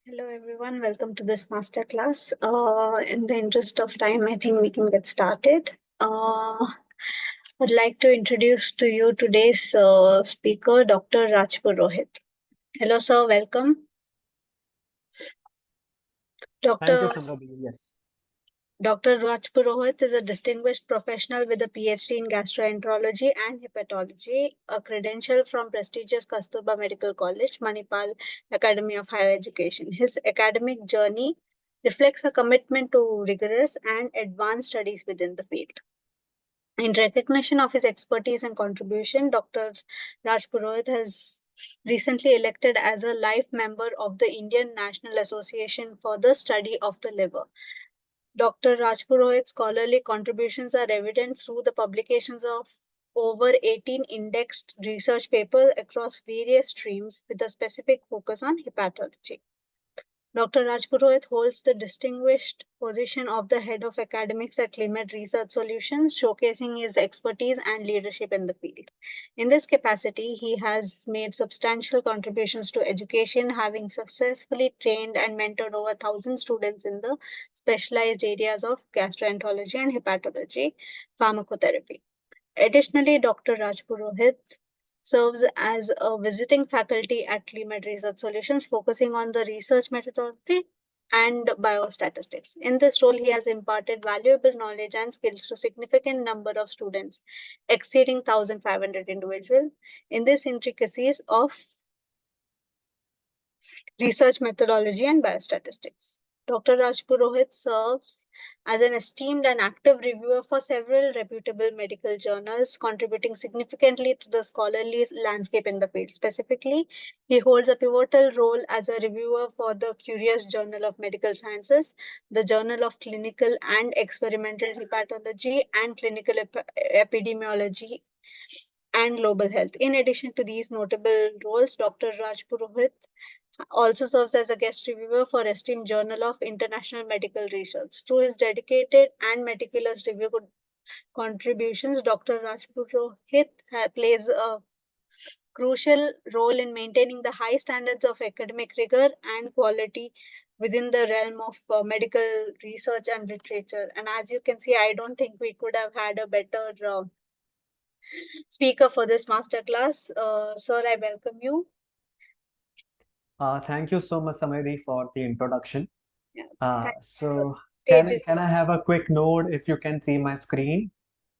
Hello everyone, welcome to this masterclass. In the interest of time, I think we can get started. I'd like to introduce to you today's speaker, Dr. Raj Purohit. Hello, sir, welcome. Thank you, Dr. Samradhi. Yes. Dr. Raj Purohit is a distinguished professional with a PhD in gastroenterology and hepatology, a credential from prestigious Kasturba Medical College, Manipal Academy of Higher Education. His academic journey reflects a commitment to rigorous and advanced studies within the field. In recognition of his expertise and contribution, Dr. Raj Purohit has recently elected as a life member of the Indian National Association for the Study of the Liver. Dr. Rajpurohit's scholarly contributions are evident through the publications of over 18 indexed research papers across various streams with a specific focus on hepatology. Dr. Rajpurohit holds the distinguished position of the head of academics at Climate Research Solutions, showcasing his expertise and leadership in the field. In this capacity, he has made substantial contributions to education, having successfully trained and mentored over 1,000 students in the specialized areas of gastroenterology and hepatology, pharmacotherapy. Additionally, Dr. Rajpurohit serves as a visiting faculty at Climate Research Solutions, focusing on the research methodology and biostatistics. In this role, he has imparted valuable knowledge and skills to significant number of students, exceeding 1,500 individuals, in these intricacies of research methodology and biostatistics. Dr. Raj Purohit serves as an esteemed and active reviewer for several reputable medical journals, contributing significantly to the scholarly landscape in the field. Specifically, he holds a pivotal role as a reviewer for the Curious Journal of Medical Sciences, the Journal of Clinical and Experimental Hepatology, and Clinical Epidemiology and Global Health. In addition to these notable roles, Dr. Raj Purohit also serves as a guest reviewer for esteemed Journal of International Medical Research. Through his dedicated and meticulous review contributions, Dr. Rajpurohit plays a crucial role in maintaining the high standards of academic rigor and quality within the realm of medical research and literature. And as you can see, I don't think we could have had a better speaker for this masterclass. Sir, I welcome you. Thank you so much, Samradhi, for the introduction. Yeah, Uh, thank you. so Stage is can I yours. have a quick note if you can see my screen?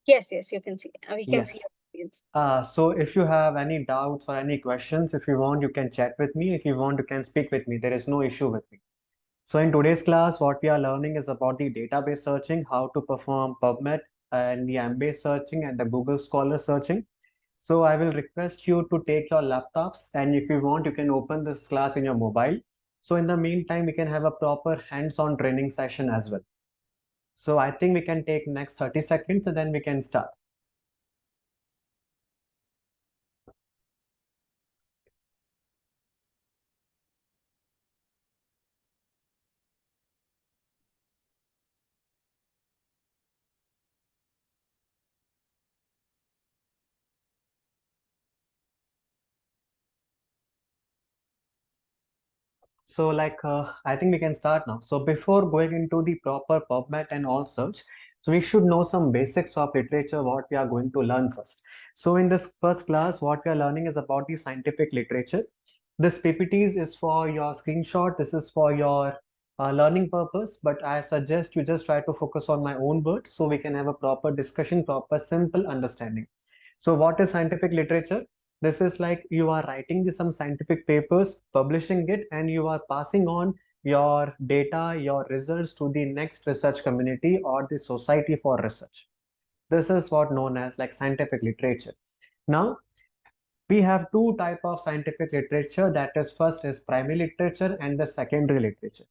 Yes, yes, you can see. We can see Yes. your screens. So if you have any doubts or any questions, if you want, you can chat with me. If you want, you can speak with me. There is no issue with me. So in today's class, what we are learning is about the database searching, how to perform PubMed and the Embase searching and the Google Scholar searching. So I will request you to take your laptops, and if you want, you can open this class in your mobile. So in the meantime, we can have a proper hands-on training session as well. So I think we can take next 30 seconds and then we can start. So I think we can start now. So before going into the proper PubMed and all search, so we should know some basics of literature, what we are going to learn first. So in this first class, what we are learning is about the scientific literature. This PPTs is for your screenshot. This is for your learning purpose, but I suggest you just try to focus on my own words so we can have a proper discussion, proper simple understanding. So what is scientific literature? This is like you are writing some scientific papers, publishing it, and you are passing on your data, your results to the next research community or the society for research. This is what known as like scientific literature. Now, we have two type of scientific literature, that is first is primary literature and the secondary literature.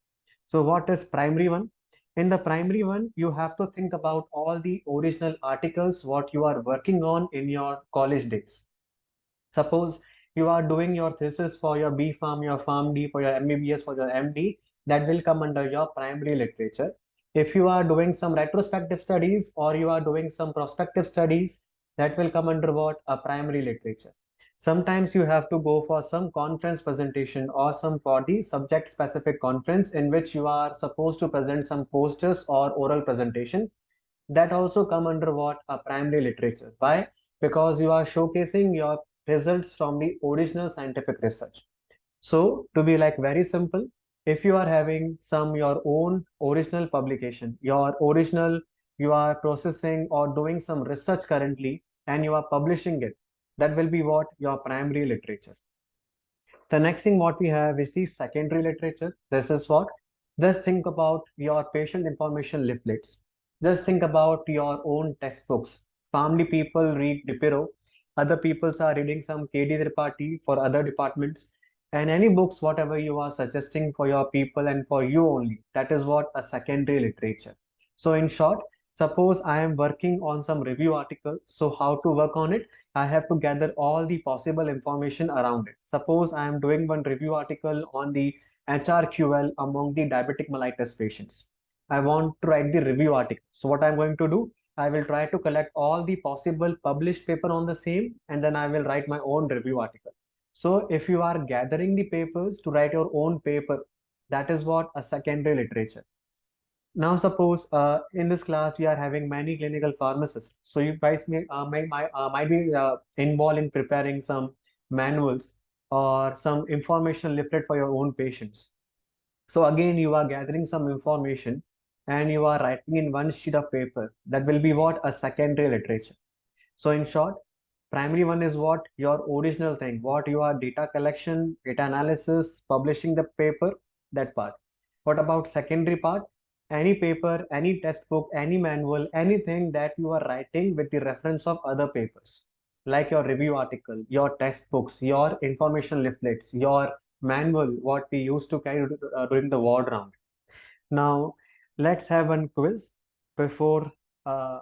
So what is primary one? In the primary one, you have to think about all the original articles what you are working on in your college days. Suppose you are doing your thesis for your B Farm, your Farm D, for your MBBS, for your MD, that will come under your primary literature. If you are doing some retrospective studies or you are doing some prospective studies, that will come under what? A primary literature. Sometimes you have to go for some conference presentation or some for the subject specific conference in which you are supposed to present some posters or oral presentation. That also come under what? A primary literature. Why? Because you are showcasing your results from the original scientific research. So to be like very simple, if you are having some your own original publication, your original, you are processing or doing some research currently and you are publishing it, that will be what? Your primary literature. The next thing what we have is the secondary literature. This is what? Just think about your patient information leaflets. Just think about your own textbooks. Family people read Dipiro. Other peoples are reading some KD Tripathi for other departments. And any books, whatever you are suggesting for your people and for you only, that is what a secondary literature. So in short, suppose I am working on some review article. So how to work on it? I have to gather all the possible information around it. Suppose I am doing one review article on the HRQL among the diabetic mellitus patients. I want to write the review article. So what I'm going to do, I will try to collect all the possible published paper on the same, and then I will write my own review article. So if you are gathering the papers to write your own paper, that is what a secondary literature. Now, suppose in this class we are having many clinical pharmacists. So you guys might be involved in preparing some manuals or some information leaflet for your own patients. So again, you are gathering some information and you are writing in one sheet of paper. That will be what? A secondary literature. So in short, primary one is what? Your original thing, what you are data collection, data analysis, publishing the paper, that part. What about secondary part? Any paper, any textbook, any manual, anything that you are writing with the reference of other papers, like your review article, your textbooks, your information leaflets, your manual, what we used to carry during the ward round. Now, let's have one quiz before uh,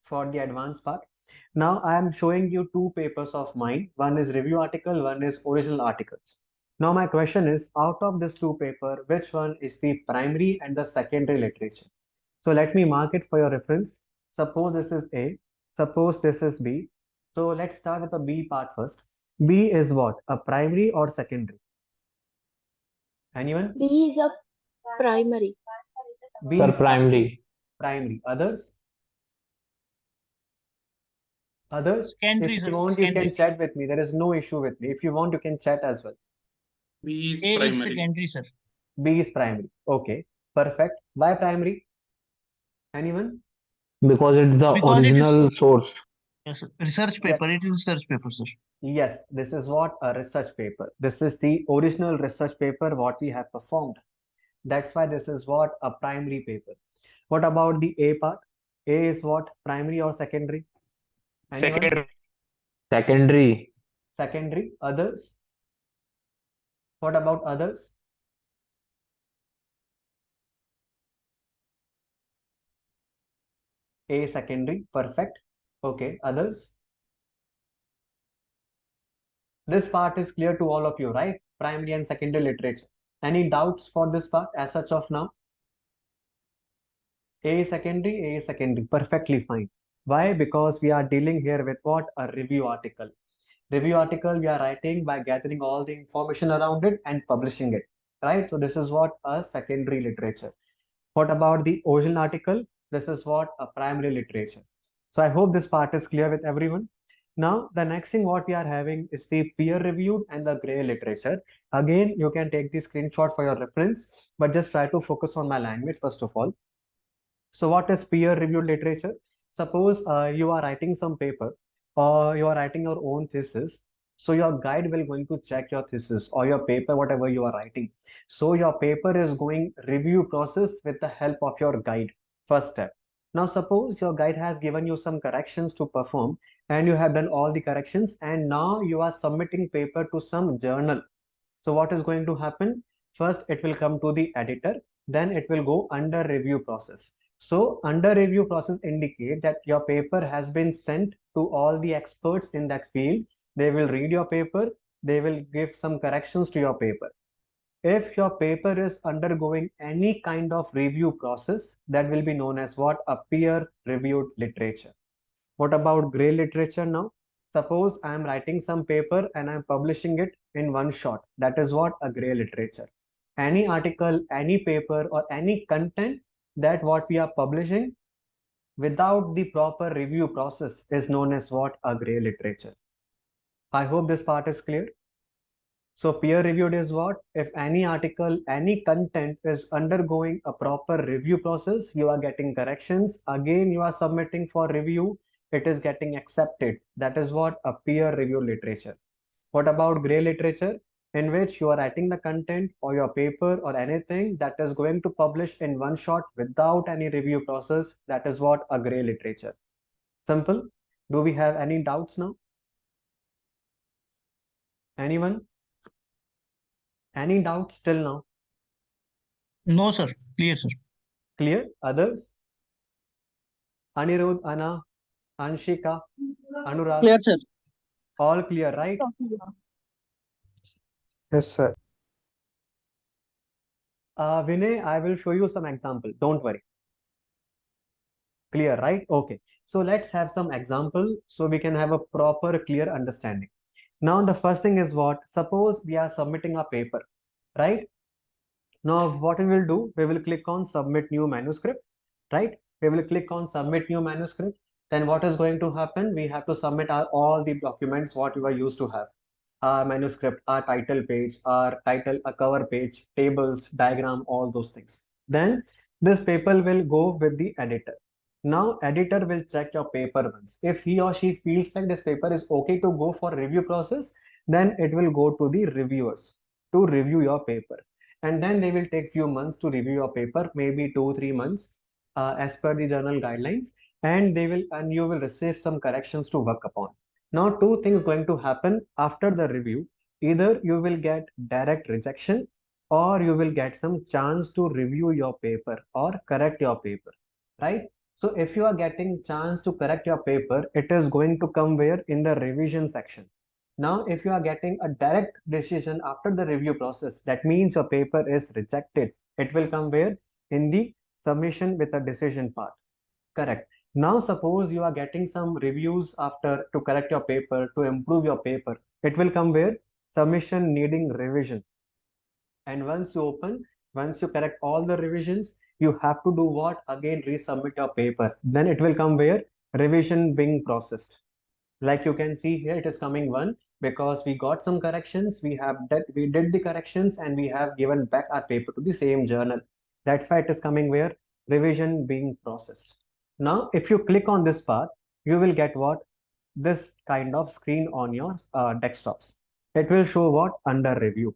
for the advanced part. Now I am showing you two papers of mine. One is review article, one is original articles. Now my question is, out of this two paper, which one is the primary and the secondary literature? So let me mark it for your reference. Suppose this is A, suppose this is B. So let's start with the B part first. B is what? A primary or secondary? Anyone? B is a primary. B Sir, is primary. primary. Primary. Others? Others? Secondary, If sir. you want, you can Secondary. chat with me. There is no issue with me. If you want, you can chat as well. B is A is primary. secondary, sir. B is primary. Okay, perfect. Why primary? Anyone? Because it's the Because it is original source. yes, research Yes. paper. It is research paper, sir. Yes, this is what a research paper. This is the original research paper what we have performed. That's why this is what a primary paper. What about the A part? A is what? Primary or secondary? Anyone? Secondary. Secondary. Secondary. Others? What about others? A secondary. Perfect. Okay. Others? This part is clear to all of you, right? Primary and secondary literature. Any doubts for this part as such of now? A is secondary, perfectly fine. Why? Because we are dealing here with what? A review article. Review article we are writing by gathering all the information around it and publishing it, right? So this is what a secondary literature. What about the original article? This is what a primary literature. So I hope this part is clear with everyone. Now, the next thing what we are having is the peer reviewed and the gray literature. Again, you can take the screenshot for your reference, but just try to focus on my language first of all. So what is peer reviewed literature? Suppose you are writing some paper or you are writing your own thesis. So your guide will going to check your thesis or your paper, whatever you are writing. So your paper is going review process with the help of your guide. First step. Now suppose your guide has given you some corrections to perform and you have done all the corrections and now you are submitting paper to some journal. So what is going to happen? First, it will come to the editor, then it will go under review process. So under review process indicate that your paper has been sent to all the experts in that field. They will read your paper. They will give some corrections to your paper. If your paper is undergoing any kind of review process, that will be known as what? A peer reviewed literature. What about gray literature now? Suppose I am writing some paper and I'm publishing it in one shot. That is what a gray literature. Any article, any paper, or any content that what we are publishing without the proper review process is known as what a gray literature. I hope this part is clear. So peer reviewed is what? If any article, any content is undergoing a proper review process, you are getting corrections. Again, you are submitting for review. It is getting accepted. That is what a peer review literature. What about gray literature? In which you are writing the content or your paper or anything that is going to publish in one shot without any review process. That is what a gray literature. Simple. Do we have any doubts now? Anyone? Any doubts till now? No, sir. Clear, sir. Clear? Others? Anirudh, Anna, Anshika, Anurag, Clear, sir. all clear, right? Yes, sir. Vinay, I will show you some example. Don't worry. Clear, right? Okay. So let's have some example so we can have a proper clear understanding. Now the first thing is what? Suppose we are submitting a paper, right? Now what we will do, we will click on submit new manuscript, right? We will click on submit new manuscript. Then what is going to happen? We have to submit all the documents what we were used to have. Our manuscript, our title page, our title, a cover page, tables, diagram, all those things. Then this paper will go with the editor. Now editor will check your paper once. If he or she feels like this paper is okay to go for review process, then it will go to the reviewers to review your paper. And then they will take few months to review your paper, maybe 2-3 months, as per the journal guidelines, and you will receive some corrections to work upon. Now, two things going to happen after the review. Either you will get direct rejection or you will get some chance to review your paper or correct your paper, right? So if you are getting chance to correct your paper, it is going to come where? In the revision section. Now, if you are getting a direct decision after the review process, that means your paper is rejected. It will come where? In the submission with a decision part. Correct. Now, suppose you are getting some reviews after to correct your paper, to improve your paper. It will come where? Submission needing revision. And once you correct all the revisions, you have to do what? Again, resubmit your paper. Then it will come where? Revision being processed. Like you can see here, it is coming one because we got some corrections. We did the corrections and we have given back our paper to the same journal. That's why it is coming where? Revision being processed. Now, if you click on this part, you will get what? This kind of screen on your desktops. It will show what? Under review.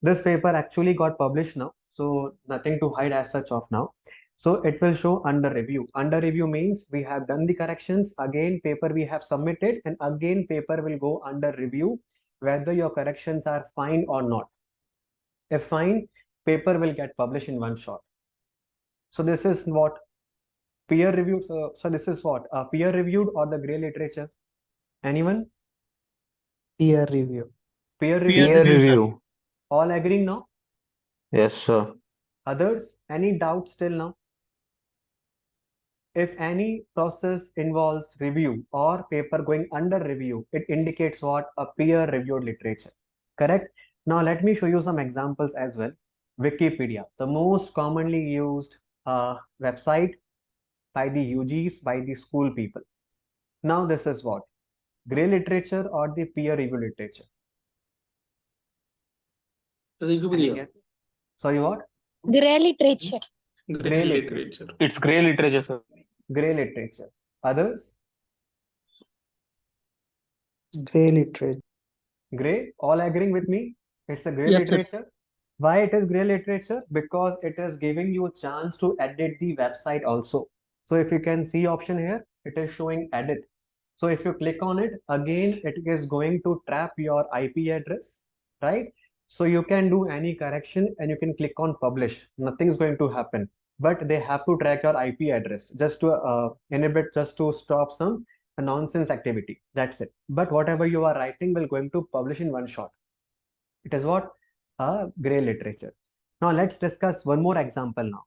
This paper actually got published now, so nothing to hide as such of now. So it will show under review. Under review means we have done the corrections, again paper we have submitted, and again paper will go under review whether your corrections are fine or not. If fine, paper will get published in one shot. So this is what peer reviewed. So this is what peer reviewed or the gray literature. Anyone? Peer review. Peer Peer review. Peer review, sir. review. All agreeing now? Yes, sir. Others? Any doubts still now? If any process involves review or paper going under review, it indicates what? A peer-reviewed literature. Correct? Now let me show you some examples as well. Wikipedia, the most commonly used website by the UGs, by the school people. Now this is what? Gray literature or the peer-reviewed literature? Any guess? Sorry, what? Gray literature. Gray literature. It's gray literature, sir. Gray literature. Others? Gray literature. Gray, all agreeing with me? It's a gray Yes, sir. literature. Why it is gray literature? Because it is giving you a chance to edit the website also. So if you can see option here, it is showing edit. So if you click on it, again, it is going to trap your IP address, right? So you can do any correction and you can click on publish. Nothing's going to happen, but they have to track your IP address just to inhibit, just to stop some nonsense activity. That's it. But whatever you are writing will going to publish in one shot. It is what? A gray literature. Now let's discuss one more example now.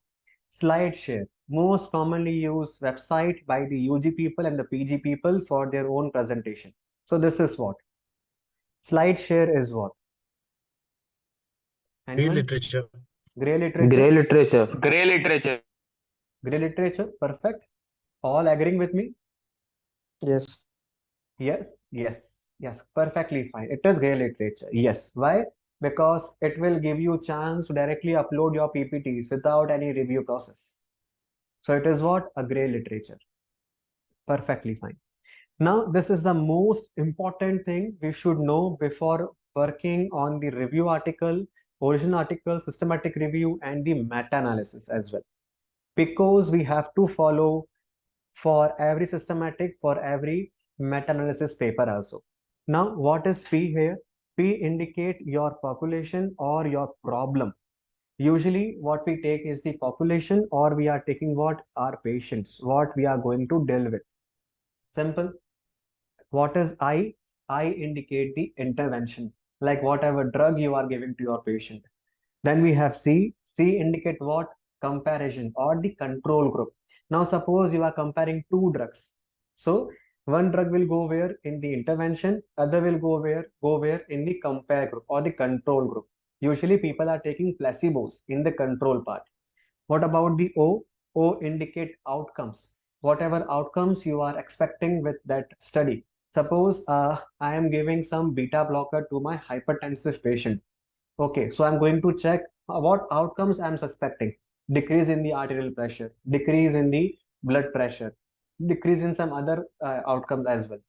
SlideShare, most commonly used website by the UG people and the PG people for their own presentation. So this is what? Slide share is what? Grey Anyone? literature. Gray literature? Gray literature. Gray literature, perfect. All agreeing with me? Yes. Yes, perfectly fine. It is gray literature. Yes. Why? Because it will give you chance to directly upload your PPTs without any review process. So it is what? A gray literature. Perfectly fine. Now, this is the most important thing we should know before working on the review article, original article, systematic review, and the meta-analysis as well. Because we have to follow for every systematic, for every meta-analysis paper also. Now, what is P here? P indicate your population or your problem. Usually, what we take is the population, or we are taking what? Our patients, what we are going to deal with. Simple. What is I? I indicate the intervention, like whatever drug you are giving to your patient. Then we have C. C indicate what? Comparison or the control group. Now suppose you are comparing two drugs. So one drug will go where? In the intervention, other will go where? Go where? In the compare group or the control group. Usually people are taking placebos in the control part. What about the O? O indicate outcomes. Whatever outcomes you are expecting with that study. Suppose I am giving some beta blocker to my hypertensive patient. Okay, so I'm going to check what outcomes I'm suspecting. Decrease in the arterial pressure, decrease in the blood pressure, decrease in some other outcomes as well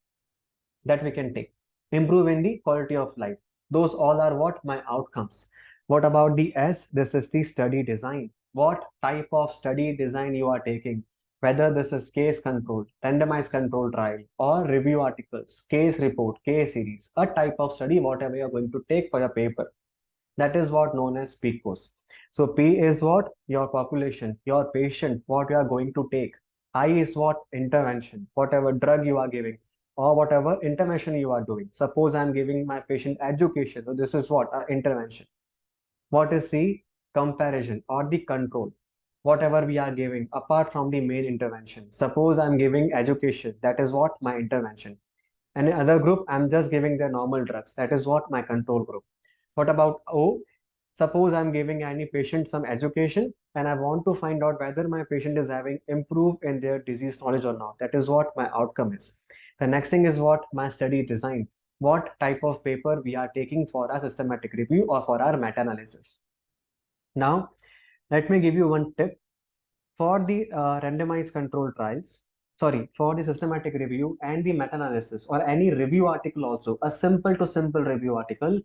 that we can take. Improve in the quality of life. Those all are what? My outcomes. What about the S? This is the study design. What type of study design you are taking? Whether this is case control, randomized control trial, or review articles, case report, case series, a type of study, whatever you're going to take for your paper. That is what known as PCOS. So P is what? Your population, your patient, what you are going to take. I is what? Intervention, whatever drug you are giving or whatever intervention you are doing. Suppose I'm giving my patient education. So this is what? Intervention. What is C? Comparison or the control. Whatever we are giving apart from the main intervention. Suppose I'm giving education. That is what? My intervention. And in other group, I'm just giving the normal drugs. That is what? My control group. What about O? Suppose I'm giving any patient some education and I want to find out whether my patient is having improved in their disease knowledge or not. That is what my outcome is. The next thing is what? My study design. What type of paper we are taking for our systematic review or for our meta-analysis. Now, let me give you one tip. For the randomized control trials, sorry, for the systematic review and the meta-analysis or any review article also, a simple to simple review article,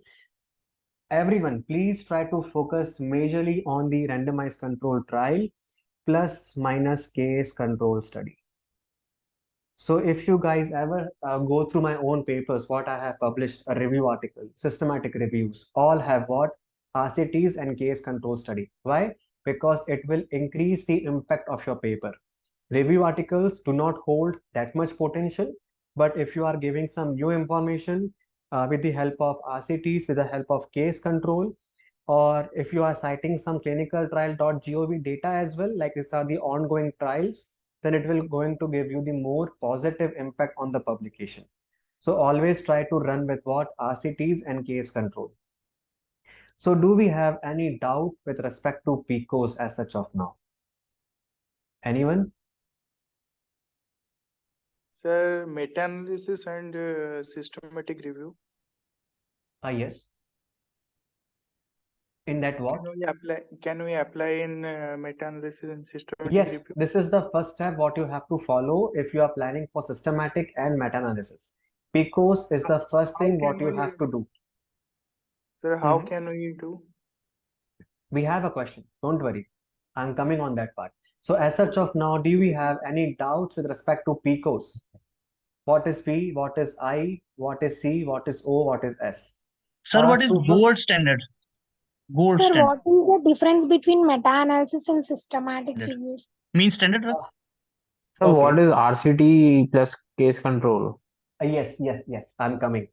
everyone, please try to focus majorly on the randomized control trial plus minus case control study. So if you guys ever go through my own papers, what I have published, a review article, systematic reviews, all have what? RCTs and case control study. Why? Because it will increase the impact of your paper. Review articles do not hold that much potential, but if you are giving some new information with the help of RCTs, with the help of case control, or if you are citing some clinicaltrial.gov data as well, like these are the ongoing trials, then it will going to give you the more positive impact on the publication. So always try to run with what? RCTs and case control. So do we have any doubt with respect to PCOS as such of now? Anyone? Sir, meta-analysis and systematic review. Yes. In that what? Can we apply in meta-analysis and systematic Yes, review? this is the first step what you have to follow if you are planning for systematic and meta-analysis. PCOS is the first thing what you have to do. Sir, how can we do? We have a question. Don't worry. I'm coming on that part. So as such of now, do we have any doubts with respect to PCOS? What is P? What is I? What is C? What is O? What is S? Sir, what is gold standard? Gold Sir, standard. what is the difference between meta-analysis and systematic reviews? Mean standard? So Okay. what is RCT plus case control? Yes. I'm coming.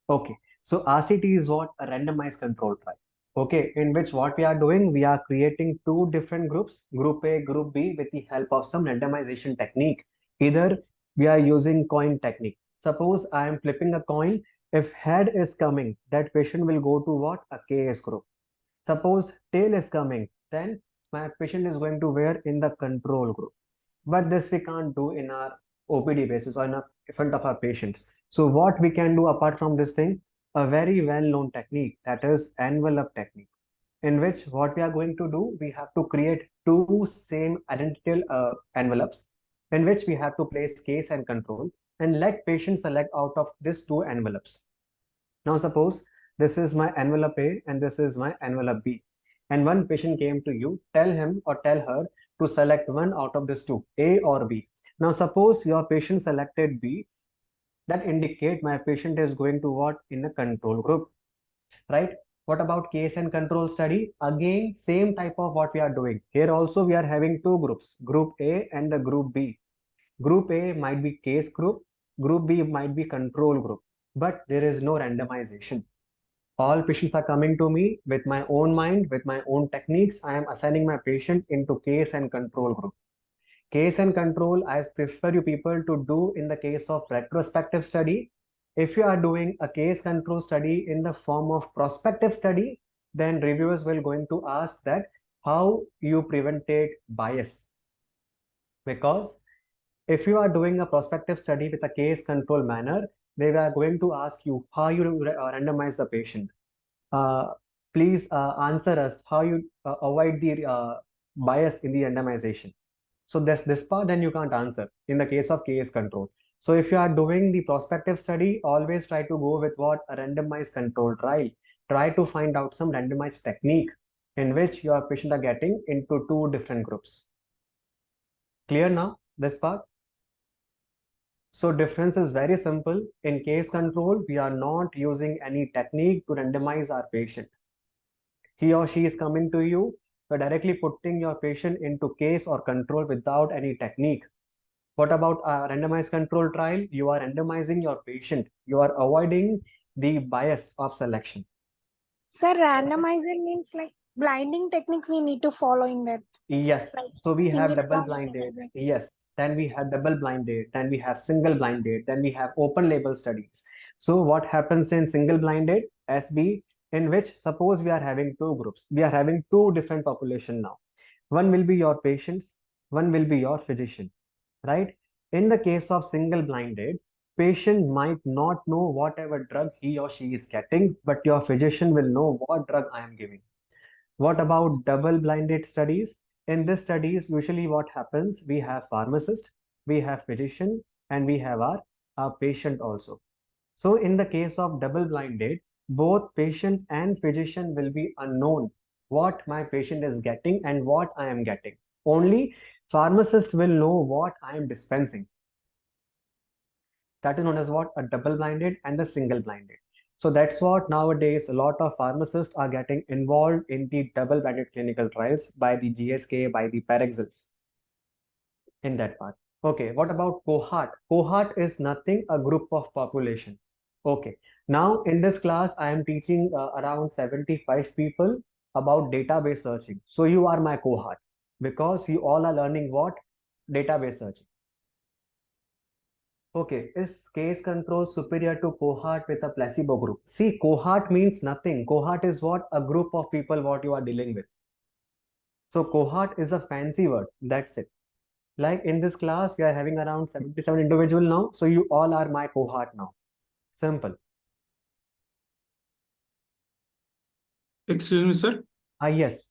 Okay. So RCT is what? A randomized control trial. Okay. In which what we are doing, we are creating two different groups, group A, group B, with the help of some randomization technique. Either we are using coin technique. Suppose I am flipping a coin. If head is coming, that patient will go to what? A KS group. Suppose tail is coming, then my patient is going to wear in the control group. But this we can't do in our OPD basis or in front of our patients. So what we can do apart from this thing, a very well-known technique, that is envelope technique, in which what we are going to do, we have to create two same identical envelopes in which we have to place case and control and let patients select out of these two envelopes. Now suppose this is my envelope A and this is my envelope B. And one patient came to you, tell him or tell her to select one out of these two, A or B. Now suppose your patient selected B, that indicate my patient is going to what? In a control group, right? What about case and control study? Again, same type of what we are doing. Here also we are having two groups, group A and the group B. Group A might be case group B might be control group, but there is no randomization. All patients are coming to me with my own mind, with my own techniques. I am assigning my patient into case and control group. Case and control, I prefer you people to do in the case of retrospective study. If you are doing a case control study in the form of prospective study, then reviewers will going to ask that how you prevented bias. Because if you are doing a prospective study with a case control manner, they are going to ask you how you randomize the patient. Uh, Please answer us how you avoid the bias in the randomization. So this part then you can't answer in the case of case control. So if you are doing the prospective study, always try to go with what? A randomized control trial. Try to find out some randomized technique in which your patient are getting into two different groups. Clear now this part? So difference is very simple. In case control, we are not using any technique to randomize our patient. He or she is coming to you, you're directly putting your patient into case or control without any technique. What about a randomized control trial? You are randomizing your patient. You are avoiding the bias of selection. Sir, randomizer means like blinding technique we need to follow in that. Yes. Like So we have single double blind blinded. and Yes. Then we have double blinded. Then we have single blinded. Then we have open label studies. So what happens in single blinded SB, in which suppose we are having two groups. We are having two different population now. One will be your patients. One will be your physician, right? In the case of single blinded, patient might not know whatever drug he or she is getting, but your physician will know what drug I am giving. What about double blinded studies? In these studies, usually what happens, we have pharmacist, we have physician, and we have our patient also. So in the case of double blinded, both patient and physician will be unknown what my patient is getting and what I am getting. Only pharmacist will know what I am dispensing. That is known as what? A double blinded and the single blinded. So that's what nowadays a lot of pharmacists are getting involved in the double blinded clinical trials by the GSK, by the Paraxils in that part. Okay, what about cohort? Cohort is nothing, a group of population. Okay, now in this class, I am teaching around 75 people about database searching. So you are my cohort because you all are learning what? Database searching. Okay, is case control superior to cohort with a placebo group? See, cohort means nothing. Cohort is what? A group of people what you are dealing with. So cohort is a fancy word. That's it. Like in this class, we are having around 77 individual now. So you all are my cohort now. Simple. Excuse me, sir. Ah, yes.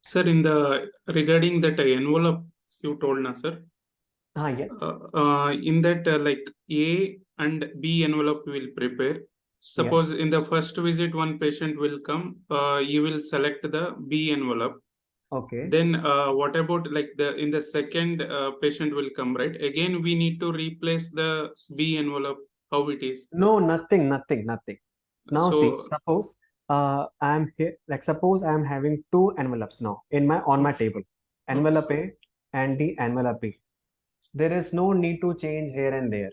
Sir, in the regarding that envelope you told na, sir. Ah, yes. In that like A and B envelope will prepare. Suppose in the first visit one patient will come, you will select the B envelope. Okay. Then what about like the in the second patient will come, right? Again we need to replace the B envelope. How it is? No, nothing. Now see, So suppose I'm here, like suppose I'm having two envelopes now in my on my table, envelope A and the envelope B. There is no need to change here and there.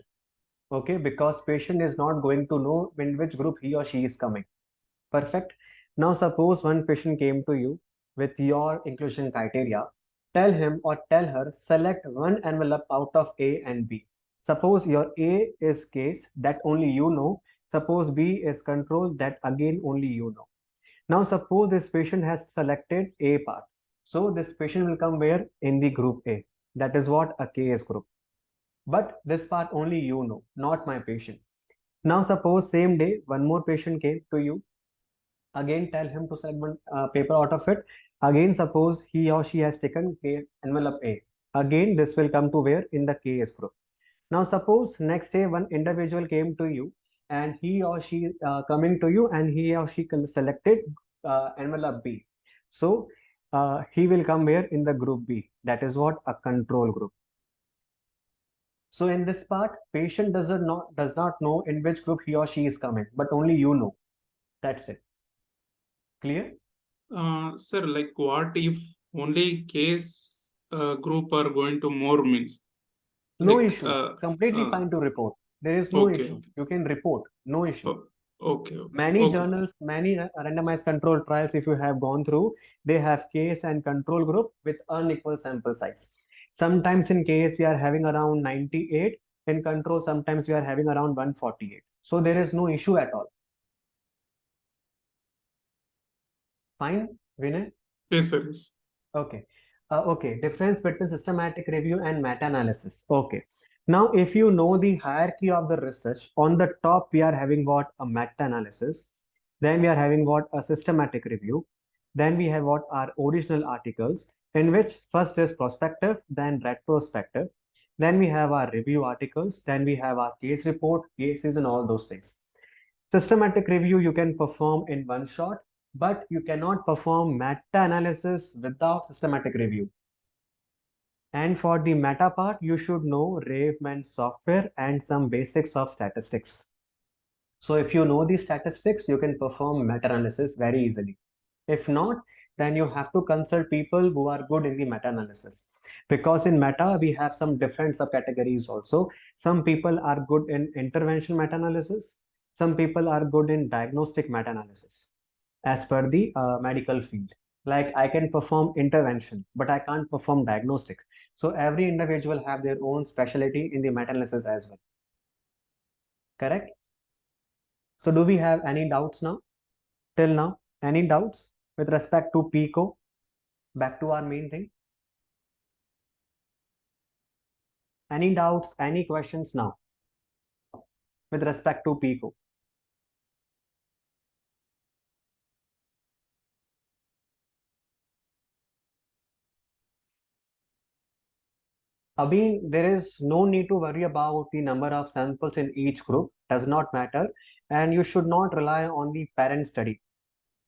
Okay, because patient is not going to know in which group he or she is coming. Perfect. Now suppose one patient came to you with your inclusion criteria. Tell him or tell her select one envelope out of A and B. Suppose your A is case that only you know. Suppose B is control that again only you know. Now suppose this patient has selected A part. So this patient will come where? In the group A. That is what a case group. But this part only you know, not my patient. Now suppose same day one more patient came to you. Again tell him to select one paper out of it. Again suppose he or she has taken envelope A. Again this will come to where? In the case group. Now suppose next day one individual came to you and he or she coming to you and he or she selected envelope B. So he will come where? In the group B. That is what? A control group. So in this part, patient does not know in which group he or she is coming, but only you know. That's it. Clear? Sir, like what if only case group are going to more means? No Like, issue. Completely fine to report. There is no okay. issue. You can report. No issue. Okay. Many Okay, sir. journals, many randomized control trials, if you have gone through, they have case and control group with unequal sample size. Sometimes in case we are having around 98, in control sometimes we are having around 148. So there is no issue at all. Fine, Vinay? Yes, sir. Yes. Okay. Okay. Difference between systematic review and meta-analysis. Okay. Now, if you know the hierarchy of the research, on the top we are having what? A meta-analysis. Then we are having what? A systematic review. Then we have what are original articles, in which first is prospective, then retrospective. Then we have our review articles. Then we have our case report, cases, and all those things. Systematic review you can perform in one shot, but you cannot perform meta-analysis without systematic review. And for the meta part, you should know Raveman software and some basics of statistics. So if you know these statistics, you can perform meta-analysis very easily. If not, then you have to consult people who are good in the meta-analysis. Because in meta, we have some different subcategories also. Some people are good in intervention meta-analysis. Some people are good in diagnostic meta-analysis as per the medical field. Like I can perform intervention, but I can't perform diagnostics. So every individual have their own specialty in the meta-analysis as well. Correct? So do we have any doubts now? Till now, any doubts with respect to PICO? Back to our main thing. Any doubts, any questions now with respect to PICO? Abhi, there is no need to worry about the number of samples in each group, does not matter. And you should not rely on the parent study.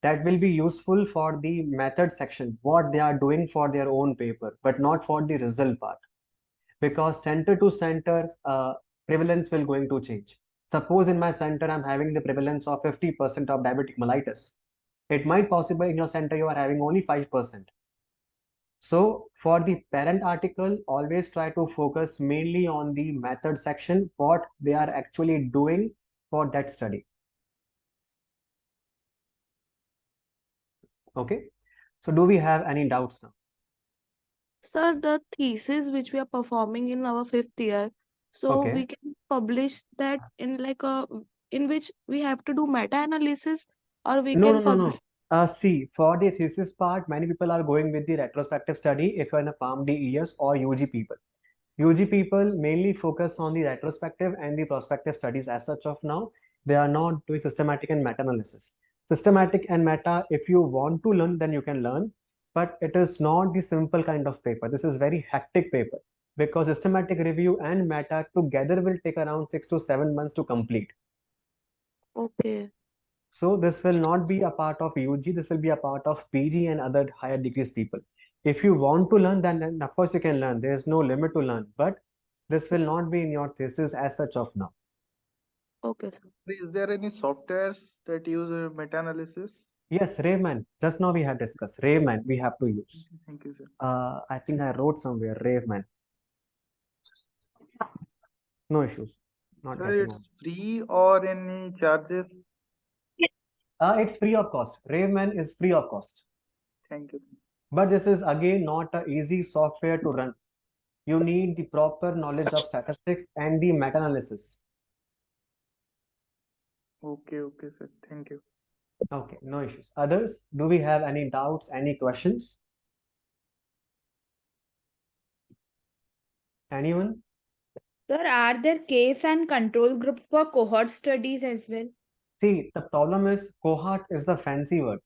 That will be useful for the method section, what they are doing for their own paper, but not for the result part. Because center to center prevalence will going to change. Suppose in my center, I'm having the prevalence of 50% of diabetic mellitus. It might possible in your center, you are having only 5%. So for the parent article, always try to focus mainly on the method section, what they are actually doing for that study. Okay. So do we have any doubts now? Sir, the thesis which we are performing in our fifth year, so Okay. we can publish that in like a in which we have to do meta-analysis, or we No, can publish. See, for the thesis part, many people are going with the retrospective study if you're in a PharmD ES or UG people. UG people mainly focus on the retrospective and the prospective studies as such of now. They are not doing systematic and meta-analysis. Systematic and meta, if you want to learn, then you can learn, but it is not the simple kind of paper. This is very hectic paper because systematic review and meta together will take around 6 to 7 months to complete. Okay. So this will not be a part of UG, this will be a part of PG and other higher degrees people. If you want to learn, then of course you can learn. There is no limit to learn, but this will not be in your thesis as such of now. Okay, sir. Is there any softwares that use meta-analysis? Yes, Raveman. Just now we have discussed. Raveman we have to use. Thank you, sir. I think I wrote somewhere Raveman. No issues. Not Sir, getting it's on. free or any charges? It's free of cost. Raveman is free of cost. Thank you. But this is again not an easy software to run. You need the proper knowledge of statistics and the meta-analysis. Okay, okay, sir. Thank you. Okay, no issues. Others, do we have any doubts, any questions? Anyone? Sir, are there case and control groups for cohort studies as well? See, the problem is cohort is the fancy word.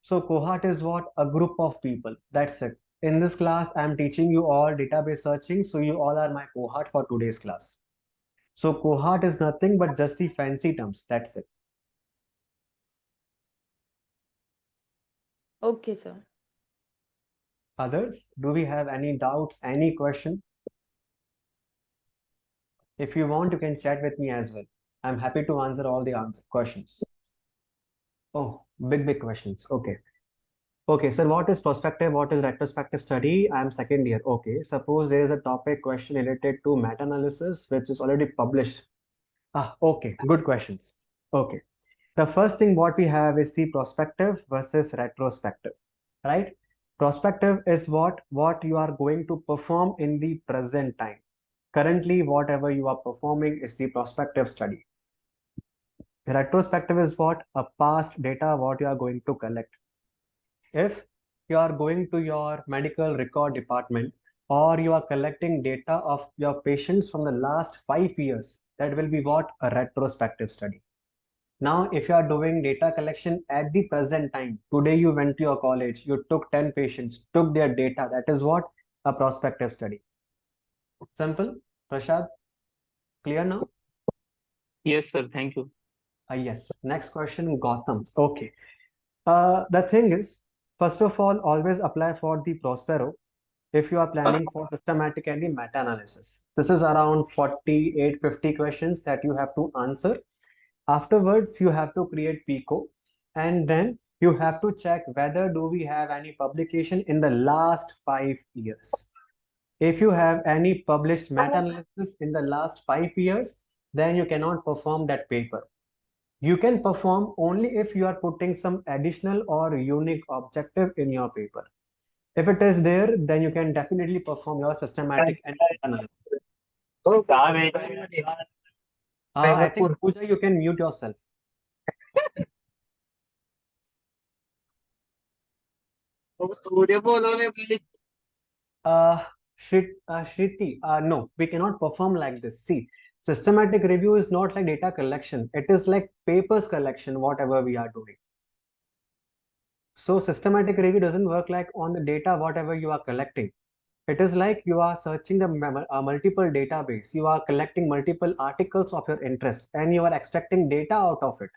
So cohort is what? A group of people. That's it. In this class, I'm teaching you all database searching. So you all are my cohort for today's class. So cohort is nothing but just the fancy terms. That's it. Okay, sir. Others, do we have any doubts, any question? If you want, you can chat with me as well. I'm happy to answer all the questions. Oh, big questions. Okay. Okay, sir, what is prospective? What is retrospective study? I'm second year. Okay, suppose there is a topic question related to meta-analysis, which is already published. Okay, good questions. Okay, the first thing what we have is the prospective versus retrospective, right? Prospective is what you are going to perform in the present time. Currently, whatever you are performing is the prospective study. Retrospective is what? A past data what you are going to collect. If you are going to your medical record department or you are collecting data of your patients from the last 5 years, that will be what? A retrospective study. Now, if you are doing data collection at the present time, today you went to your college, you took 10 patients, took their data, that is what? A prospective study. Simple. Prashad, clear now? Yes, sir. Thank you. Yes. Next question, Gautam. Okay. The thing is, first of all, always apply for the Prospero if you are planning for systematic and the meta-analysis. This is around 48, 50 questions that you have to answer. Afterwards, you have to create PICO, and then you have to check whether do we have any publication in the last 5 years. If you have any published meta-analysis in the last 5 years, then you cannot perform that paper. You can perform only if you are putting some additional or unique objective in your paper. If it is there, then you can definitely perform your systematic and analysis. I think Pooja, you can mute yourself. Shriti, no, we cannot perform like this. See, systematic review is not like data collection. It is like papers collection, whatever we are doing. So systematic review doesn't work like on the data, whatever you are collecting. It is like you are searching the multiple database. You are collecting multiple articles of your interest and you are extracting data out of it.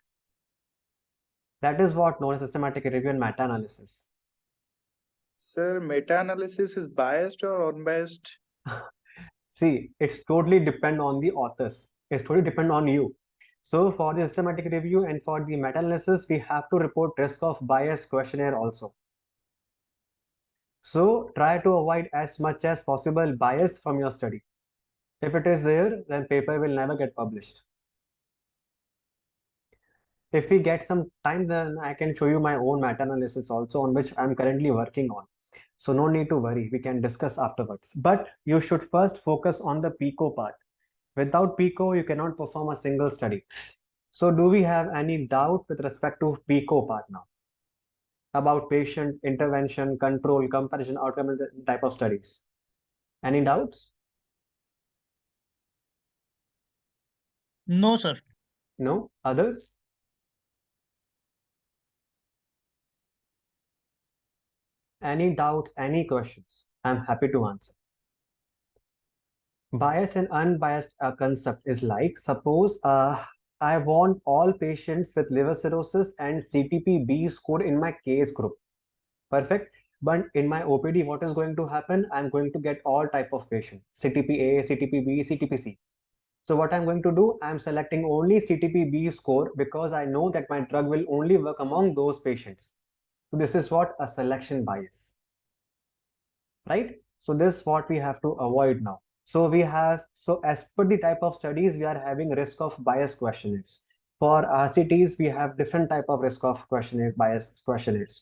That is what known as systematic review and meta-analysis. Sir, meta-analysis is biased or unbiased? See, it's totally depend on the authors. It's totally depend on you. So for the systematic review and for the meta-analysis, we have to report risk of bias questionnaire also. So try to avoid as much as possible bias from your study. If it is there, then paper will never get published. If we get some time, then I can show you my own meta-analysis also on which I'm currently working on. So no need to worry, we can discuss afterwards. But you should first focus on the PICO part. Without PICO, you cannot perform a single study. So do we have any doubt with respect to PICO part now? About patient, intervention, control, comparison, outcome, and the type of studies? Any doubts? No, sir. No? Others? Any doubts, any questions? I'm happy to answer. Biased and unbiased concept is like, suppose I want all patients with liver cirrhosis and CTP-B score in my case group. Perfect. But in my OPD, what is going to happen? I'm going to get all type of patients, CTP-A, CTP-B, CTP-C. So what I'm going to do, I'm selecting only CTP-B score because I know that my drug will only work among those patients. So this is what? A selection bias, right? So this is what we have to avoid now. So we have, so as per the type of studies, we are having risk of bias questionnaires. For RCTs, we have different type of risk of questionnaire, bias questionnaires.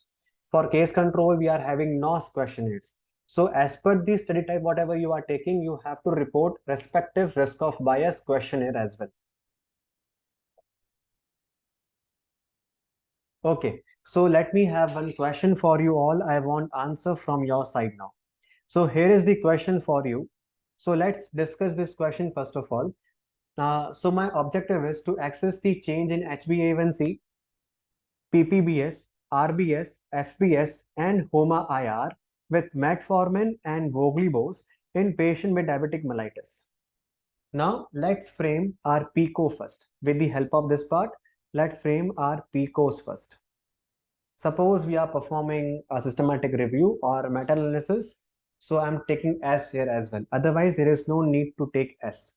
For case control, we are having NOS questionnaires. So as per the study type, whatever you are taking, you have to report respective risk of bias questionnaire as well. Okay, so let me have one question for you all. I want answer from your side now. So here is the question for you. So let's discuss this question first of all. So my objective is to access the change in HbA1c, PPBS, RBS, FBS, and HOMA-IR with metformin and voglibose in patient with diabetic mellitus. Now let's frame our PICO first. With the help of this part, let's frame our PICOs first. Suppose we are performing a systematic review or meta-analysis, so I'm taking S here as well. Otherwise, there is no need to take S.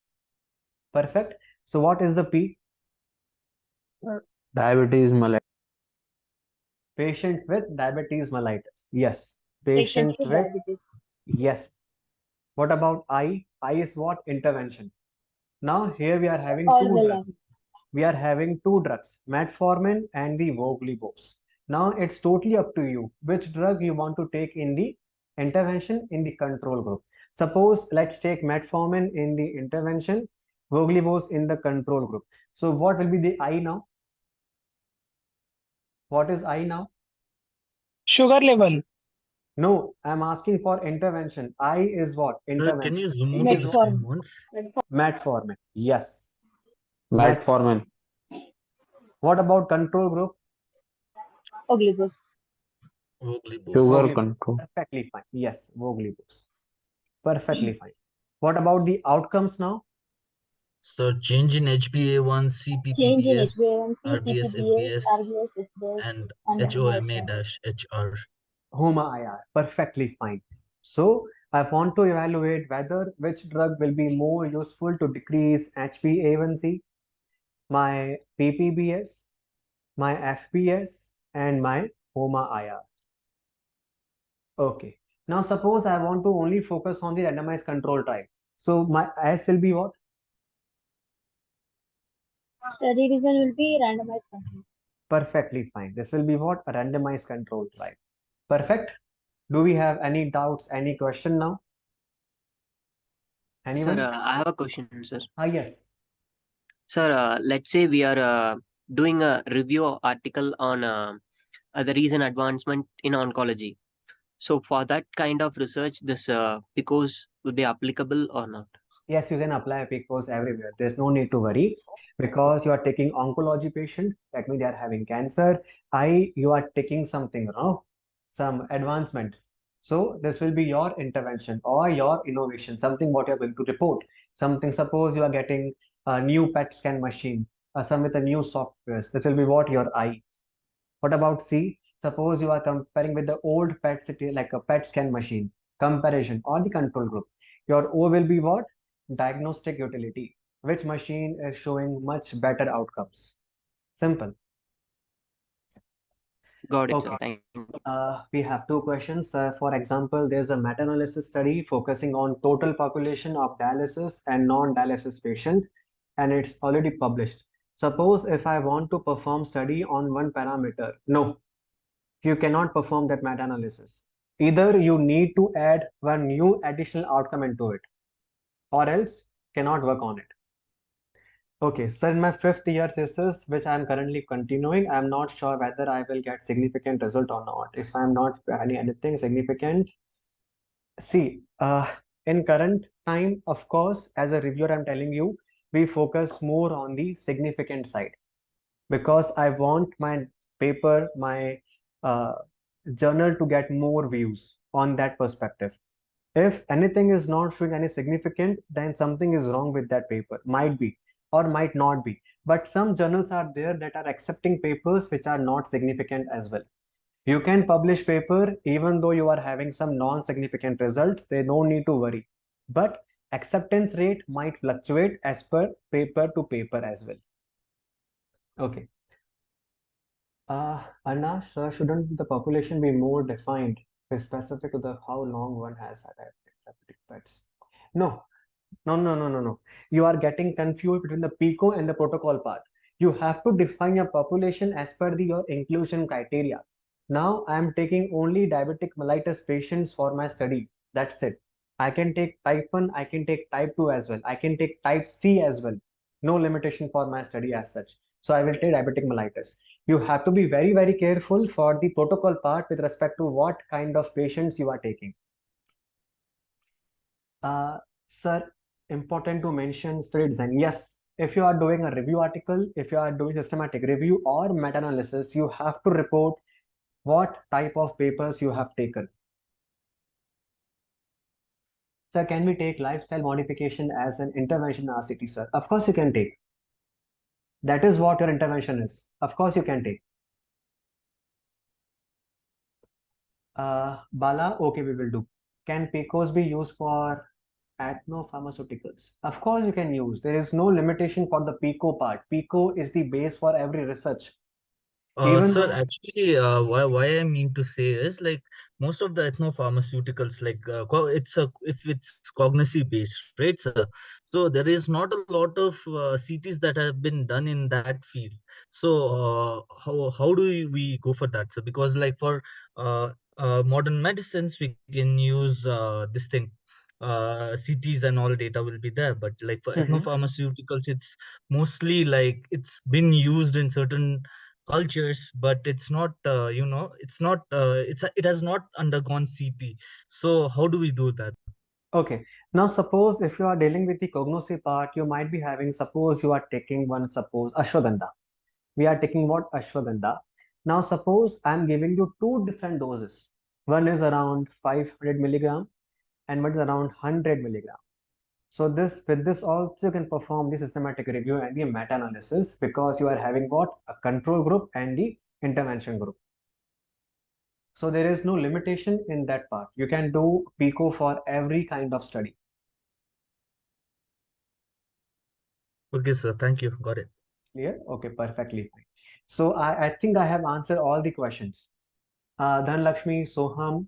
Perfect. So what is the P? Diabetes mellitus. Patients with diabetes mellitus. Yes. Patients Patients with with, diabetes. yes. What about I? I is what? Intervention. Now here we are having All two will drugs. We are having two drugs, metformin and the voglibose. Now it's totally up to you which drug you want to take in the intervention, in the control group. Suppose let's take metformin in the intervention, voglibose in the control group. So what will be the I now? What is I now? Sugar level. No, I'm asking for intervention. I is what? Can you Intervention. zoom P out of is the what? screen once? Metformin. Yes. Metformin. What about control group? Voglibose. Voglibose. Sugar Voglibose. control. Perfectly fine. Yes, voglibose. Perfectly fine. What about the outcomes now? So change in HbA1c, Change in PPBS, HbA1c, RBS, PPBS, FBS, RBS, FBS, and and HOMA. HOMA-HR. HOMA-IR. Perfectly fine. So I want to evaluate whether which drug will be more useful to decrease HbA1c, my PPBS, my FBS, and my HOMA-IR. Okay. Now suppose I want to only focus on the randomized control trial. So my S will be what? Study design will be randomized control. Perfectly fine. This will be what? A randomized control trial. Perfect. Do we have any doubts, any question now? Anyone? Sir, I have a question, sir. Yes. Sir, let's say we are doing a review article on the recent advancement in oncology. So for that kind of research, this PICOS would be applicable or not? Yes, you can apply PICOS everywhere. There's no need to worry because you are taking oncology patient. That means they are having cancer. You are taking something wrong, some advancements. So this will be your intervention or your innovation, something what you're going to report. Something, suppose you are getting a new PET scan machine, some with a new software. This will be what your I. What about C? Suppose you are comparing with the old PET city, like a PET scan machine, comparison or the control group. Your O will be what? Diagnostic utility. Which machine is showing much better outcomes? Simple. Got it, Okay. sir. Thank you. We have two questions. For example, there's a meta-analysis study focusing on total population of dialysis and non-dialysis patient, and it's already published. Suppose if I want to perform study on one parameter, no, you cannot perform that meta-analysis. Either you need to add one new additional outcome into it, or else cannot work on it. Okay, so in my fifth year thesis, which I'm currently continuing, I'm not sure whether I will get significant result or not. If I'm not anything significant, see, in current time, of course, as a reviewer, I'm telling you, we focus more on the significant side because I want my paper, my uh, journal to get more views on that perspective. If anything is not showing any significant, then something is wrong with that paper. Might be or might not be. But some journals are there that are accepting papers which are not significant as well. You can publish paper even though you are having some non-significant results. They don't need to worry. But acceptance rate might fluctuate as per paper to paper as well. Okay. Anna, sir, shouldn't the population be more defined, specific to the how long one has had therapeutic pets? No, no. You are getting confused between the PICO and the protocol part. You have to define your population as per your inclusion criteria. Now I am taking only diabetic mellitus patients for my study. That's it. I can take type 1, I can take type 2 as well. I can take type C as well. No limitation for my study as such. So I will take diabetic mellitus. You have to be very, very careful for the protocol part with respect to what kind of patients you are taking. Sir, important to mention study design. Yes, if you are doing a review article, if you are doing systematic review or meta-analysis, you have to report what type of papers you have taken. Sir, can we take lifestyle modification as an intervention in RCT, sir? Of course you can take. That is what your intervention is. Of course you can take. Bala, okay, we will do. Can PCOS be used for pharmaceuticals? Of course you can use. There is no limitation for the PICO part. PICO is the base for every research. Even Sir, though, actually, why I mean to say is like most of the ethnopharmaceuticals, like if it's cognitive based, right, sir? So there is not a lot of CTs that have been done in that field. So how do we go for that, sir? Because like for modern medicines, we can use this thing. CTs and all data will be there, but like for ethnopharmaceuticals, it's mostly like it's been used in certain cultures, but it's not it's not it has not undergone CT. So how do we do that? okay. Now suppose if you are dealing with the cognosy part, you might be having, suppose you are taking one, suppose ashwagandha. We are taking what? Ashwagandha. Now suppose I am giving you two different doses. One is around 500 milligram and one is around 100 milligram. So this with this also you can perform the systematic review and the meta-analysis because you are having what? A control group and the intervention group. So there is no limitation in that part. You can do PICO for every kind of study. Okay, sir. Thank you. Got it. Clear? Okay, perfectly fine. So I think I have answered all the questions. Dhanlakshmi, Soham,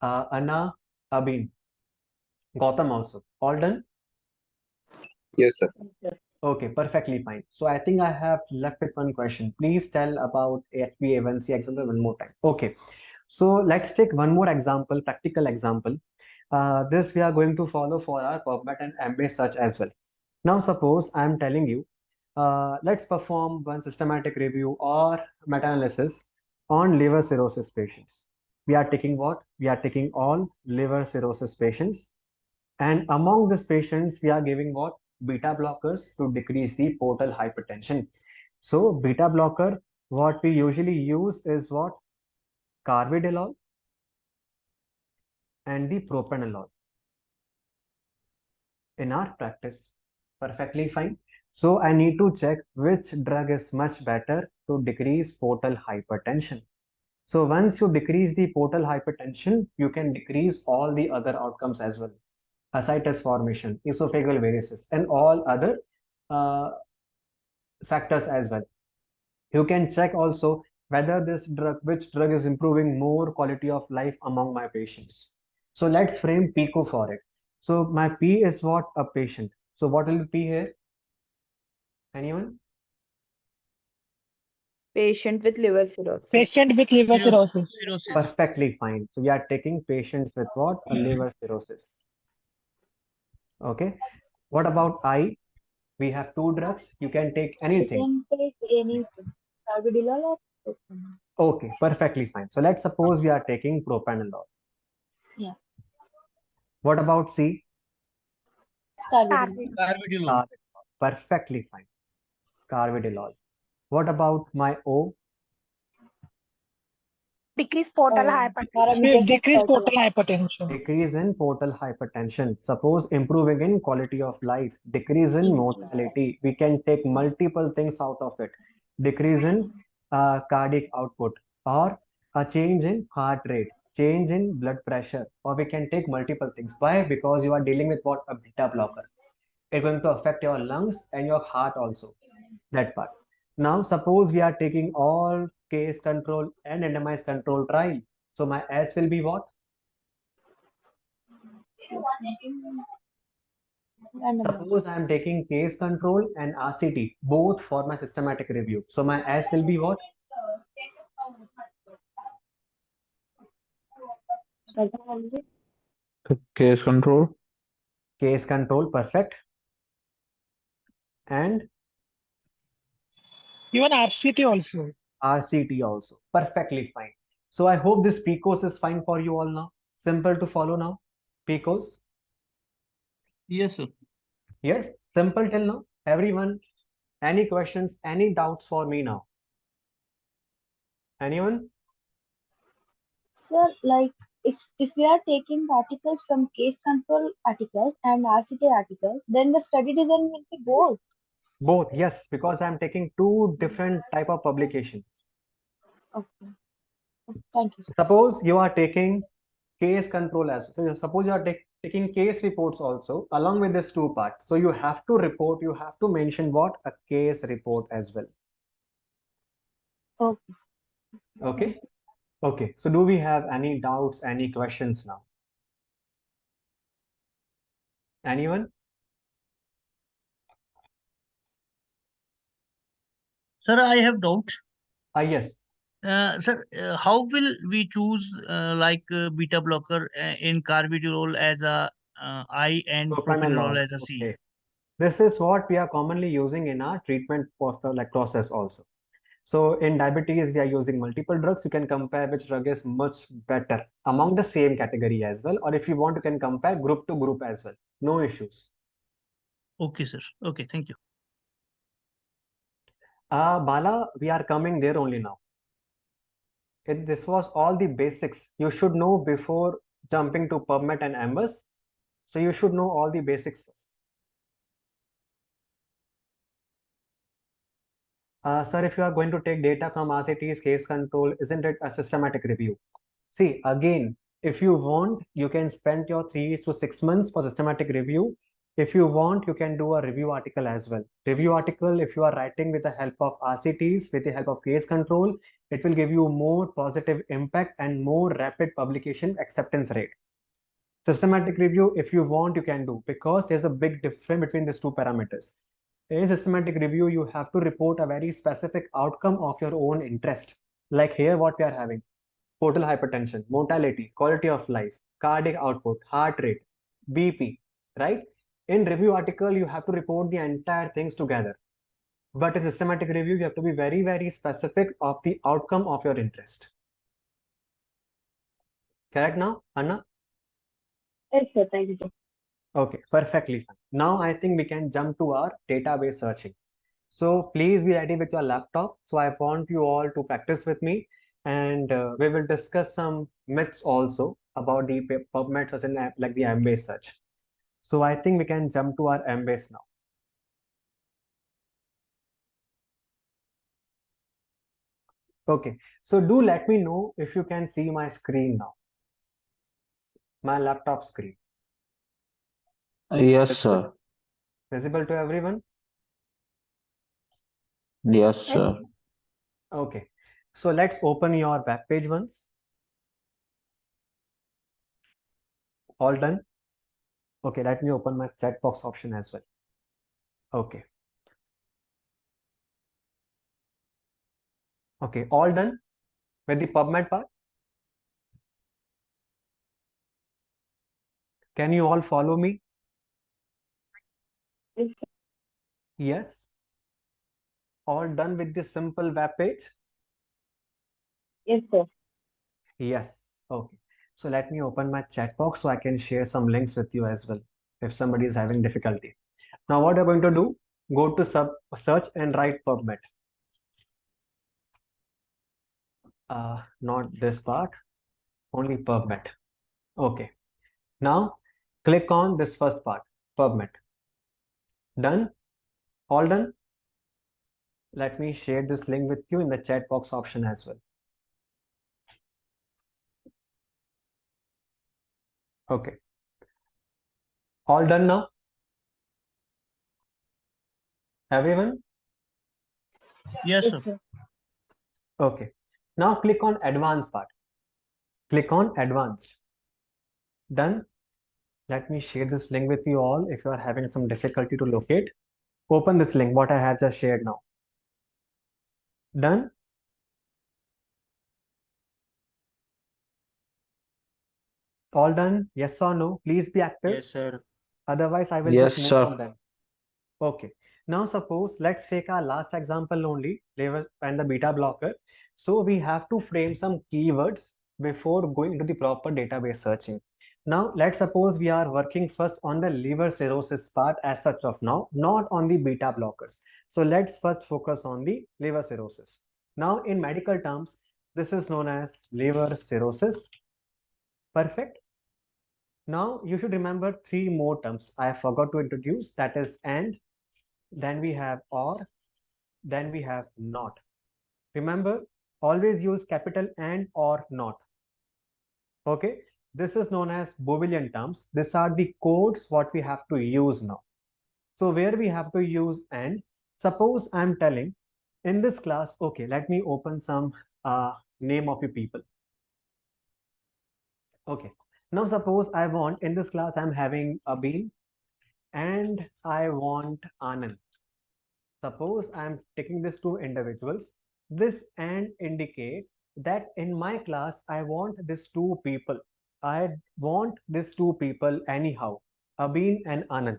Anna, Abin, Gautam also. All done? Yes, sir. Okay, perfectly fine. So I think I have left with one question. Please tell about HbA1c example one more time. Okay, so let's take one more example, practical example. This we are going to follow for our PubMed and MBA search as well. Now suppose I am telling you, let's perform one systematic review or meta-analysis on liver cirrhosis patients. We are taking what? We are taking all liver cirrhosis patients. And among these patients, we are giving what? Beta blockers to decrease the portal hypertension. So beta blocker, what we usually use is what? Carvedilol and the propranolol in our practice. Perfectly fine. So I need to check which drug is much better to decrease portal hypertension. So once you decrease the portal hypertension, you can decrease all the other outcomes as well. Ascites formation, esophageal varices, and all other uh, factors as well. You can check also whether which drug is improving more quality of life among my patients. So let's frame PICO for it. So my P is what? A patient. So what will be here? Anyone? Patient with liver cirrhosis. Patient with liver cirrhosis. Perfectly fine. So we are taking patients with what? A liver cirrhosis. Okay. What about I? We have two drugs. You can take anything. You can take anything. Carvedilol or propranolol. Okay, perfectly fine. So let's suppose we are taking propranolol. Yeah. What about C? Carvedilol. Carvedilol. Perfectly fine. Carvedilol. What about my O? Decrease portal hypertension. Decrease portal hypertension. Decrease in portal hypertension. Suppose improving in quality of life. Decrease in mortality. We can take multiple things out of it. Decrease in cardiac output or a change in heart rate, change in blood pressure, or we can take multiple things. Why? Because you are dealing with what? A beta blocker. It's going to affect your lungs and your heart also. That part. Now, suppose we are taking all case control and randomized control trial. So my S will be what? Suppose I am taking case control and RCT both for my systematic review. So my S will be what? Case control. Case control, perfect. And Even RCT also. RCT also, perfectly fine. So I hope this PCOS is fine for you all now. Simple to follow now. PCOS, Yes, sir. yes, simple till now. Everyone, any questions, any doubts for me now? Anyone? Sir, like if we are taking articles from case control articles and RCT articles, then the study design will be both. Both, yes, because I'm taking two different type of publications. Okay. Thank you, sir. Suppose you are taking case control as so suppose you are taking case reports also along with this two parts. So you have to report, you have to mention what a case report as well. Okay, sir. Okay. Okay. So do we have any doubts, any questions now? Anyone? Sir, I have doubt. Yes. Sir, how will we choose beta blocker in carvedilol as a I and propranolol Propranolol. as a C? Okay. This is what we are commonly using in our treatment process also. So in diabetes, we are using multiple drugs. You can compare which drug is much better among the same category as well. Or if you want, you can compare group to group as well. No issues. Okay, sir. Okay, thank you. Bala, we are coming there only now. This was all the basics you should know before jumping to PubMed and Ambers. So you should know all the basics first. Sir, if you are going to take data from RCT's case control, isn't it a systematic review? See, again, if you want, you can spend your 3 to 6 months for systematic review. If you want, you can do a review article as well. Review article, if you are writing with the help of RCTs, with the help of case control, it will give you more positive impact and more rapid publication acceptance rate. Systematic review, if you want, you can do, because there's a big difference between these two parameters. In systematic review, you have to report a very specific outcome of your own interest. Like here, what we are having: portal hypertension, mortality, quality of life, cardiac output, heart rate, BP, right? In review article, you have to report the entire things together. But in systematic review, you have to be very, very specific of the outcome of your interest. Correct now, Anna? Yes, sir. Thank you, sir. Okay, perfectly fine. Now I think we can jump to our database searching. So please be ready with your laptop. So I want you all to practice with me, and we will discuss some myths also about the PubMed search and like the Embase search. So I think we can jump to our Embase now. Okay, so do let me know if you can see my screen now, my laptop screen. Yes, sir. Visible to everyone? Yes, Yes. sir. Okay, so let's open your web page once. All done? Okay, let me open my chat box option as well. Okay. Okay, all done with the PubMed part? Can you all follow me? Yes. All done with this simple web page? Yes, sir. Yes. Okay. So let me open my chat box so I can share some links with you as well if somebody is having difficulty. Now what I'm going to do, go to search and write PubMed. Not this part, only PubMed. Okay. Now click on this first part, PubMed. Done? All done? Let me share this link with you in the chat box option as well. Okay. All done now? Everyone? Yes, Yes, sir. sir. Okay. Now click on advanced part. Click on advanced. Done? Let me share this link with you all if you are having some difficulty to locate. Open this link, what I have just shared now. Done? All done? Yes or no? Please be active. Yes, sir. Otherwise, I will Yes, just move sir. on then. Okay. Now suppose let's take our last example only, level and the beta blocker. So we have to frame some keywords before going into the proper database searching. Now let's suppose we are working first on the liver cirrhosis part as such of now, not on the beta blockers. So let's first focus on the liver cirrhosis. Now in medical terms, this is known as liver cirrhosis. Perfect. Now you should remember three more terms I forgot to introduce, that is and, then we have or, then we have not. Remember, always use capital and or not. Okay, this is known as Boolean terms. These are the codes what we have to use now. So where we have to use and, suppose I'm telling in this class, okay, let me open some name of you people. Okay, now suppose I want in this class I'm having a bean and I want Anand. Suppose I'm taking these two individuals. This and indicate that in my class, I want these two people. I want these two people anyhow, Abin and Anand,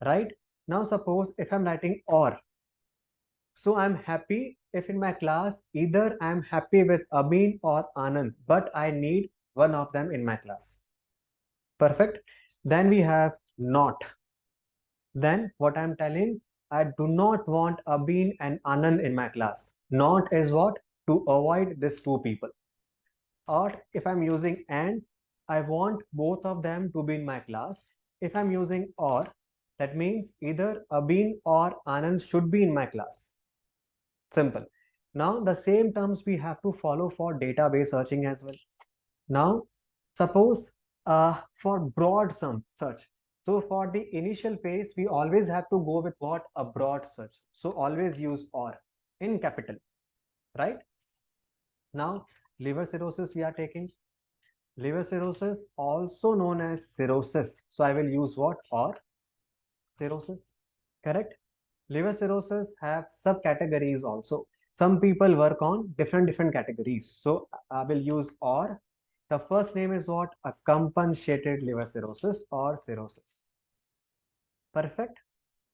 right? Now suppose if I'm writing or, so I'm happy if in my class either I'm happy with Abin or Anand, but I need one of them in my class. Perfect. Then we have not. Then what I'm telling, I do not want Abin and Anand in my class. Not is what? To avoid these two people. Or if I'm using and, I want both of them to be in my class. If I'm using or, that means either Abin or Anand should be in my class. Simple. Now the same terms we have to follow for database searching as well. Now, suppose for broad sum search. So for the initial phase, we always have to go with what? A broad search. So always use or in capital, right? Now, liver cirrhosis we are taking. Liver cirrhosis, also known as cirrhosis. So I will use what? Or cirrhosis, correct? Liver cirrhosis have subcategories also. Some people work on different categories. So I will use or. The first name is what? A compensated liver cirrhosis or cirrhosis. Perfect.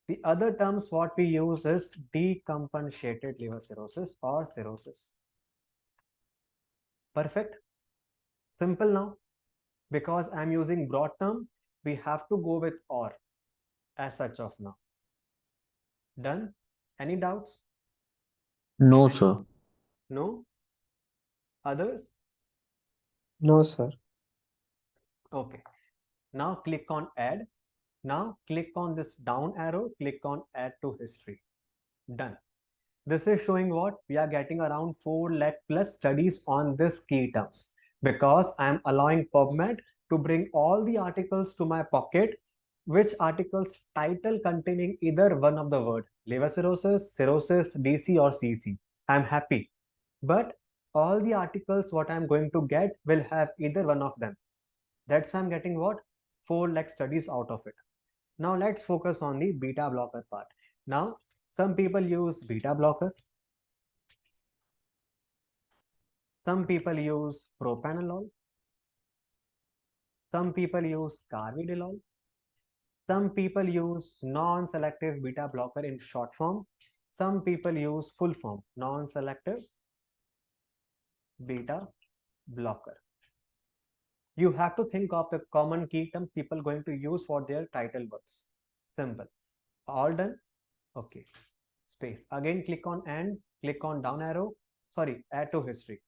The other terms what we use is decompensated liver cirrhosis or cirrhosis. Perfect. Simple now. Because I'm using broad term, we have to go with or as such of now. Done? Any doubts? No, sir. No? Others? No, sir. Okay. Now click on add. Now click on this down arrow, click on add to history. Done. This is showing what? We are getting around 4 lakh plus studies on this key terms because I am allowing PubMed to bring all the articles to my pocket, which articles title containing either one of the word liver cirrhosis, cirrhosis, DC or CC. I'm happy. But all the articles what I'm going to get will have either one of them. That's why I'm getting what? 4 lakh studies out of it. Now let's focus on the beta blocker part. Now, some people use beta blocker. Some people use propranolol. Some people use carvedilol. Some people use non-selective beta blocker in short form. Some people use full form, non-selective beta blocker. You have to think of the common key terms people going to use for their title words. Simple. All done? Okay. Space. Again, click on and, click on down arrow. Sorry, add to history.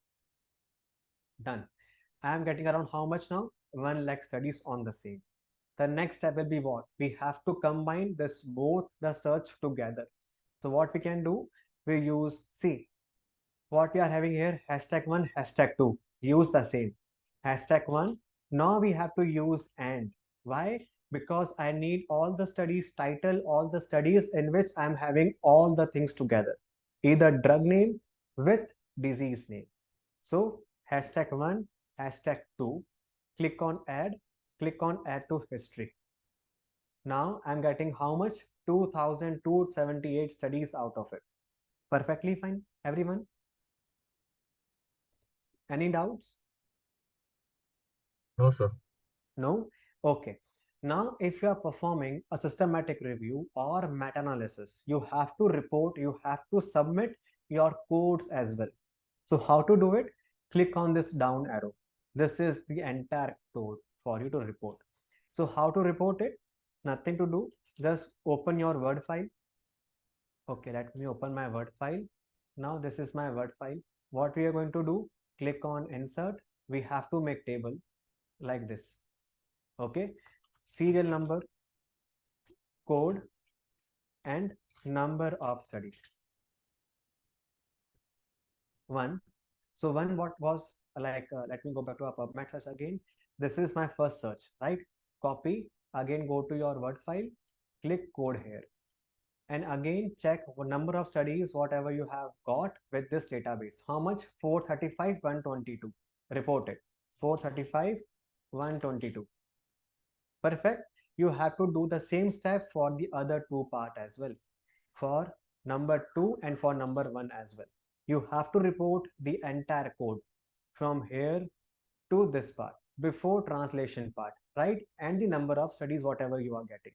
Done. I am getting around how much now? 1 lakh studies on the same. The next step will be what? We have to combine this both the search together. So what we can do? We use, see, what we are having here, #1, #2. Use the same. #1. Now we have to use and. Why? Because I need all the studies title, all the studies in which I'm having all the things together. Either drug name with disease name. So #1, #2. Click on add to history. Now I'm getting how much? 2278 studies out of it. Perfectly fine, everyone. Any doubts? No, sir. No? Okay. Now, if you are performing a systematic review or meta-analysis, you have to report, you have to submit your codes as well. So how to do it? Click on this down arrow. This is the entire code for you to report. So how to report it? Nothing to do. Just open your Word file. Okay, let me open my Word file. Now this is my Word file. What we are going to do? Click on insert. We have to make table like this. Okay, serial number, code, and number of studies. One. So one, what was like, let me go back to our PubMed search again. This is my first search, right? Copy, again go to your Word file, click code here. And again, check what number of studies, whatever you have got with this database. How much? 435, 122. Report it. 435, 122. Perfect. You have to do the same step for the other two part as well. For number 2 and for number 1 as well. You have to report the entire code from here to this part before translation part, right? And the number of studies, whatever you are getting.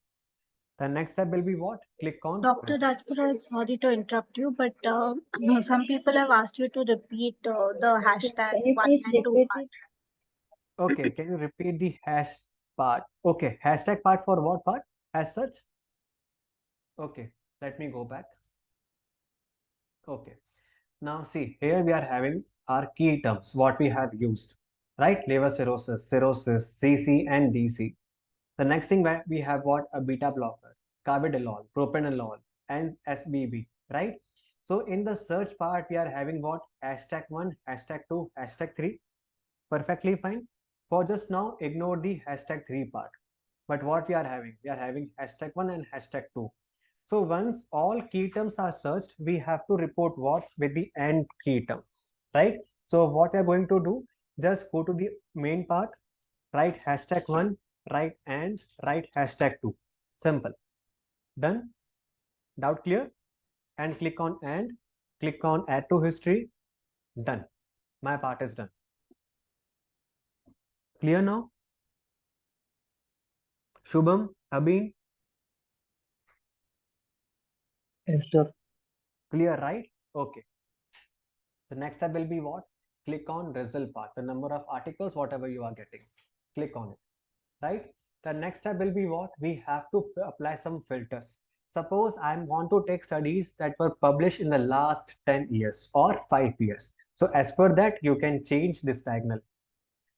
The next step will be what? Click on Dr. result. Rajpura, sorry to interrupt you, but some people have asked you to repeat the hashtag Can you 1 please and 2 repeat part. it? Okay, can you repeat the hash part? Okay, hashtag part for what part? As such? Okay, let me go back. Okay, now see, here we are having our key terms, what we have used, right? Liver cirrhosis, CC, and DC. The next thing that we have what? A beta blocker, carvedilol, propranolol, and SBB, right? So in the search part, we are having what? Hashtag 1, hashtag 2, hashtag 3. Perfectly fine. For just now, ignore the hashtag 3 part. But what we are having? We are having hashtag 1 and hashtag 2. So once all key terms are searched, we have to report what with the end key term, right? So what we are going to do, just go to the main part, write hashtag 1, write and write hashtag 2. Simple. Done. Doubt clear? And click on and, click on add to history. Done. My part is done. Clear now? Shubham, Abhin, Yes, sir. clear, right? Okay. The next step will be what? Click on result part, the number of articles, whatever you are getting. Click on it, right? The next step will be what? We have to apply some filters. Suppose I want to take studies that were published in the last 10 years or 5 years. So as per that, you can change this diagonal.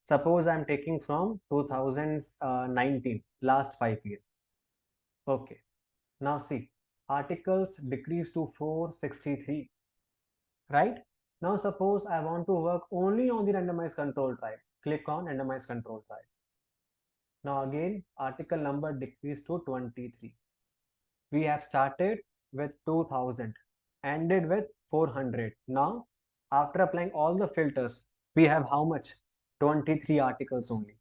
Suppose I'm taking from 2019, last 5 years. Okay. Now see, articles decrease to 463, right? Now suppose I want to work only on the randomized control trial. Click on randomized control trial. Now again, article number decreased to 23. We have started with 2000, ended with 400. Now, after applying all the filters, we have how much? 23 articles only.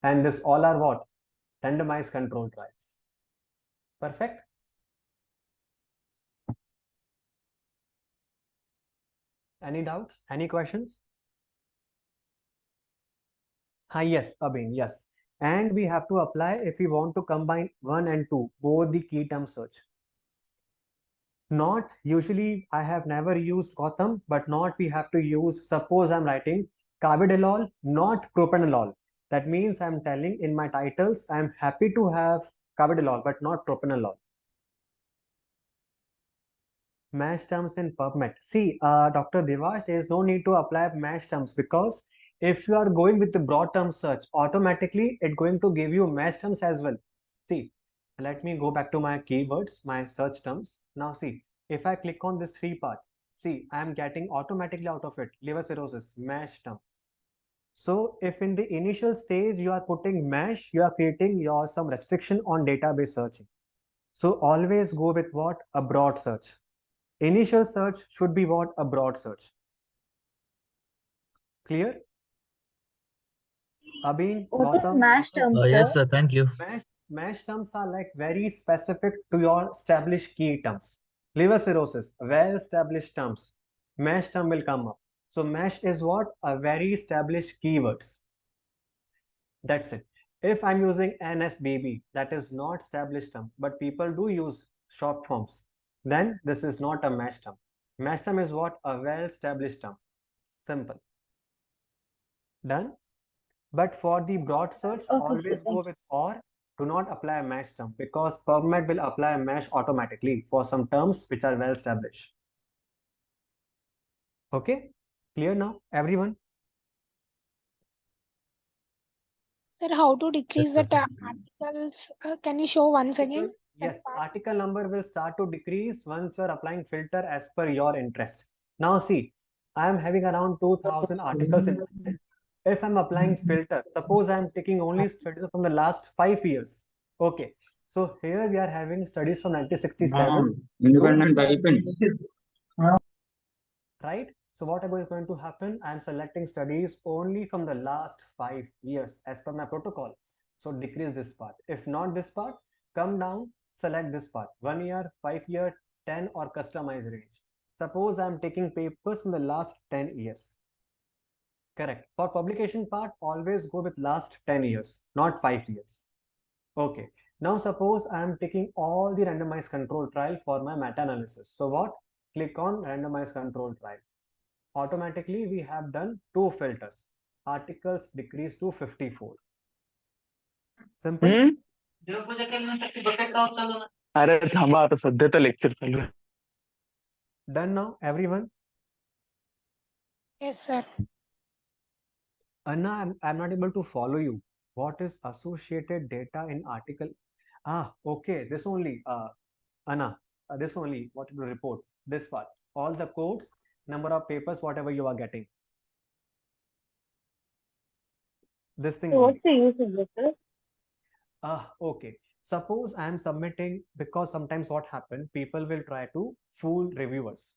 And this all are what? Randomized control trials. Perfect. Any doubts? Any questions? Yes, Abhin, yes. And we have to apply if we want to combine 1 and 2, both the key term search. Not usually, I have never used Gotham, but not we have to use, suppose I'm writing carvedilol, not propranolol. That means I'm telling in my titles, I'm happy to have carvedilol, but not propranolol. Match terms in PubMed. See, Dr. Devash, there is no need to apply match terms because if you are going with the broad term search, automatically it's going to give you match terms as well. See, let me go back to my keywords, my search terms. Now see, if I click on this 3 part, see, I am getting automatically out of it liver cirrhosis, match term. So if in the initial stage you are putting mesh, you are creating your some restriction on database searching. So always go with what? A broad search. Initial search should be what? A broad search. Clear? Abhin, What is Gautam, mass Dr. term, sir? Yes, sir. Thank you. Mesh terms are like very specific to your established key terms. Liver cirrhosis, well established terms. Mesh term will come up. So mesh is what? A very established keywords. That's it. If I'm using NSBB, that is not established term, but people do use short forms, then this is not a mesh term. Mesh term is what? A well-established term. Simple. Done? But for the broad search, Okay, always sir. go with or. Do not apply a mesh term because PubMed will apply a mesh automatically for some terms which are well established. Okay, clear now, everyone? Sir, how to decrease Yes, the sir. articles? Can you show once again? That Yes, part? article number will start to decrease once you are applying filter as per your interest. Now see, I am having around 2000 articles in my hand. If I'm applying filter, suppose I'm taking only studies from the last 5 years. Okay, so here we are having studies from 1967 independent to అయిపోయింది. right? So what is going to happen? I'm selecting studies only from the last 5 years as per my protocol. So decrease this part. If not this part, come down, select this part. 1 year, 5 year, 10 or customize range. Suppose I'm taking papers from the last 10 years. Correct. For publication part, always go with last 10 years, not 5 years. Okay. Now suppose I am taking all the randomized control trial for my meta-analysis. So what? Click on randomized control trial. Automatically we have done two filters. Articles decreased to 54. Simple. अरे थांबा आता सध्या तर lecture चालू आहे. Done now, everyone? Yes, sir. Anna, I'm not able to follow you. What is associated data in article? Okay, this only, Anna, this only, what to report, this part, all the codes, number of papers, whatever you are getting. This thing So only. what's the use of this, sir? Okay. Suppose I am submitting, because sometimes what happen, people will try to fool reviewers.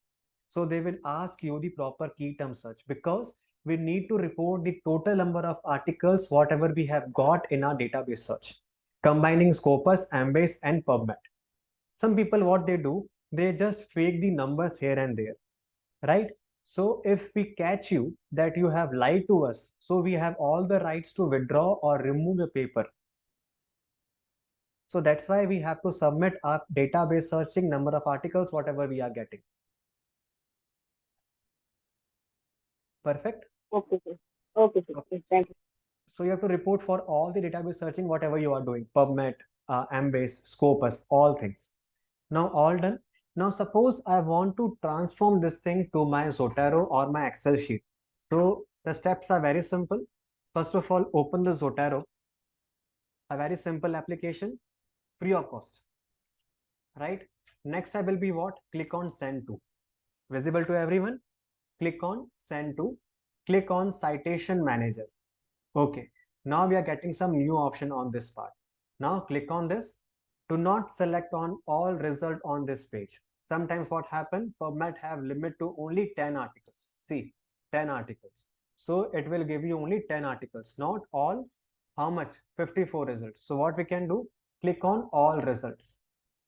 So they will ask you the proper key term search because we need to report the total number of articles, whatever we have got in our database search, combining Scopus, Embase, and PubMed. Some people, what they do, they just fake the numbers here and there, right? So if we catch you that you have lied to us, so we have all the rights to withdraw or remove the paper. So that's why we have to submit our database searching number of articles, whatever we are getting. Perfect. Okay, sir. Okay, sir. Okay. Thank you. So you have to report for all the database searching, whatever you are doing, PubMed, Embase, Scopus, all things. Now all done. Now suppose I want to transform this thing to my Zotero or my Excel sheet. So the steps are very simple. First of all, open the Zotero, a very simple application, free of cost, right? Next I will be what? Click on send to. Visible to everyone? Click on send to. Click on citation manager. Okay, now we are getting some new option on this part. Now click on this. Do not select on all result on this page. Sometimes what happen, PubMed have limit to only 10 articles. See, 10 articles. So it will give you only 10 articles, not all. How much? 54 results. So what we can do, click on all results,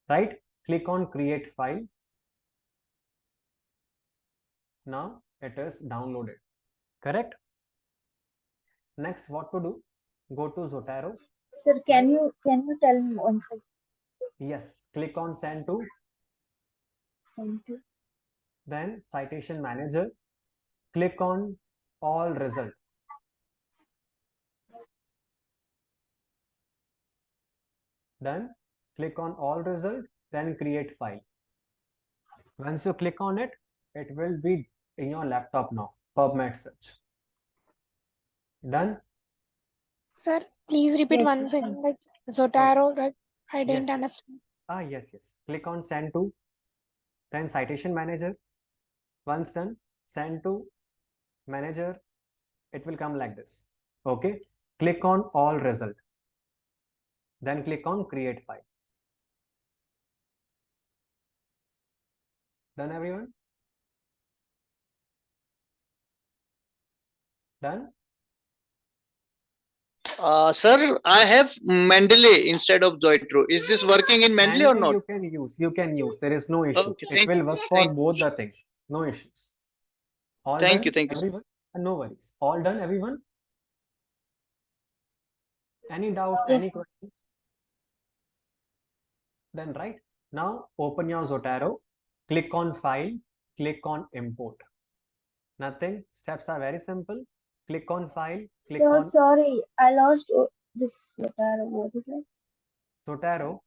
right? Click on create file. Now it is downloaded, correct? Next, what to do? Go to Zotero. Sir, can you tell me once again? Yes, click on send to. Send to. Then citation manager. Click on all result. Then click on all result. Then create file. Once you click on it, it will be in your laptop now. PubMed search. Done. Sir, please repeat Yes, once sir. again. Like Zotero, like I didn't Yes. understand. Yes. Click on send to. Then citation manager. Once done, send to manager. It will come like this. Okay. Click on all result. Then click on create file. Done, everyone? Done? Sir, I have Mendeley instead of Zoitro. Is this working in Mendeley or Mendeley not? you can use. There is no issue. Okay, It thank will you. work for Thank both the things. No issues. All Thank done, you. Thank you, sir. everyone? No worries. All done, everyone? Any doubts, Yes, any sir. questions? Then right now, open your Zotero, click on File, click on Import. Nothing. Steps are very simple. Click on File, click So on sorry, I lost this letter. What is it? Zotero.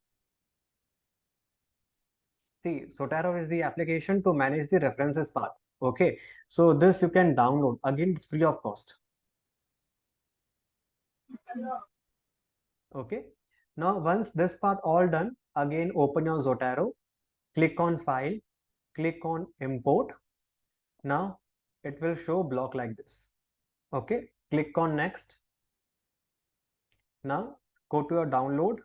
See, Zotero is the application to manage the references part. Okay, so this you can download. Again, it's free of cost. Okay, now once this part all done, again open your Zotero, click on File, click on Import. Now it will show block like this. Okay, click on Next. Now go to your download.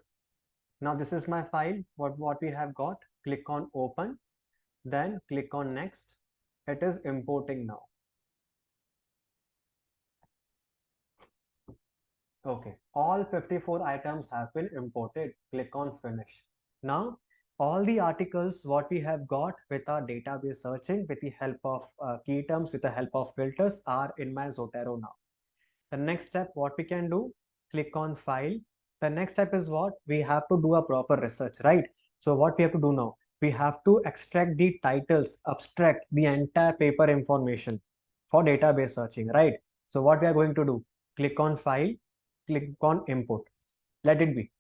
Now this is my file, what we have got. Click on Open, then click on Next. It is importing now. Okay, all 54 items have been imported. Click on Finish. Now, all the articles what we have got with our database searching with the help of key terms, with the help of filters are in my Zotero now. The next step, what we can do, click on File. The next step is what? We have to do a proper research, right? So what we have to do now? We have to extract the titles, abstract the entire paper information for database searching, right? So what we are going to do? Click on File, click on Import. Let it be.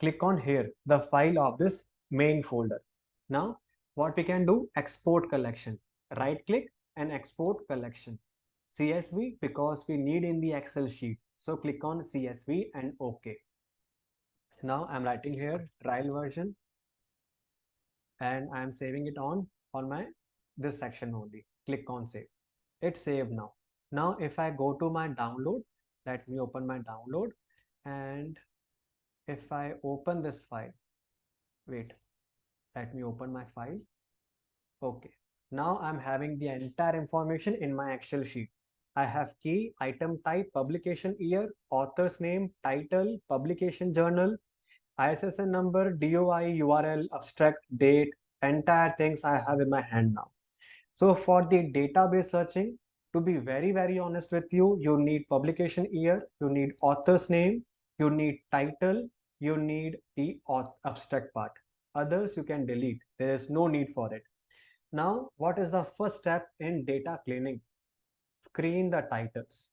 Click on here, the file of this main folder. Now, what we can do? Export collection. Right click and export collection. CSV because we need in the Excel sheet. So click on CSV and OK. Now I'm writing here trial version and I'm saving it on my this section only. Click on save. It's saved now. Now if I go to my download, let me open my download, and if I open this file, wait, let me open my file. Okay, now I'm having the entire information in my Excel sheet. I have key, item type, publication year, author's name, title, publication journal, ISSN number, DOI, URL, abstract, date, entire things I have in my hand now. So for the database searching, to be very, very honest with you, you need publication year, you need author's name, you need title, you need the abstract part. Others you can delete. There is no need for it. Now, what is the first step in data cleaning? Screen the titles.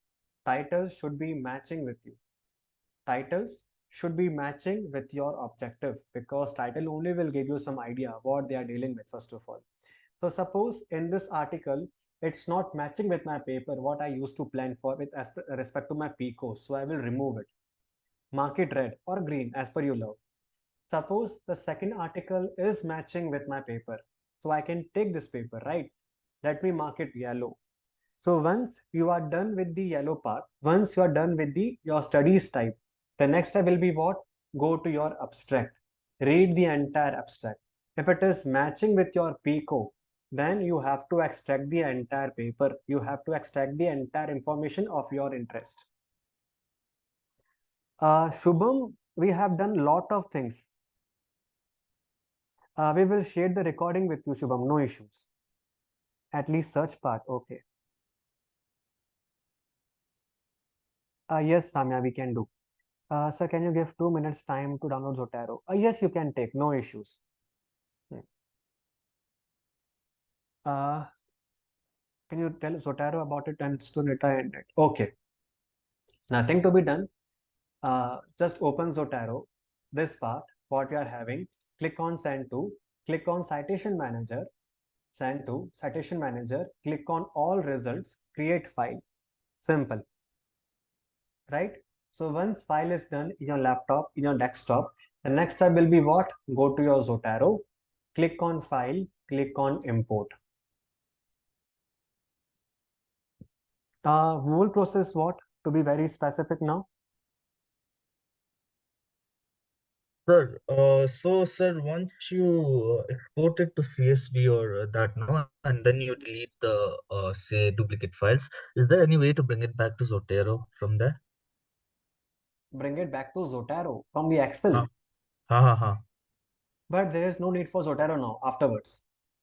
Titles should be matching with you. Titles should be matching with your objective, because title only will give you some idea what they are dealing with first of all. So suppose in this article, it's not matching with my paper, what I used to plan for with respect to my PCO. So I will remove it. Mark it red or green as per you love. Suppose the second article is matching with my paper. So I can take this paper, right? Let me mark it yellow. So once you are done with the yellow part, once you are done with your studies type, the next step will be what? Go to your abstract. Read the entire abstract. If it is matching with your PICO, then you have to extract the entire paper. You have to extract the entire information of your interest. Shubham, we have done lot of things. We will share the recording with you, Shubham, no issues. At least search part, okay. Yes, Ramya, we can do. Sir, can you give 2 minutes time to download Zotero? Yes, you can take, no issues. Hmm. Can you tell Zotero about it and Stunita and it? Okay, nothing to be done. Just open Zotero, this part, what you are having, click on send to, click on citation manager, send to, citation manager, click on all results, create file, simple, right? So once file is done in your laptop, in your desktop, the next step will be what? Go to your Zotero, click on file, click on import. Whole process what? To be very specific now. Sir, sir, once you export it to CSV or that now, and then you delete the say duplicate files, is there any way to bring it back to Zotero from there? Bring it back to Zotero from the Excel. Ha ha ha. But there is no need for Zotero now afterwards.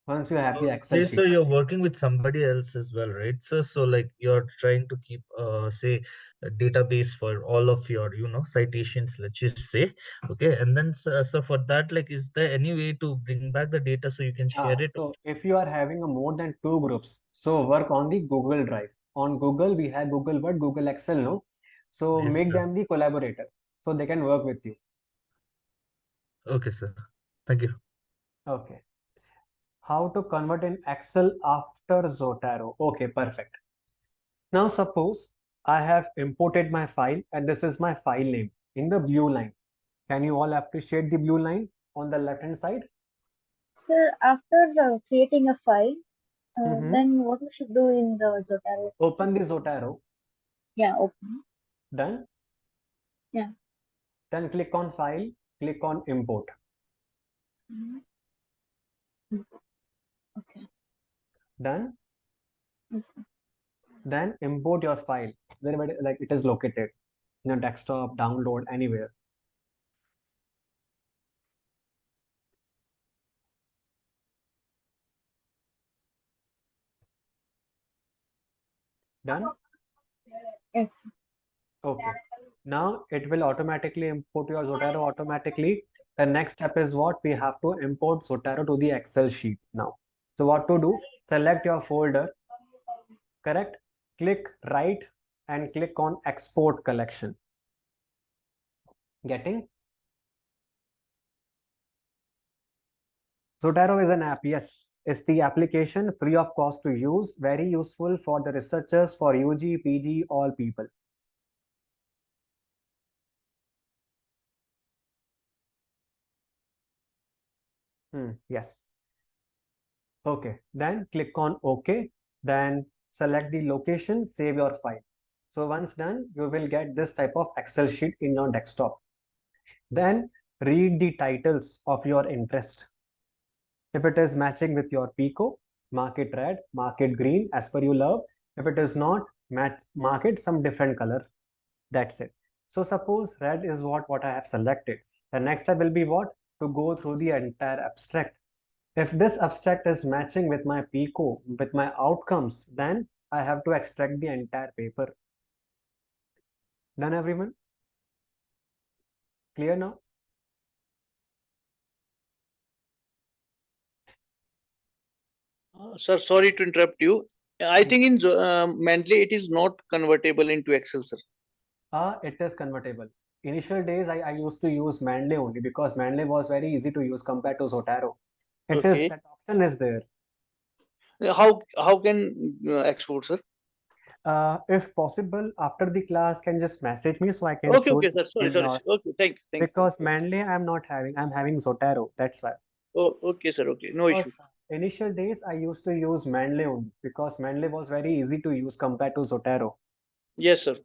once you have the So, Excel so sheet. you're working with somebody else as well, right? So like you're trying to keep, say, a database for all of your, citations, let's just say, okay. And then so for that, like, is there any way to bring back the data so you can share it? So if you are having a more than two groups, so work on the Google Drive. On Google, we have Google Word, Google Excel, no? So Yes, make sir. them the collaborator so they can work with you. Okay, sir. Thank you. Okay. How to convert in Excel after Zotero? Okay, perfect. Now suppose I have imported my file and this is my file name in the blue line. Can you all appreciate the blue line on the left hand side? Sir, after creating a file, Mm-hmm. then what we should do in the Zotero? Open the Zotero. Yeah, open. Done. Yeah. Then click on file, click on import. Mhm. Okay. Done. Yes, sir. Then import your file wherever like it is located in your desktop, download, anywhere. Done. Yes. Okay. Now it will automatically import your Zotero automatically. The next step is what we have to import Zotero to the Excel sheet now. So what to do? Select your folder, correct? Click right and click on export collection. Getting? Zotero is an app, yes. It's the application free of cost to use, very useful for the researchers, for UG, PG, all people. Yes. Okay, then click on OK. Then select the location, save your file. So once done, you will get this type of Excel sheet in your desktop. Then read the titles of your interest. If it is matching with your Pico, mark it red, mark it green as per you love. If it is not, mark it some different color. That's it. So suppose red is what I have selected. The next step will be what? To go through the entire abstract. If this abstract is matching with my Pico, with my outcomes, then I have to extract the entire paper. Done, everyone? Clear now? Sir, sorry to interrupt you. I think in Mendeley it is not convertible into Excel, sir. It is convertible. Initial days, I used to use Manley only because Manley was very easy to use compared to Zotero. It is Okay. that option is there. How can export, sir? If possible, after the class, can just message me so I can Okay, show okay, you sir. Sorry, in sorry. your Okay, thank you. because Manley I'm not having. I'm having Zotero. That's why. Oh, okay, sir. Okay, no issue. Because initial days I used to use Manley only because Manley was very easy to use compared to Zotero. Yes, sir.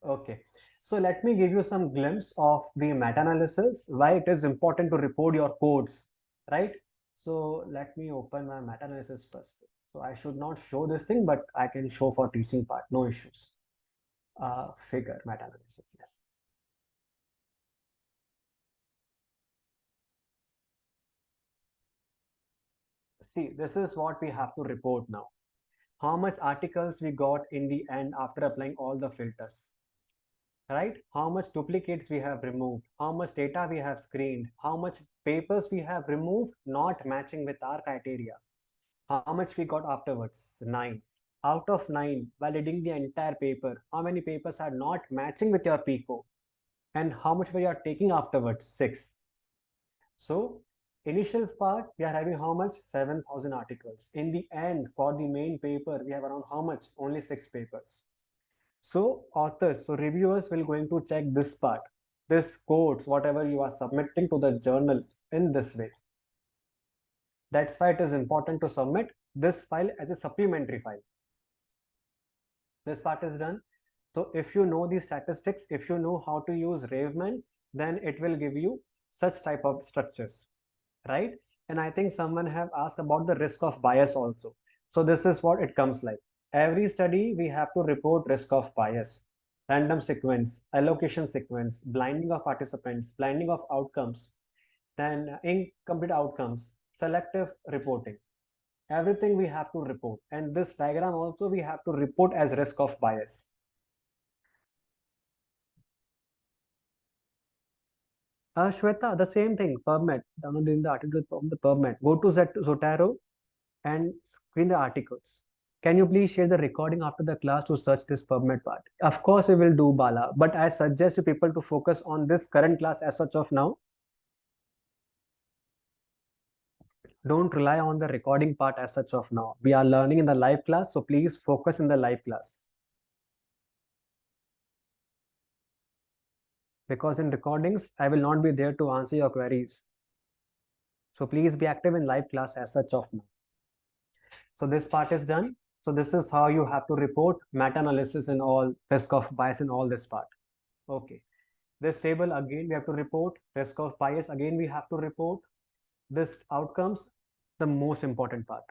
Okay. So let me give you some glimpse of the meta-analysis, why it is important to report your codes, right? So let me open my meta-analysis first. So I should not show this thing, but I can show for teaching part, no issues. Figure meta-analysis, yes. See, this is what we have to report now. How much articles we got in the end after applying all the filters, right? How much duplicates we have removed, how much data we have screened, how much papers we have removed not matching with our criteria, how much we got afterwards, 9. Out of 9, validating the entire paper, how many papers are not matching with your PICO, and how much we are taking afterwards, 6. So initial part, we are having how much? 7,000 articles. In the end, for the main paper, we have around how much? Only 6 papers. So authors, so reviewers will going to check this part, this codes, whatever you are submitting to the journal in this way. That's why it is important to submit this file as a supplementary file. This part is done. So if you know the statistics, if you know how to use Raveman, then it will give you such type of structures, right? And I think someone have asked about the risk of bias also. So this is what it comes like. Every study we have to report risk of bias, random sequence, allocation sequence, blinding of participants, blinding of outcomes, then incomplete outcomes, selective reporting. Everything we have to report, and this diagram also we have to report as risk of bias. Shweta, the same thing, PubMed, downloading the article from the PubMed. Go to Zotero and screen the articles. Can you please share the recording after the class to search this PubMed part? Of course, we will do, Bala, but I suggest you people to focus on this current class as such of now. Don't rely on the recording part as such of now. We are learning in the live class, so please focus in the live class. Because in recordings, I will not be there to answer your queries. So please be active in live class as such of now. So this part is done. So this is how you have to report meta-analysis and all, risk of bias in all this part. Okay. This table again we have to report, risk of bias again we have to report. This outcomes, the most important part.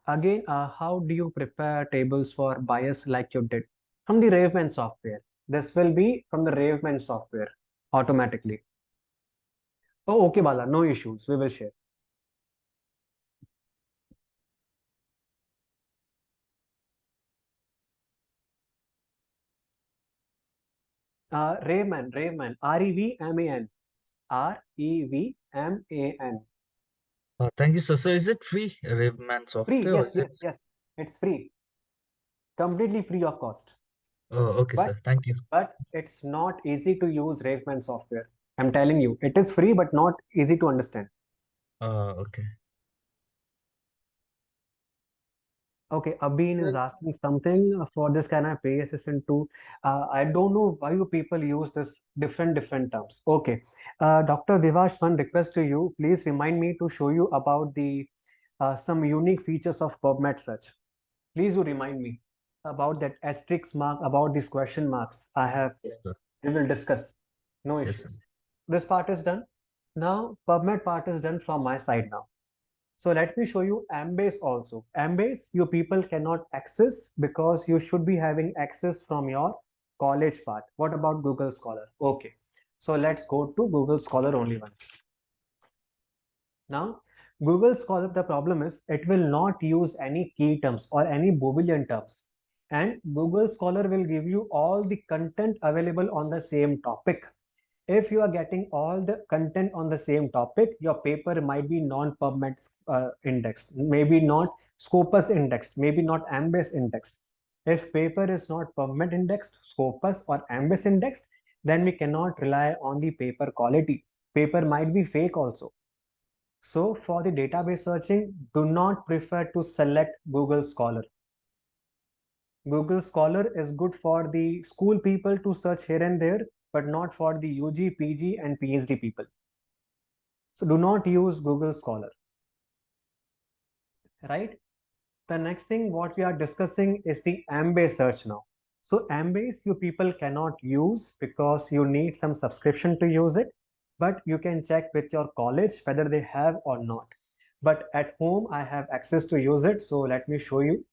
Again, how do you prepare tables for bias like you did? From the Raveman software. This will be from the Raveman software automatically. Oh, okay, Bala, no issues. We will share. Raveman, R-E-V-M-A-N. R-E-V-M-A-N. Thank you, sir. So is it free, Raveman software? Free, Or yes, is yes, it? yes. It's free. Completely free of cost. Oh, okay, But, sir. Thank you. but it's not easy to use Raveman software. I'm telling you, it is free, but not easy to understand. Okay. Okay, Abhin is asking something for this. Can I pay assistant to? I don't know why you people use this different terms. Okay, Dr. Devash, one request to you. Please remind me to show you about the some unique features of PubMed search. Please do remind me about that asterisk mark, about these question marks. Yes, sir. We will discuss. No Yes, sir. issues. This part is done. Now PubMed part is done from my side now. So let me show you Embase also. Embase, you people cannot access because you should be having access from your college part. What about Google Scholar? Okay. So let's go to Google Scholar only one. Now, Google Scholar, the problem is it will not use any key terms or any Boolean terms. And Google Scholar will give you all the content available on the same topic. If you are getting all the content on the same topic, your paper might be non-PubMed indexed, maybe not Scopus indexed, maybe not Embase indexed. If paper is not PubMed indexed, Scopus or Embase indexed, then we cannot rely on the paper quality. Paper might be fake also. So for the database searching, do not prefer to select Google Scholar. Google Scholar is good for the school people to search here and there, but not for the UG, PG, and PhD people. So do not use Google Scholar. Right? The next thing what we are discussing is the Embase search now. So Embase you people cannot use because you need some subscription to use it, but you can check with your college whether they have or not. But at home I have access to use it, so let me show you.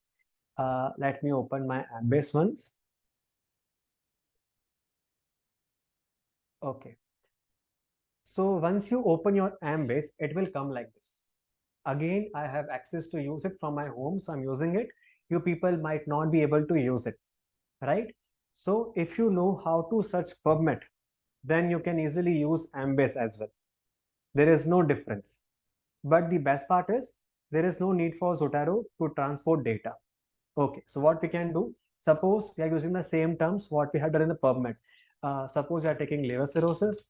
Let me open my Embase once. Okay. So once you open your Embase, it will come like this. Again, I have access to use it from my home, so I'm using it. You people might not be able to use it, right? So if you know how to search PubMed, then you can easily use Embase as well. There is no difference. But the best part is there is no need for Zotero to transport data. Okay, so what we can do, suppose we are using the same terms what we have done in the PubMed. Suppose we are taking liver cirrhosis.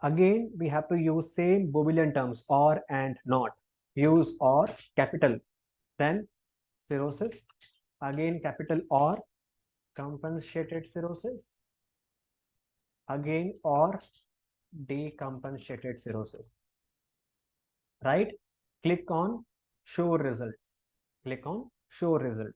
Again, we have to use same Boolean terms or and not. Use or capital, then cirrhosis, again capital or compensated cirrhosis, again or decompensated cirrhosis. Right? Click on show result. Click on show result.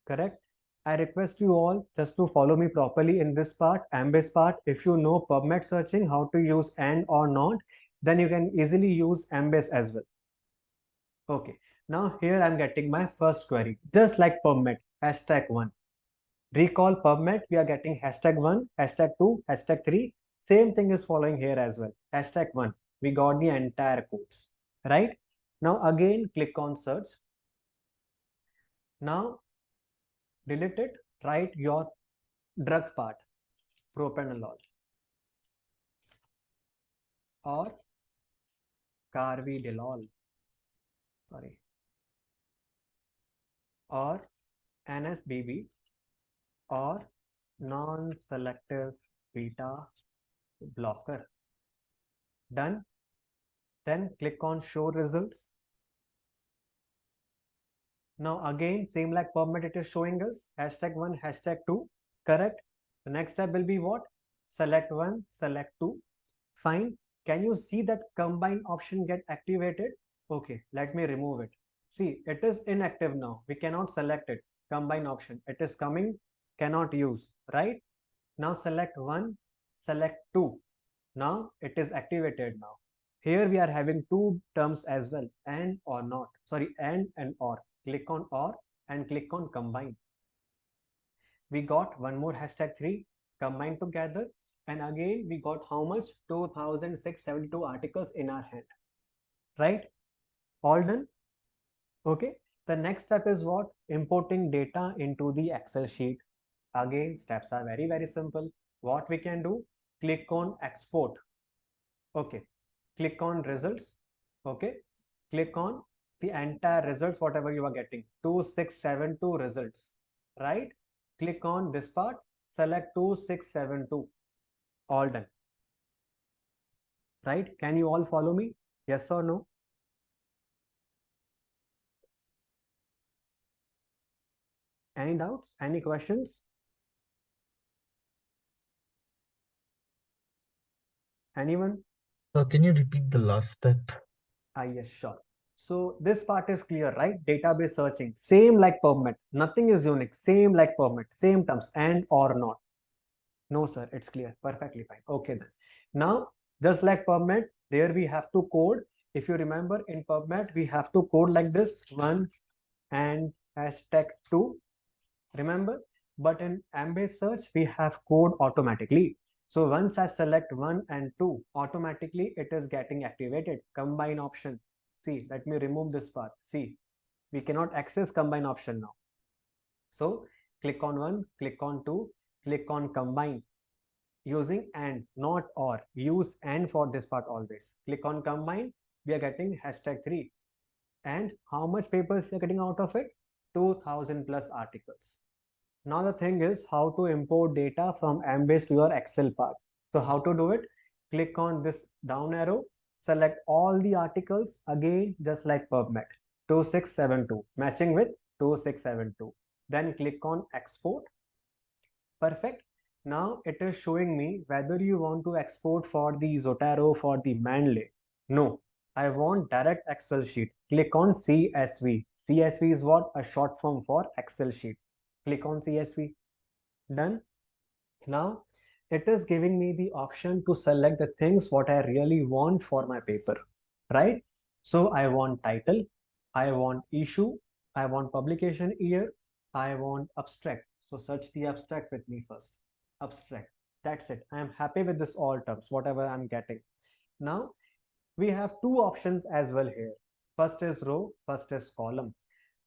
Correct? I request you all just to follow me properly in this part, Embase part. If you know PubMed searching, how to use and or not, then you can easily use Embase as well. Okay, now here I'm getting my first query, just like PubMed, #1. Recall PubMed, we are getting #1, #2, #3. Same thing is following here as well. #1. We got the entire codes, right? Now again, click on search. Now delete it, write your drug part, propranolol or carvedilol, sorry, or NSBB or non-selective beta blocker. Done. Then click on show results. Now again, same like PubMed, it is showing us #1, #2, correct? The next step will be what? Select 1, select 2. Fine. Can you see that combine option get activated? Okay, let me remove it. See, it is inactive now. We cannot select it. Combine option. It is coming, cannot use, right? Now select 1, select 2. Now it is activated now. Here we are having two terms as well, and or not. Sorry, and or. Click on or and click on combine. We got one more #3 combined together, and again we got how much? 2672 articles in our hand, right? All done. Okay, the next step is what? Importing data into the Excel sheet. Again, steps are very simple. What we can do? Click on export. Okay, click on results. Okay, click on the entire results, whatever you are getting, 2672 results, right? Click on this part, select 2672. All done, right? Can you all follow me? Yes or no? Any doubts? Any questions? Anyone? Can you repeat the last step? Yes, sure. So this part is clear, right? Database searching, same like PubMed. Nothing is unique, same like PubMed, same terms, and or not. No, sir, it's clear. Perfectly fine. Okay, then. Now, just like PubMed, there we have to code. If you remember, in PubMed, we have to code like this, 1 and #2. Remember? But in Embase search, we have code automatically. So once I select 1 and 2, automatically it is getting activated. Combine option. See, let me remove this part. See, we cannot access combine option now. So click on 1, click on 2, click on combine. Using and, not or. Use and for this part always. Click on combine. We are getting #3. And how much papers we are getting out of it? 2000 plus articles. Now the thing is how to import data from Embase to your Excel part. So how to do it? Click on this down arrow, select all the articles again, just like PubMed, 2672, matching with 2672. Then click on export. Perfect. Now it is showing me whether you want to export for the Zotero, for the Manly. No, I want direct Excel sheet. Click on CSV. CSV is what? A short form for Excel sheet. Click on CSV. Done. Now it is giving me the option to select the things what I really want for my paper, right? So I want title, I want issue, I want publication year, I want abstract. So search the abstract with me first. Abstract. That's it. I am happy with this all terms, whatever I'm getting. Now we have two options as well here. First is row, first is column.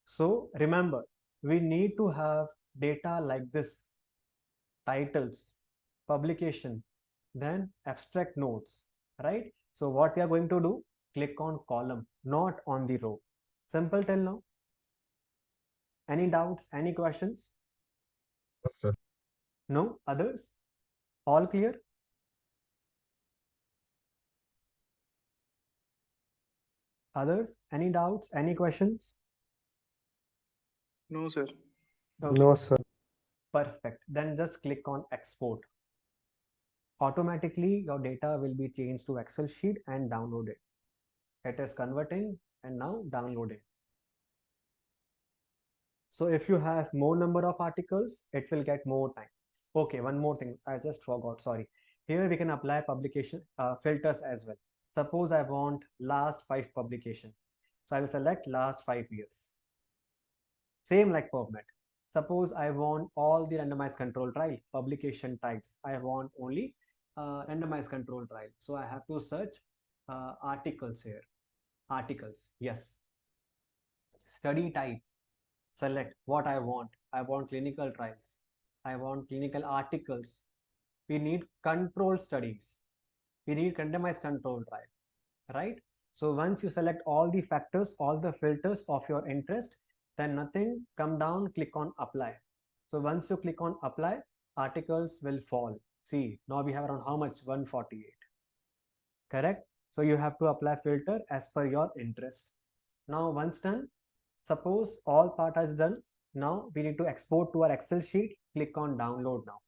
So remember, we need to have data like this: titles, publication, then abstract notes, right? So what we are going to do, click on column, not on the row. Simple till now. Any doubts, any questions? Yes, sir. No? Others? All clear? Others? Any doubts, any questions? No, sir. Okay. No, sir. Perfect. Then just click on export. Automatically your data will be changed to Excel sheet and downloaded. It is converting and now downloading. So if you have more number of articles, it will get more time. Okay, one more thing I just forgot, sorry. Here we can apply publication filters as well. Suppose I want last 5 publication. So I will select last 5 years. Same like PubMed. Suppose I want all the randomized control trial publication types. I want only randomized control trial. So I have to search articles here. Articles, yes. Study type, select what I want. I want clinical trials. I want clinical articles. We need control studies. We need randomized control trial, right? So once you select all the factors, all the filters of your interest, then nothing, come down, click on apply. So once you click on apply, articles will fall. See, now we have around how much? 148. Correct? So you have to apply filter as per your interest. Now once done, suppose all part is done. Now we need to export to our Excel sheet. Click on download now.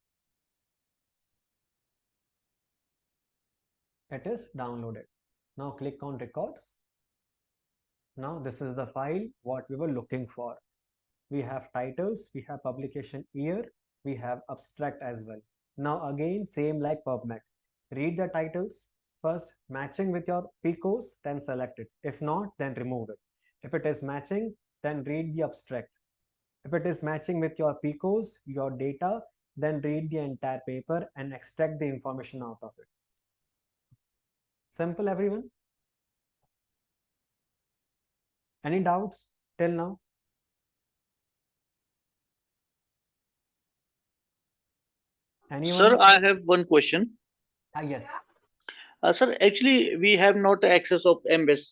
It is downloaded. Now click on records. Now this is the file what we were looking for. We have titles, we have publication year, we have abstract as well. Now again, same like PubMed. Read the titles first, matching with your PICOs, then select it. If not, then remove it. If it is matching, then read the abstract. If it is matching with your PICOs, your data, then read the entire paper and extract the information out of it. Simple, everyone? Any doubts till now? Anyone? Sir, I have one question. Yes. Sir, actually, we have not access of MBase.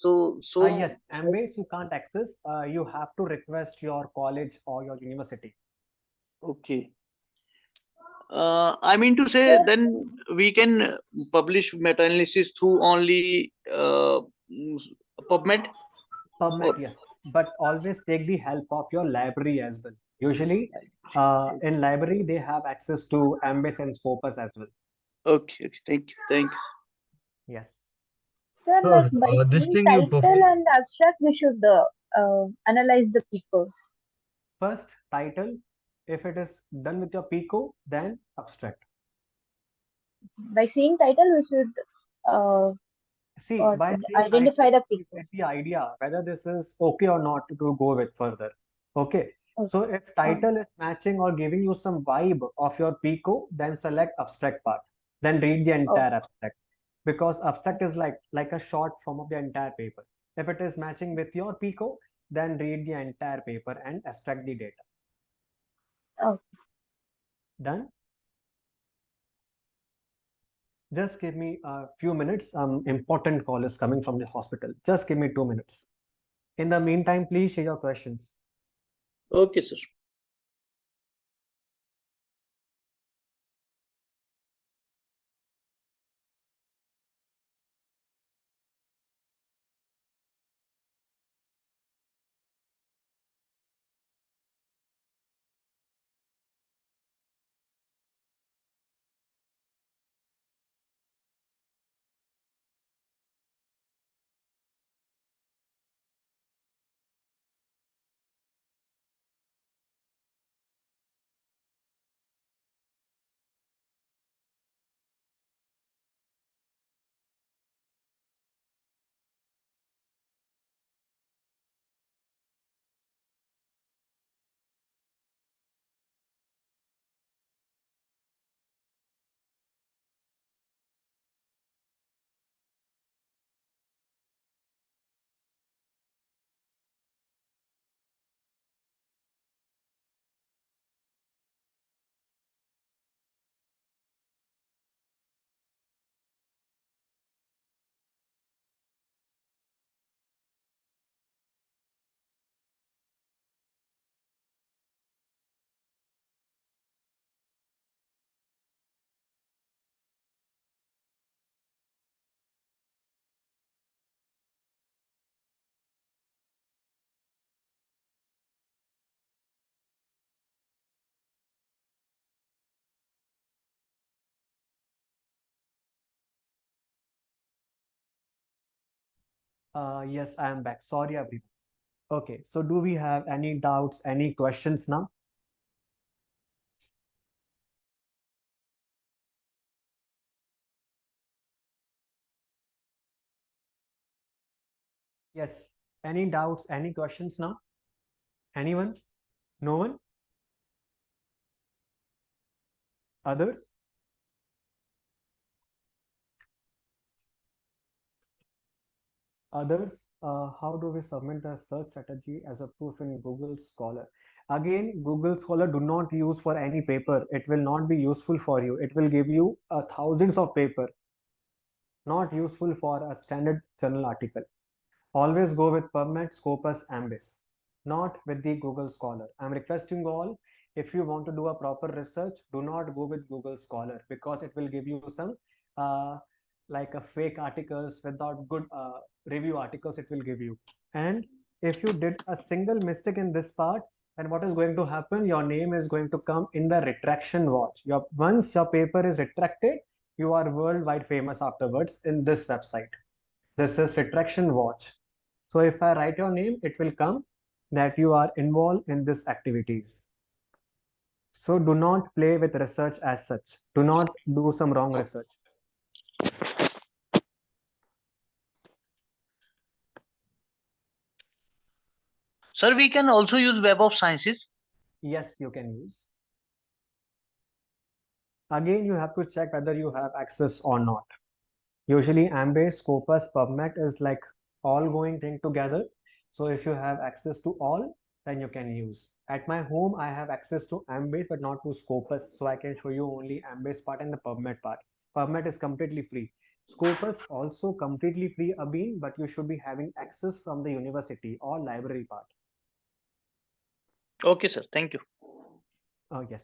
Yes, MBase you can't access. You have to request your college or your university. Okay. I mean to say, then we can publish meta-analysis through only PubMed. PubMed, yes, but always take the help of your library as well. Usually, in library they have access to MBase and Scopus as well. Okay, okay, thank you, thank you. Yes. Sir, like by this seeing thing you title perform. and abstract, we should analyze the PICOs. First, title. If it is done with your PICO, then abstract. By seeing title, we should See, or by identify the you PICOs. get the idea whether this is okay or not to go with further. Okay. So if title is matching or giving you some vibe of your PICO, then select abstract part. Then read the entire abstract. Because abstract is like a short form of the entire paper. If it is matching with your PICO, then read the entire paper and extract the data. Done? Just give me a few minutes. Important call is coming from the hospital. Just give me 2 minutes. In the meantime, please share your questions. Okay, sir. Yes, I am back. Sorry, everyone. Okay, so do we have any doubts, any questions now? Yes, any doubts, any questions now? Anyone? No one? Others? Others, how do we submit the search strategy as a proof in Google Scholar? Again, Google Scholar do not use for any paper. It will not be useful for you. It will give you thousands of paper, not useful for a standard journal article. Always go with PubMed, Scopus, Ambis, not with the Google Scholar. I'm requesting all, if you want to do a proper research, do not go with Google Scholar because it will give you some uh, like a fake articles without good review articles it will give you. And if you did a single mistake in this part, then what is going to happen? Your name is going to come in the retraction watch. Once your paper is retracted, you are worldwide famous afterwards in this website. This is retraction watch. So if I write your name, it will come that you are involved in these activities. So do not play with research as such. Do not do some wrong research. Sir, we can also use Web of Sciences. Yes, you can use. Again, you have to check whether you have access or not. Usually Ambase, Scopus, PubMed is like all going thing together. So if you have access to all, then you can use. At my home, I have access to Ambase, but not to Scopus. So I can show you only Ambase part and the PubMed part. PubMed is completely free. Scopus also completely free, Abhin, but you should be having access from the university or library part. Okay, sir. Thank you. Oh, yes.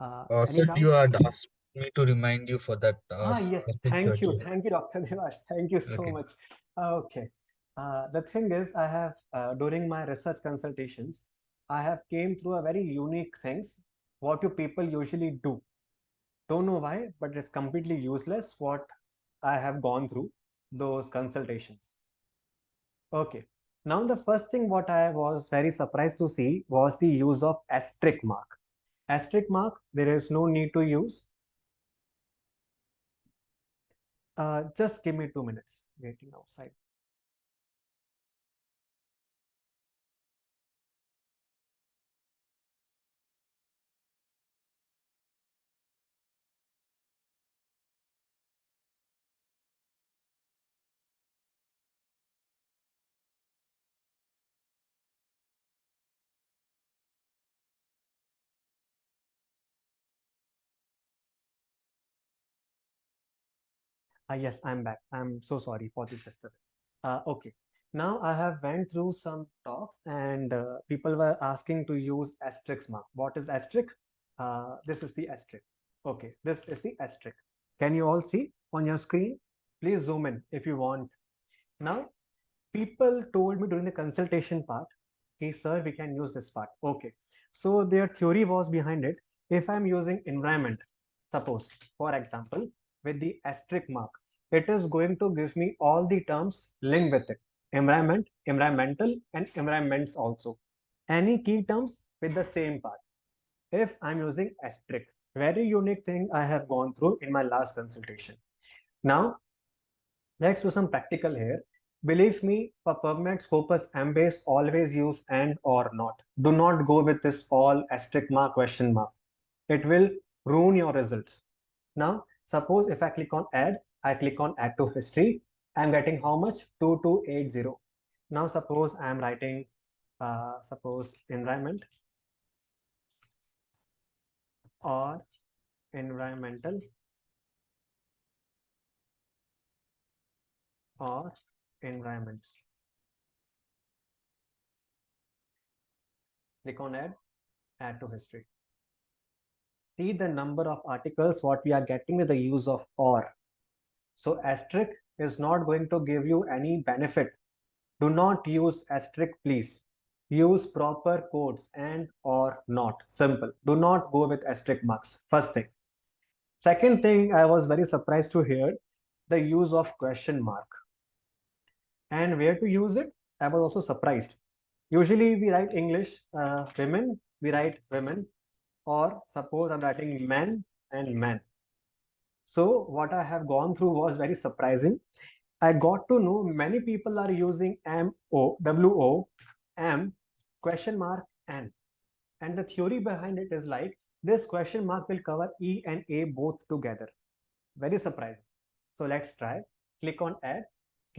Any Sir, doubt? you had asked me to remind you for that Yes, message thank you. earlier. Thank you, Dr. Devash. Thank you so Okay. much. Okay. The thing is, I have, during my research consultations, I have came through a very unique things, what you people usually do. Don't know why, but it's completely useless what I have gone through those consultations. Okay. Now, the first thing what I was very surprised to see was the use of asterisk mark. Asterisk mark, there is no need to use. Just give me 2 minutes. Waiting outside. Yes, I'm back. I'm so sorry for this disturbance. Okay. Now I have went through some talks and people were asking to use asterisk mark. What is asterisk? This is the asterisk. Okay, this is the asterisk. Can you all see on your screen? Please zoom in if you want. Now, people told me during the consultation part, hey sir, we can use this part. Okay. So their theory was behind it. If I'm using environment, suppose, for example, with the asterisk mark, it is going to give me all the terms linked with it. Environment, environmental, and environments also. Any key terms with the same part. If I'm using asterisk, very unique thing I have gone through in my last consultation. Now, let's do some practical here. Believe me, for PubMed, Scopus, Ambase, always use and or not. Do not go with this all asterisk mark, question mark. It will ruin your results. Now, suppose if I click on add, I click on add to history. I'm getting how much? 2280. Now, suppose I'm writing, suppose environment or environmental or environments. Click on add to history. See the number of articles what we are getting with the use of or. So asterisk is not going to give you any benefit. Do not use asterisk, please. Use proper codes and or not. Simple. Do not go with asterisk marks. First thing. Second thing, I was very surprised to hear the use of question mark. And where to use it? I was also surprised. Usually we write English, women, we write women, or suppose I'm writing men and men. So what I have gone through was very surprising. I got to know many people are using M question mark N. And the theory behind it is like this question mark will cover E and A both together. Very surprising. So let's try. Click on add,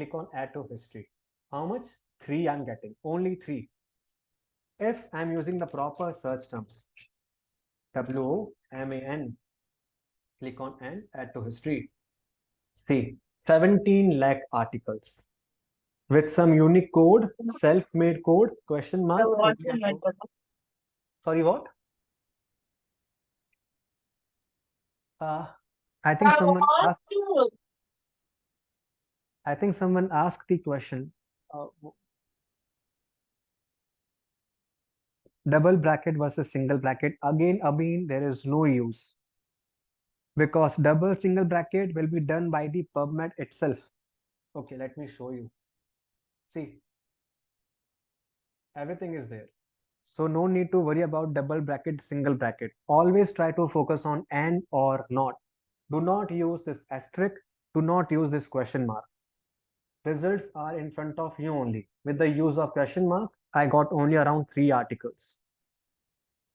click on add to history. How much? 3 I'm getting, only 3. If I'm using the proper search terms, WOMAN, click on and add to history. See, 17 lakh articles with some unique code, self-made code, question mark. Sorry, what? I think someone asked. I think someone asked the question. Double bracket versus single bracket. Again, there is no use because double single bracket will be done by the PubMed itself. Okay, let me show you. See, everything is there. So no need to worry about double bracket, single bracket. Always try to focus on and or not. Do not use this asterisk. Do not use this question mark. Results are in front of you only. With the use of question mark, I got only around 3 articles.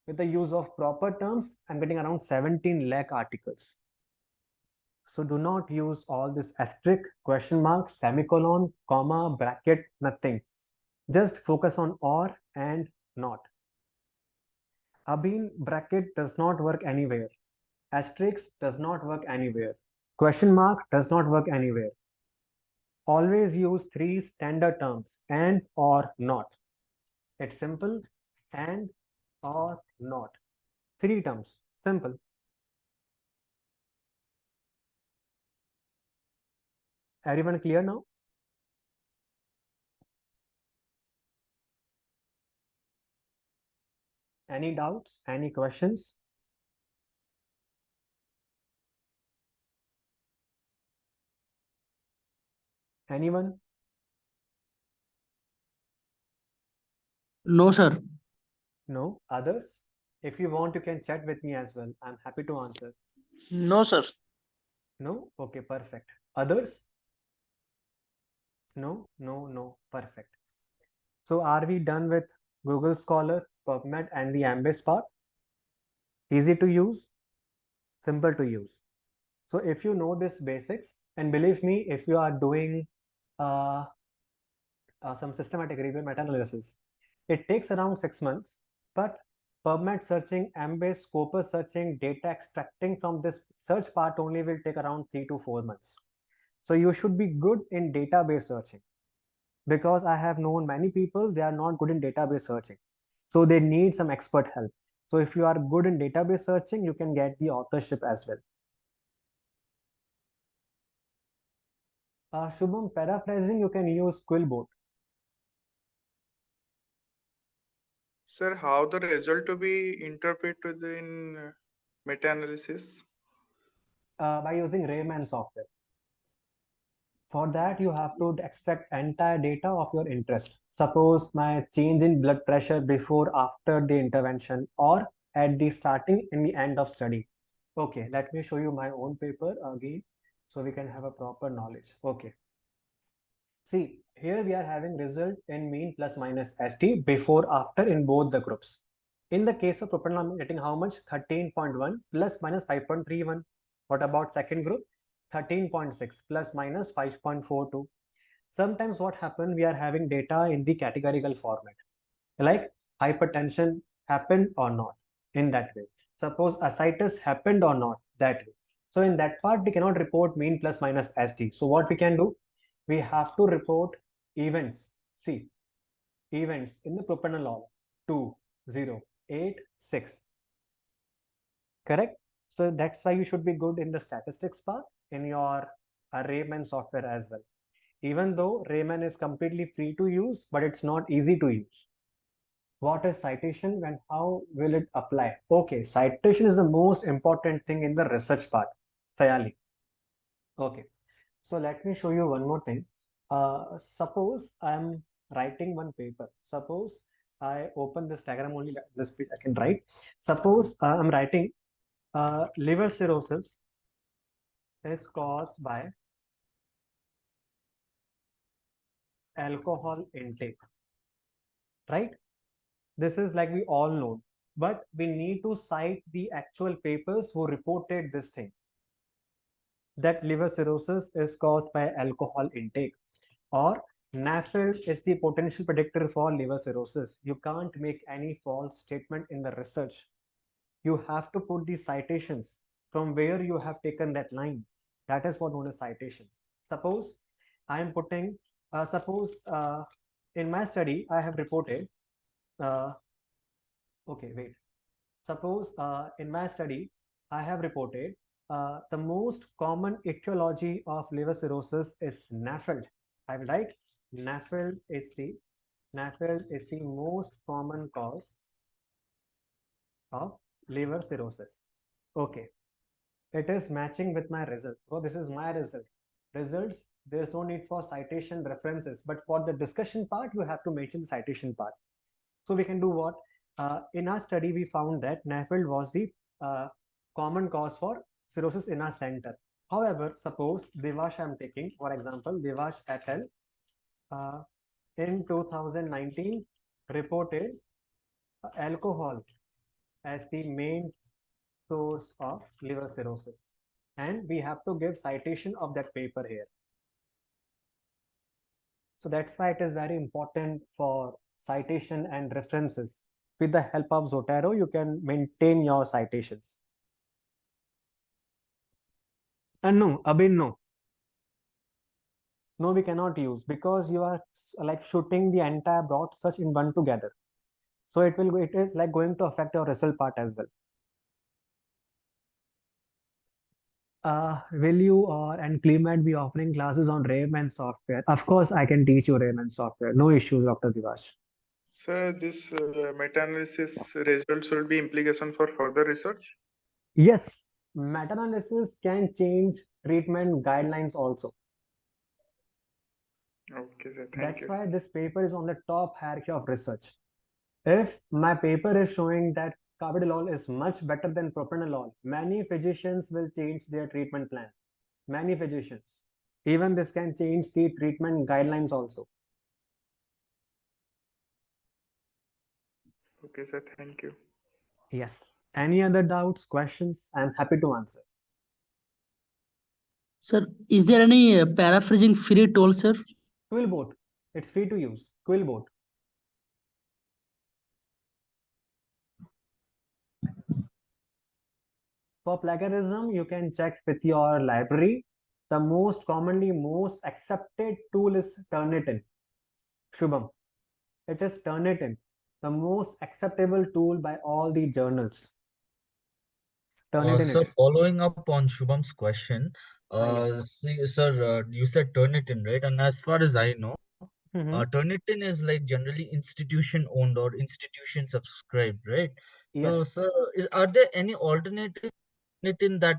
With the use of proper terms, I'm getting around 17 lakh articles. So do not use all this asterisk, question mark, semicolon, comma, bracket, nothing. Just focus on or and not. Abhin, bracket does not work anywhere. Asterisk does not work anywhere. Question mark does not work anywhere. Always use 3 standard terms, and or not. It's simple, and or not. 3 terms, simple. Everyone clear now? Any doubts? Any questions? Anyone? No, sir. No? Others? If you want, you can chat with me as well. I'm happy to answer. No, sir. No? Okay, perfect. Others? No, no, no. Perfect. So are we done with Google Scholar, PubMed, and the Embase part? Easy to use, simple to use. So if you know this basics, and believe me, if you are doing uh, some systematic review meta-analysis, it takes around 6 months, but PubMed searching, Embase, Scopus searching, data extracting from this search part only will take around 3 to 4 months. So you should be good in database searching, because I have known many people, they are not good in database searching. So they need some expert help. So if you are good in database searching, you can get the authorship as well. Shubham, paraphrasing, you can use Quillbot. Sir, how the result to be interpreted in meta-analysis? By using Rayman software. For that, you have to extract entire data of your interest. Suppose my change in blood pressure before, after the intervention, or at the starting, in the end of study. Okay, let me show you my own paper again, so we can have a proper knowledge. Okay. See, here we are having result in mean plus minus ST before, after in both the groups. In the case of propanol, I'm getting how much? 13.1 plus minus 5.31. What about second group? 13.6 plus minus 5.42. Sometimes what happens, we are having data in the categorical format, like hypertension happened or not, in that way. Suppose ascites happened or not, that way. So in that part, we cannot report mean plus minus ST. So what we can do? We have to report events. See, events in the propranolol 2086. Correct? So that's why you should be good in the statistics part in your Rayman software as well. Even though Rayman is completely free to use, but it's not easy to use. What is citation and how will it apply? Okay, citation is the most important thing in the research part. Sayali. Okay, so let me show you one more thing. Suppose I'm writing one paper. Suppose I open this diagram only, this page I can write. Suppose I'm writing liver cirrhosis is caused by alcohol intake, right? This is like we all know, but we need to cite the actual papers who reported this thing, that liver cirrhosis is caused by alcohol intake. Or NAFLD is the potential predictor for liver cirrhosis. You can't make any false statement in the research. You have to put the citations from where you have taken that line. That is what known as citations. Suppose I am putting, in my study, I have reported, okay, wait. Suppose in my study, I have reported the most common etiology of liver cirrhosis is NAFLD. I will write NAFLD is the most common cause of liver cirrhosis. Okay, it is matching with my result. So this is my result. Results, there's no need for citation references, but for the discussion part, you have to mention the citation part. So we can do what? In our study, we found that NAFLD was the common cause for cirrhosis in our center. However, suppose Devash I'm taking, for example, Devash et al. In 2019 reported alcohol as the main source of liver cirrhosis. And we have to give citation of that paper here. So that's why it is very important for citation and references. With the help of Zotero, you can maintain your citations. And no, Abhin, no. No, we cannot use because you are like shooting the entire broad search in one together. So it is like going to affect your result part as well. Will you and Clement be offering classes on Rayman software? Of course, I can teach you Rayman software. No issues, Dr. Divash. Sir, this meta-analysis results will be implication for further research? Yes, meta-analysis can change treatment guidelines also. Okay, sir. Thank That's you. why this paper is on the top hierarchy of research. If my paper is showing that carvedilol is much better than propranolol, many physicians will change their treatment plan. Many physicians. Even this can change the treatment guidelines also. Okay, sir. Thank you. Yes. Any other doubts, questions? I'm happy to answer. Sir, is there any paraphrasing free tool, sir? Quillbot. It's free to use. Quillbot. For plagiarism, you can check with your library. The most accepted tool is Turnitin. Shubham. It is Turnitin, the most acceptable tool by all the journals. Turnitin So it is. following up on Shubham's question, Yes. sir, you said Turnitin, right? And as far as I know, Mm-hmm. Turnitin is like generally institution owned or institution subscribed, right? So, Yes. sir, are there any alternative Turnitin that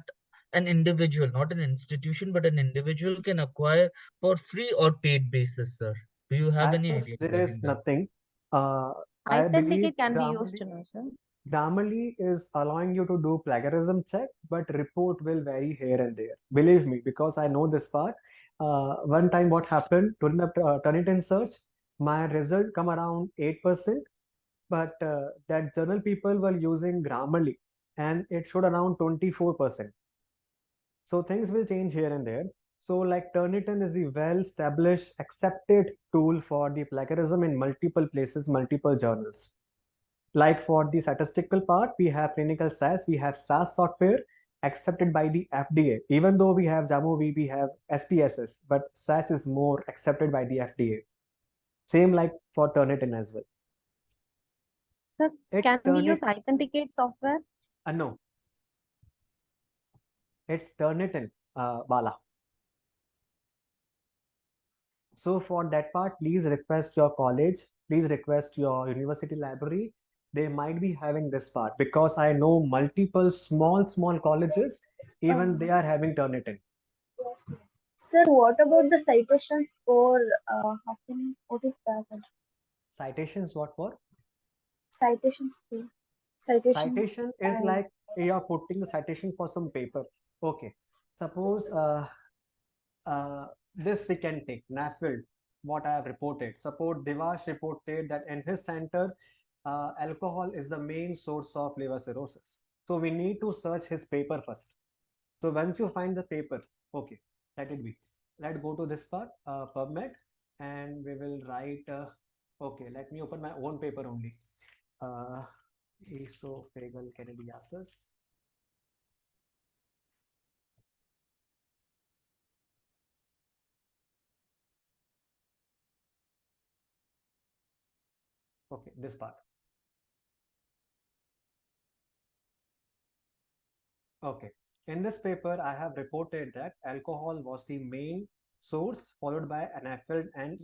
an individual, not an institution, but an individual can acquire for free or paid basis, sir? Do you have As any such, idea there is regarding that? nothing. I believe Grammarly is allowing you to do plagiarism check, but report will vary here and there. Believe me, because I know this part. One time what happened during the Turnitin search, my result come around 8%, but that journal people were using Grammarly and it showed around 24%. So things will change here and there. So like Turnitin is the well-established, accepted tool for the plagiarism in multiple places, multiple journals. Like for the statistical part, we have clinical SAS, we have SAS software accepted by the FDA. Even though we have Jamovi, we have SPSS, but SAS is more accepted by the FDA. Same like for Turnitin as well. Sir, can we use authenticate software? No, it's Turnitin, Bala. So for that part, please request your college, please request your university library. They might be having this part because I know multiple small colleges, even they are having Turnitin. Sir, what about the citations for what is that? Citations, what for? Citations fee. Citations. Citation is like you're putting the citation for some paper. Okay. Suppose this we can take NAFLD, what I have reported. Suppose Devash reported that in his center, alcohol is the main source of liver cirrhosis. So we need to search his paper first. So once you find the paper, okay, let it be. Let's go to this part, PubMed. and we will write, okay, let me open my own paper only. Esophageal candidiasis. Okay, this part. Okay, in this paper, I have reported that alcohol was the main source, followed by anaphylm and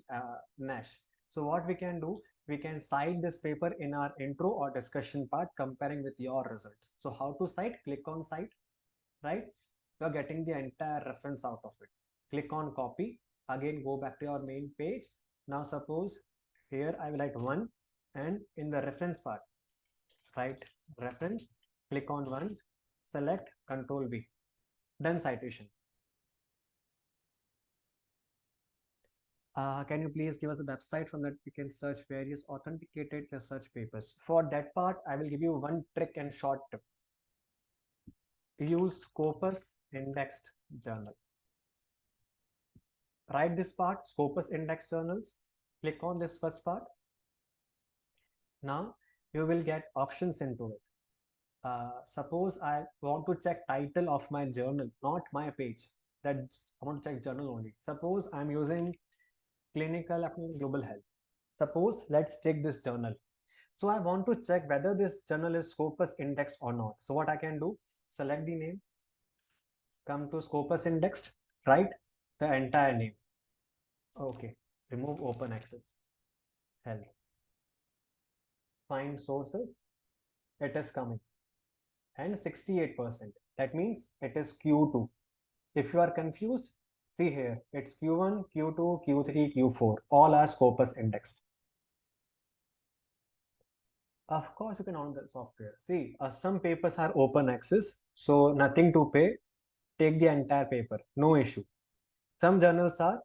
NASH. So what we can do, we can cite this paper in our intro or discussion part, comparing with your results. So how to cite? Click on cite, right? You're getting the entire reference out of it. Click on copy. Again, go back to your main page. Now suppose here I will write 1, and in the reference part, write reference, click on 1, select Control V. Done citation. Can you please give us a website from that we can search various authenticated research papers? For that part, I will give you one trick and short tip. Use Scopus indexed journal. Write this part, Scopus index journals. Click on this first part. Now you will get options into it. Suppose I want to check title of my journal, not my page. That I want to check journal only. Suppose I'm using clinical global health. Suppose let's take this journal. So I want to check whether this journal is Scopus indexed or not. So what I can do, select the name, come to Scopus indexed, write the entire name. Okay, remove open access, health. Find sources, it is coming, and 68%. That means it is Q2. If you are confused, see here, it's Q1, Q2, Q3, Q4. All are Scopus indexed. Of course, you can own the software. See, some papers are open access, so nothing to pay. Take the entire paper, no issue. Some journals are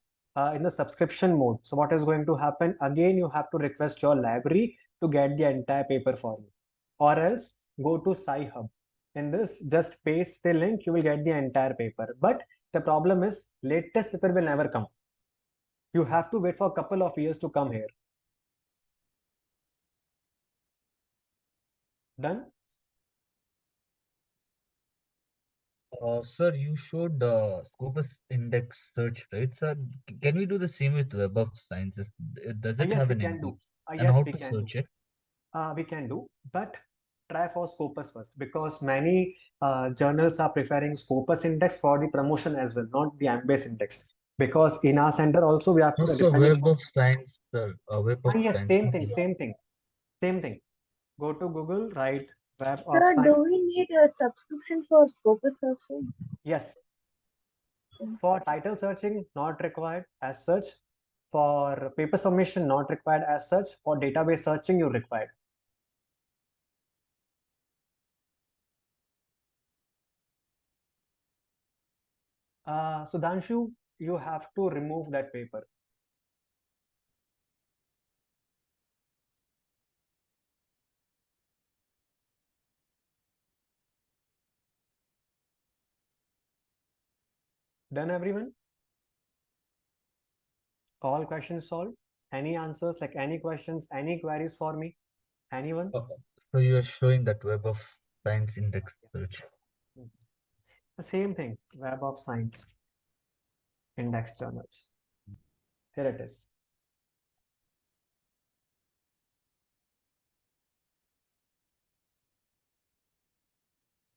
in the subscription mode. So what is going to happen? Again, you have to request your library to get the entire paper for you, or else go to Sci-Hub. In this, just paste the link, you will get the entire paper. But the problem is, latest paper will never come. You have to wait for a couple of years to come here. Done? Sir, you showed Scopus index search, right, sir? Can we do the same with Web of Science? Does it Yes, have we an can do. index? And Yes, how we to can do. search it? We can do, but try for Scopus first, because many journals are preferring Scopus index for the promotion as well, not the Ambase index. Because in our center also we are Also, depending Web on. of Science, sir. Web of Yes, Science. same No, thing, same thing, same thing. Go to Google, write Web of Sir, do Science. we need a subscription for Scopus also? Yes, for title searching, not required as such. For paper submission, not required as such. For database searching, you required. Sudhanshu, you have to remove that paper. Done, everyone? All questions solved? Any answers, like any questions, any queries for me? Anyone? So you are showing that Web of Science index search. The same thing, Web of Science index journals. Here it is.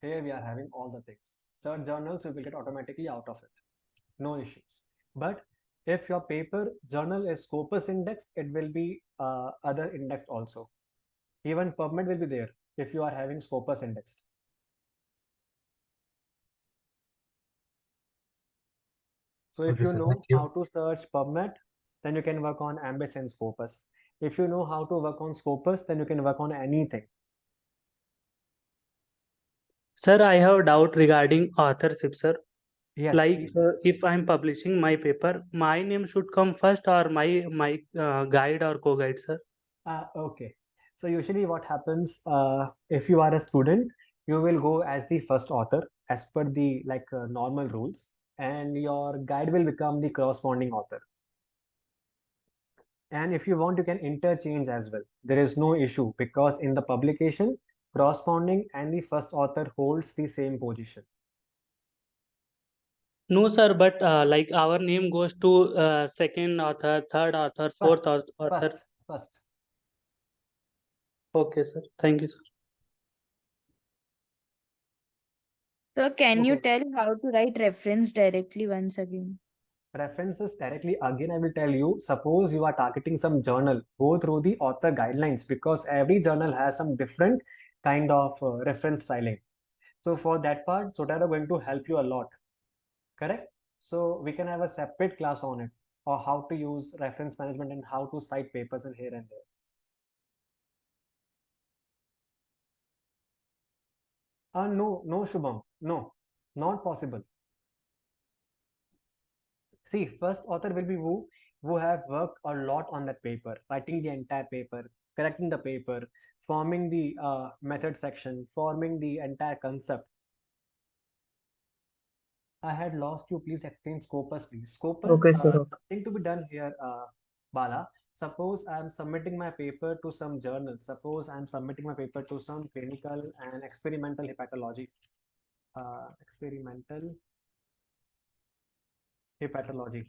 Here we are having all the things. Search journals, you will get automatically out of it. No issues. But if your paper journal is Scopus index, it will be other index also. Even PubMed will be there if you are having Scopus indexed. So if Okay, you sir. know Thank you. how to search PubMed, then you can work on Ambase and Scopus. If you know how to work on Scopus, then you can work on anything. Sir, I have a doubt regarding authorship, sir. Yes. Like if I'm publishing my paper, my name should come first or my guide or co-guide, sir? Okay. So usually what happens, if you are a student, you will go as the first author as per the normal rules, and your guide will become the corresponding author. And if you want, you can interchange as well. There is no issue because in the publication, corresponding and the first author holds the same position. No, sir, but like our name goes to second author, third author, fourth author. First. Okay, sir. Thank you, sir. So can you Okay. tell how to write reference directly once again? References directly, again I will tell you, suppose you are targeting some journal, go through the author guidelines because every journal has some different kind of reference styling. So for that part, Sotaro going to help you a lot, correct? So we can have a separate class on it, or how to use reference management and how to cite papers in here and there. No, Shubham, no, not possible. See, first author will be who have worked a lot on that paper, writing the entire paper, correcting the paper, forming the method section, forming the entire concept. I had lost you. Please explain Scopus, please. Scopus, Okay, sir. nothing to be done here, Bala. Suppose I'm submitting my paper to some journal. Suppose I'm submitting my paper to some clinical and experimental hepatology. Experimental hepatology.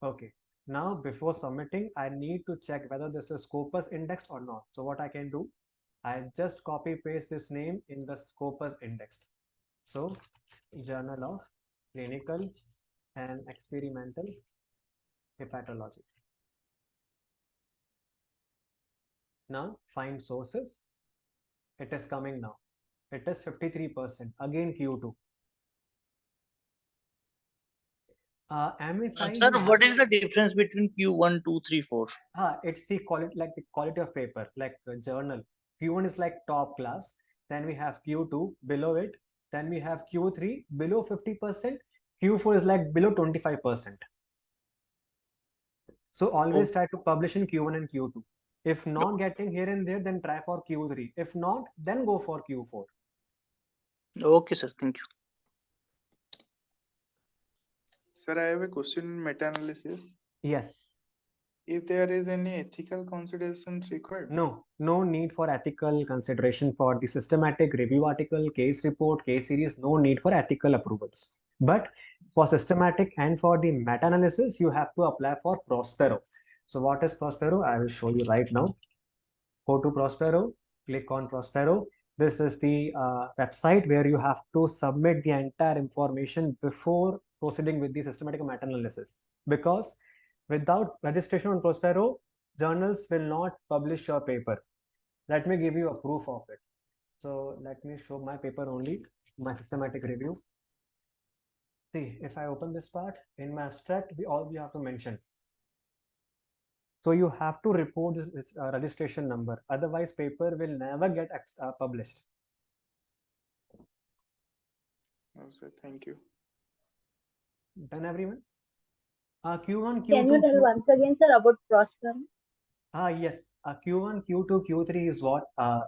Okay. Now, before submitting, I need to check whether this is Scopus indexed or not. So what I can do, I just copy paste this name in the Scopus indexed. So, Journal of Clinical and Experimental Hepatology. Now, find sources. It is coming now. It is 53%. Again, Q2. MSI, Sir, what is the difference between Q1, 2, 3, 4? it's the quality, like the quality of paper, like journal. Q1 is like top class. Then we have Q2 below it. Then we have Q3 below 50%. Q4 is like below 25%. So always try to publish in Q1 and Q2. If not getting here and there, then try for Q3. If not, then go for Q4. Okay, sir. Thank you. Sir, I have a question in meta-analysis. Yes. If there is any ethical considerations required? No need for ethical consideration for the systematic review article, case report, case series, no need for ethical approvals. But for systematic and for the meta-analysis, you have to apply for Prospero. So what is Prospero? I will show you right now. Go to Prospero, click on Prospero. This is the website where you have to submit the entire information before proceeding with the systematic meta-analysis. Because without registration on Prospero, journals will not publish your paper. Let me give you a proof of it. So let me show my paper only, my systematic review. See, if I open this part, in my abstract, we have to mention. So you have to report this registration number. Otherwise, paper will never get published. Oh, sir, thank you. Done, everyone? Q1, Q2. Can you tell once again, sir, about Prosper? Yes. Q1, Q2, Q3 is what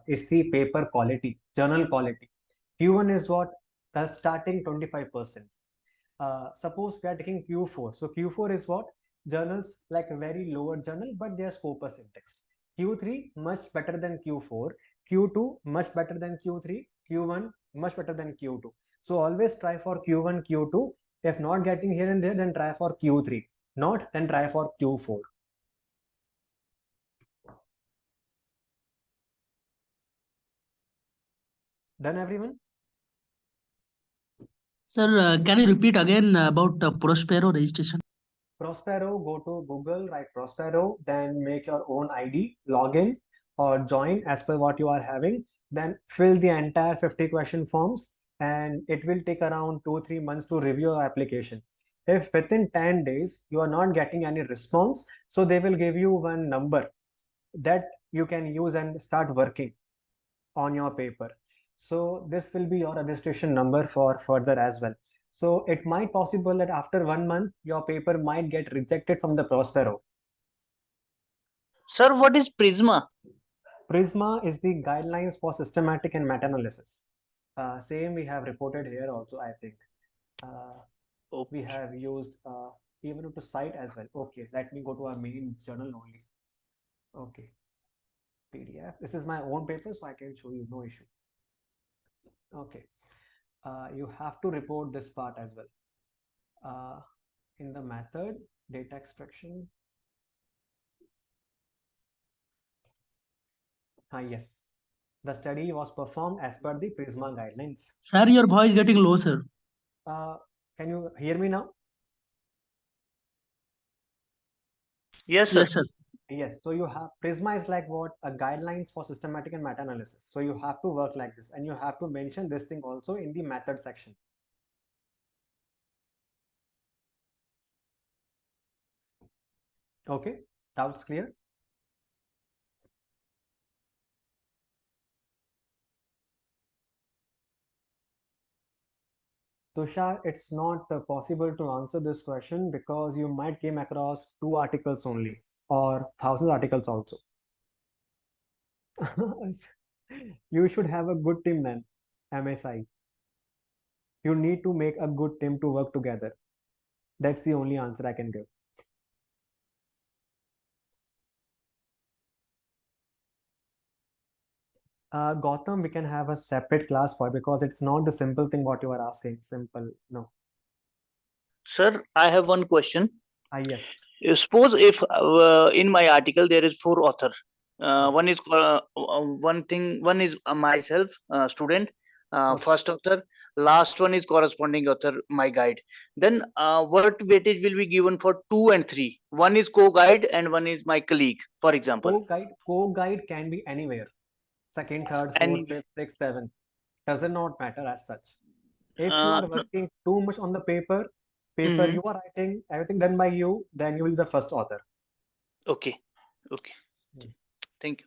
is the paper quality, journal quality. Q1 is what? The starting 25%. Suppose we are taking Q4. So Q4 is what? Journals like a very lower journal, but they are Scopus indexed. Q3 much better than Q4. Q2 much better than Q3. Q1 much better than Q2. So always try for Q1, Q2. If not getting here and there, then try for Q3. Not, then try for Q4. Done, everyone? Sir, can you repeat again about Prospero registration? Prospero, go to Google, write Prospero, then make your own ID, log in or join as per what you are having. Then fill the entire 50 question forms and it will take around 2-3 months to review your application. If within 10 days you are not getting any response, so they will give you one number that you can use and start working on your paper. So this will be your registration number for further as well. So it might possible that after 1 month, your paper might get rejected from the Prospero. Sir, what is Prisma? Prisma is the guidelines for systematic and meta-analysis. Same we have reported here also, I think. We have used even to cite as well. Okay, let me go to our main journal only. Okay, PDF. This is my own paper, so I can show you, no issue. Okay, you have to report this part as well. In the method, data extraction. Yes, the study was performed as per the Prisma guidelines. Sir, your voice getting low, sir. Can you hear me now? Yes, sir. Yes, sir. Yes, so you have Prisma is like what? A guidelines for systematic and meta-analysis. So you have to work like this, and you have to mention this thing also in the method section. Okay, doubts clear? Tushar, it's not possible to answer this question because you might came across 2 articles only or 1,000 articles also. You should have a good team then, MSI. You need to make a good team to work together. That's the only answer I can give. Gautam, we can have a separate class for because it's not the simple thing what you are asking. Simple, no. Sir, I have one question. Yes. Suppose if in my article there is 4 author. One is one is myself, student, first author. Last one is corresponding author, my guide. Then what weightage will be given for 2 and 3? One is co-guide and one is my colleague, for example. Co-guide can be anywhere. Second, third, fourth, fifth, sixth, seventh. Does not matter as such. If you are working too much on the paper you are writing, everything done by you, then you will be the first author. Okay. Thank you.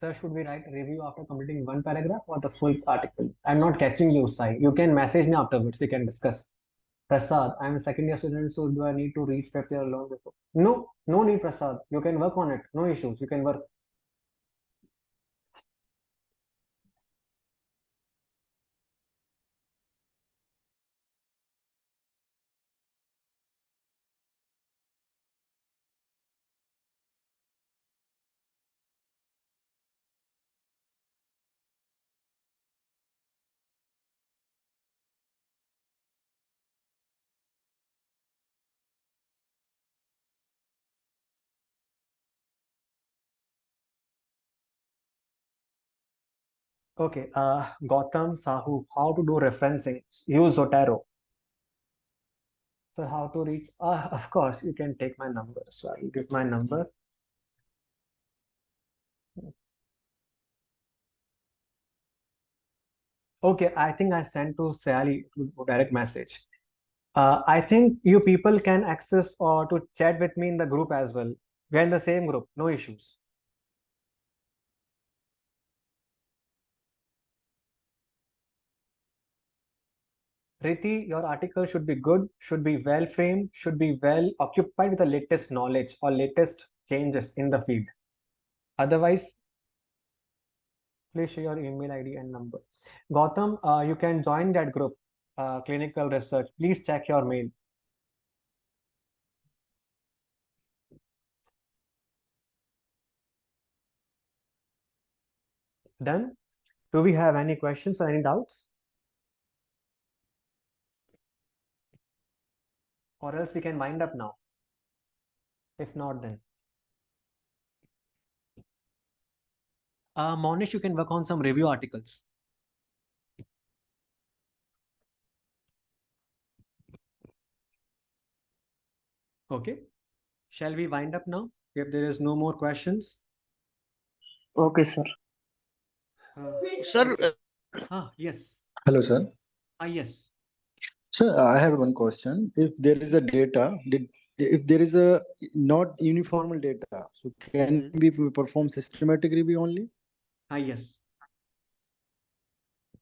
Sir, should we write a review after completing one paragraph or the full article? I'm not catching you, Sai. You can message me afterwards. We can discuss. Prasad, I'm a second year student, so do I need to reach fifth year long before? No, no need, Prasad. You can work on it. No issues. You can work. Okay, Gautam Sahu, how to do referencing? Use Zotero. So how to reach? Of course, you can take my number. So I'll give my number. Okay, I think I sent to Sally direct message. I think you people can access or to chat with me in the group as well. We're in the same group, no issues. Riti, your article should be good, should be well framed, should be well occupied with the latest knowledge or latest changes in the field. Otherwise, please share your email ID and number. Gautam, you can join that group, clinical research. Please check your mail. Done? Do we have any questions or any doubts? Or else we can wind up now. If not, then. Monish, you can work on some review articles. Okay. Shall we wind up now? If there is no more questions. Okay, sir. Sir. Yes. Hello, sir. Yes. Sir, I have one question. If there is a data, if there is a not uniform data, so can we perform systematic review only? Yes.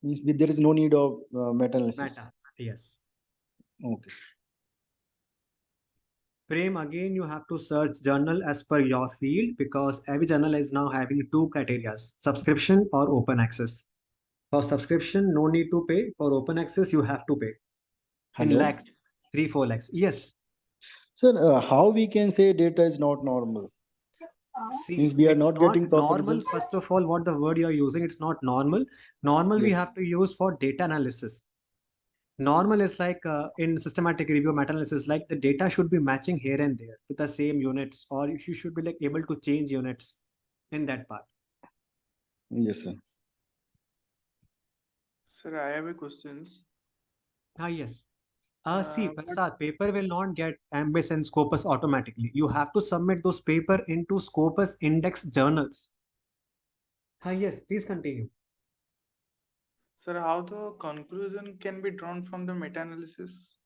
Means there is no need of meta-analysis. Meta, yes. Okay. Prem, again, you have to search journal as per your field because every journal is now having 2 criteria, subscription or open access. For subscription, no need to pay. For open access, you have to pay. In Hello? lakhs, 3-4 lakhs. Yes. Sir, how we can say data is not normal? See, Means we are it's not not getting proper normal. results. First of all, what the word you are using, it's not normal. Normal we Yes. have to use for data analysis. Normal is like in systematic review, meta-analysis, like the data should be matching here and there with the same units, or you should be like able to change units in that part. Yes, sir. Sir, I have a questions. Yes. See, What Prasad, paper will not get Ambis and Scopus automatically. You have to submit those paper into Scopus index journals. Yes, please continue. Sir, how the conclusion can be drawn from the meta-analysis?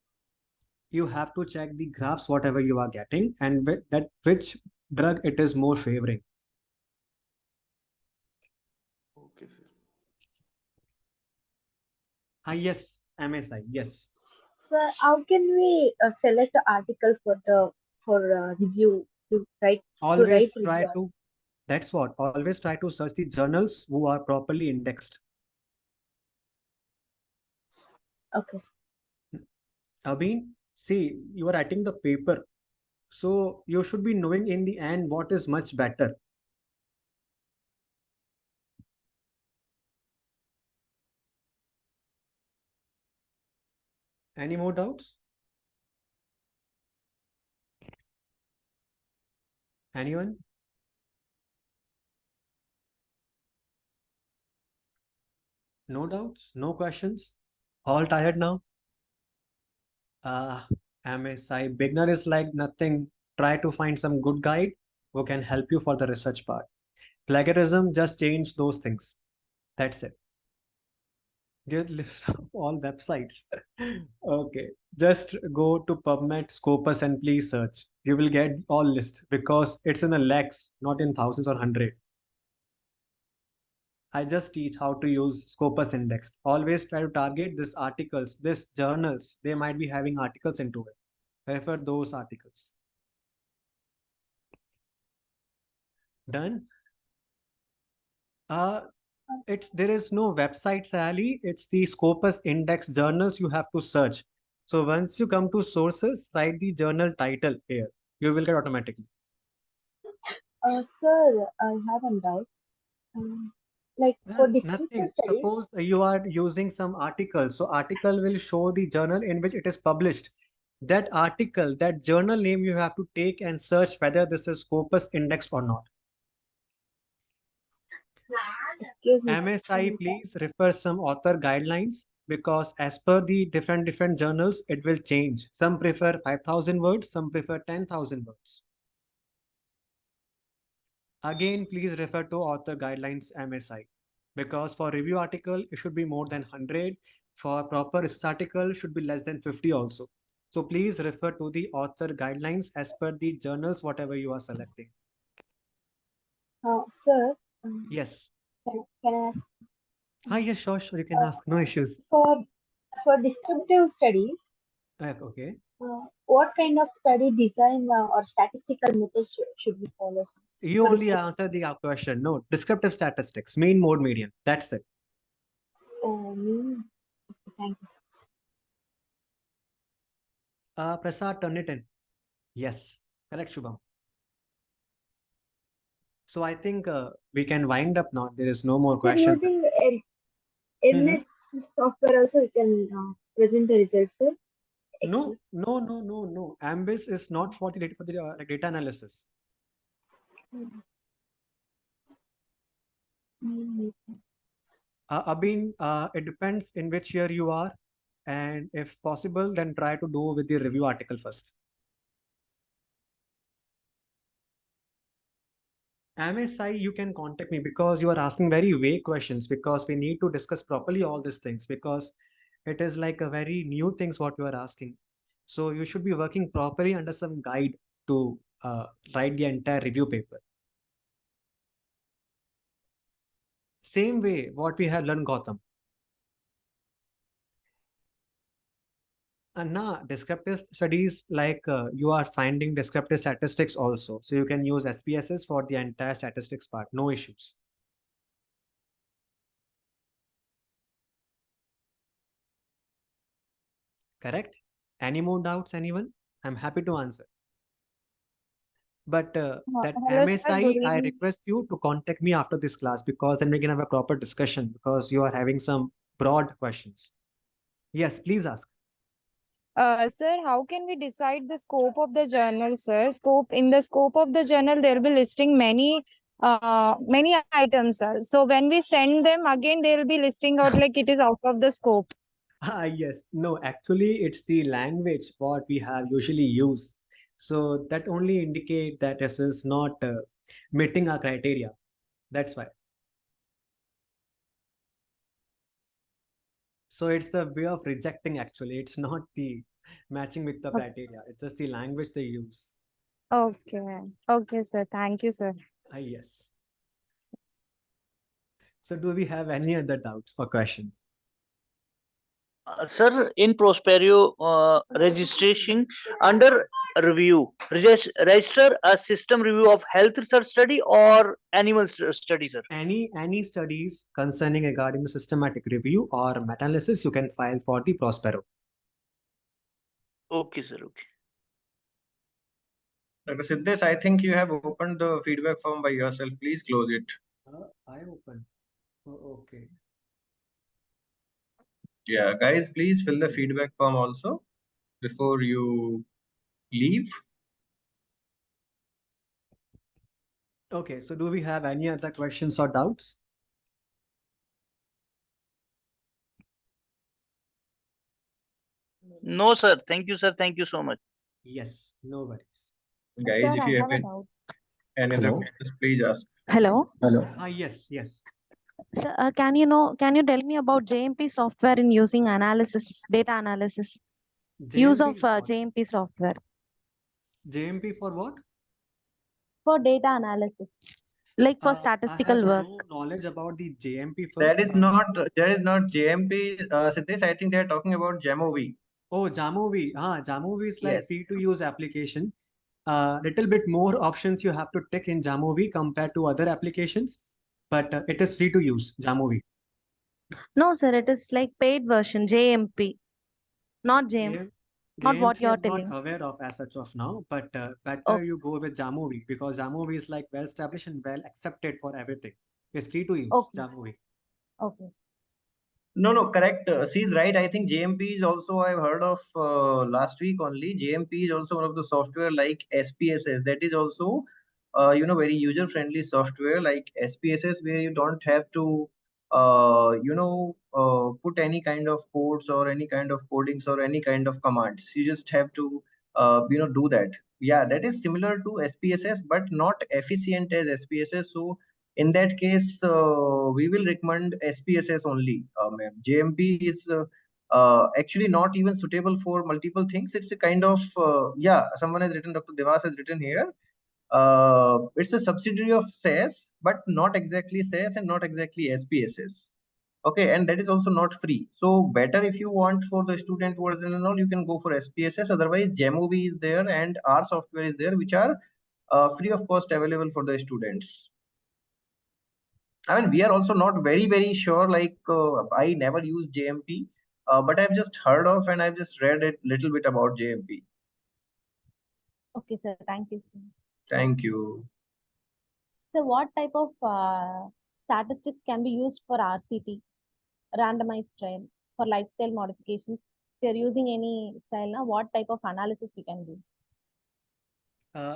You have to check the graphs, whatever you are getting, and that which drug it is more favoring. Okay, sir. Yes, MSI, yes. Sir, how can we select the article for review to write Always try review? to, that's what, always try to search the journals who are properly indexed. Okay, sir. Abhin, see, you are writing the paper, so you should be knowing in the end what is much better. Any more doubts? Anyone? No doubts? No questions? All tired now? MSI beginner is like nothing. Try to find some good guide who can help you for the research part. Plagiarism, just change those things. That's it. Get list of all websites. Okay, just go to PubMed, Scopus, and please search. You will get all list because it's in a lakhs, not in thousands or hundred. I just teach how to use Scopus index. Always try to target this articles, this journals. They might be having articles into it. Refer those articles. Done. It's there is no website, Sally. It's the Scopus index journals you have to search. So once you come to sources, write the journal title here. You will get automatically. Sir, I have a doubt. Like for descriptive Nothing. studies, Suppose you are using some article. So article will show the journal in which it is published. That article, that journal name you have to take and search whether this is Scopus indexed or not. excuse me, MSI, please refer some author guidelines because as per the different journals, it will change. Some prefer 5,000 words, some prefer 10,000 words. Again, please refer to author guidelines MSI because for review article, it should be more than 100. For proper research article, should be less than 50 also. So please refer to the author guidelines as per the journals, whatever you are selecting. sir. Yes. Can I ask? Yes, sure, you can ask. No issues. For descriptive studies, Okay. what kind of study design or statistical methods should we follow? You For only answered the question. No, descriptive statistics, mean, mode, median. That's it. Oh, me. Thank you. Prasad, turn it in. Yes, correct, Shubham. So I think we can wind up now. There is no more Sir, questions. using MS software also you can present the results, sir. No. Ambis is not for the data analysis. Abhin, it depends in which year you are, and if possible, then try to do with the review article first. MSI, you can contact me because you are asking very vague questions because we need to discuss properly all these things because it is like a very new things what you are asking. So you should be working properly under some guide to write the entire review paper. Same way what we have learned, Gautam. Nah, descriptive studies like you are finding descriptive statistics also. So you can use SPSS for the entire statistics part. No issues. Correct? Any more doubts, anyone? I'm happy to answer. But that Hello, MA sir. Good side, I evening. request you to contact me after this class because then we can have a proper discussion because you are having some broad questions. Yes, please ask. Sir, how can we decide the scope of the journal, sir? In the scope of the journal, they'll be listing many items, sir. So when we send them again, they'll be listing out like it is out of the scope. Yes, no, actually, it's the language what we have usually used. So that only indicate that this is not meeting our criteria. That's why. So it's the way of rejecting actually. It's not the matching with the criteria. It's just the language they use. Okay. Okay, sir. Thank you, sir. Yes. So do we have any other doubts or questions? Sir, in Prospero registration under review, register a system review of health research study or animal study, sir? Any studies concerning regarding the systematic review or meta-analysis, you can file for the Prospero. Okay, sir. Okay. Dr. Siddheesh, I think you have opened the feedback form by yourself. Please close it. I open. Oh, okay. Yeah, guys, please fill the feedback form also before you leave. Okay, so do we have any other questions or doubts? No, sir. Thank you, sir. Thank you so much. Yes, no worries. Guys, Sir, if I you have a have doubt. any other Hello. questions, please ask. Hello. Hello. Yes. Sir, can you tell me about JMP software in using analysis, data analysis? Use JMP of is what? JMP software JMP for what? for data analysis, like for I statistical have work. no knowledge about the JMP That first. is not JMP, Siddheesh. I think they are talking about Jamovi. Oh, Jamovi. Jamovi is like Yes. free to use application. Little bit more options you have to take in Jamovi compared to other applications, but it is free to use Jamovi. No, sir, it is like paid version, JMP, not JM, not what JMP you're I'm not telling. aware of as such of now, but Oh, better you go with Jamovi because Jamovi is like well established and well accepted for everything. It's free to use okay, Jamovi. okay. No, correct. She's right. I think JMP is also, I've heard of last week only. JMP is also one of the software like SPSS. That is also, very user-friendly software like SPSS where you don't have to, put any kind of codes or any kind of codings or any kind of commands. You just have to, do that. Yeah, that is similar to SPSS, but not efficient as SPSS. So in that case, we will recommend SPSS only. JMP is actually not even suitable for multiple things. It's a kind of, someone has written, Dr. Devas has written here. It's a subsidiary of SAS, but not exactly SAS and not exactly SPSS. Okay, and that is also not free. So better if you want for the student version and all, you can go for SPSS. Otherwise, Jamovi is there and our software is there, which are free of cost available for the students. I mean, we are also not very sure. Like, I never used JMP, but I've just heard of and I've just read a little bit about JMP. Okay, sir. Thank you, sir. Thank you. So, what type of statistics can be used for RCT, randomized trial, for lifestyle modifications? If you're using any style now, what type of analysis we can do?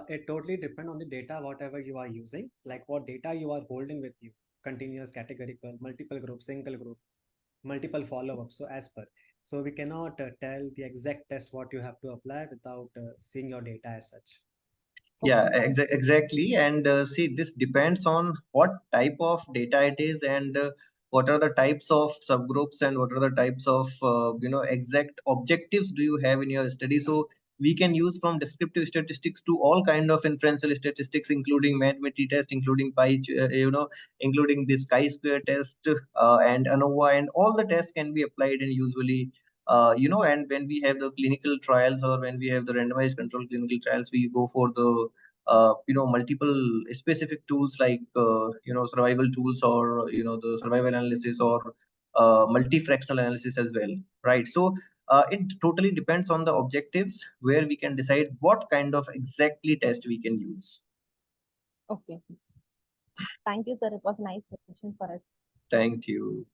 It totally depends on the data, whatever you are using, like what data you are holding with you, continuous, categorical, multiple group, single group, multiple follow-ups. So as per, so we cannot tell the exact test what you have to apply without seeing your data as such. Yeah, exactly. And see, this depends on what type of data it is and what are the types of subgroups and what are the types of, exact objectives do you have in your study. So we can use from descriptive statistics to all kind of inferential statistics, including MAD-MITI test, including including this chi-square test and ANOVA, and all the tests can be applied and usually and when we have the clinical trials or when we have the randomized control clinical trials, we go for the multiple specific tools like survival tools or the survival analysis or multi-fractional analysis as well, right? So It totally depends on the objectives where we can decide what kind of exactly test we can use. Okay. Thank you, sir. It was a nice session for us. Thank you.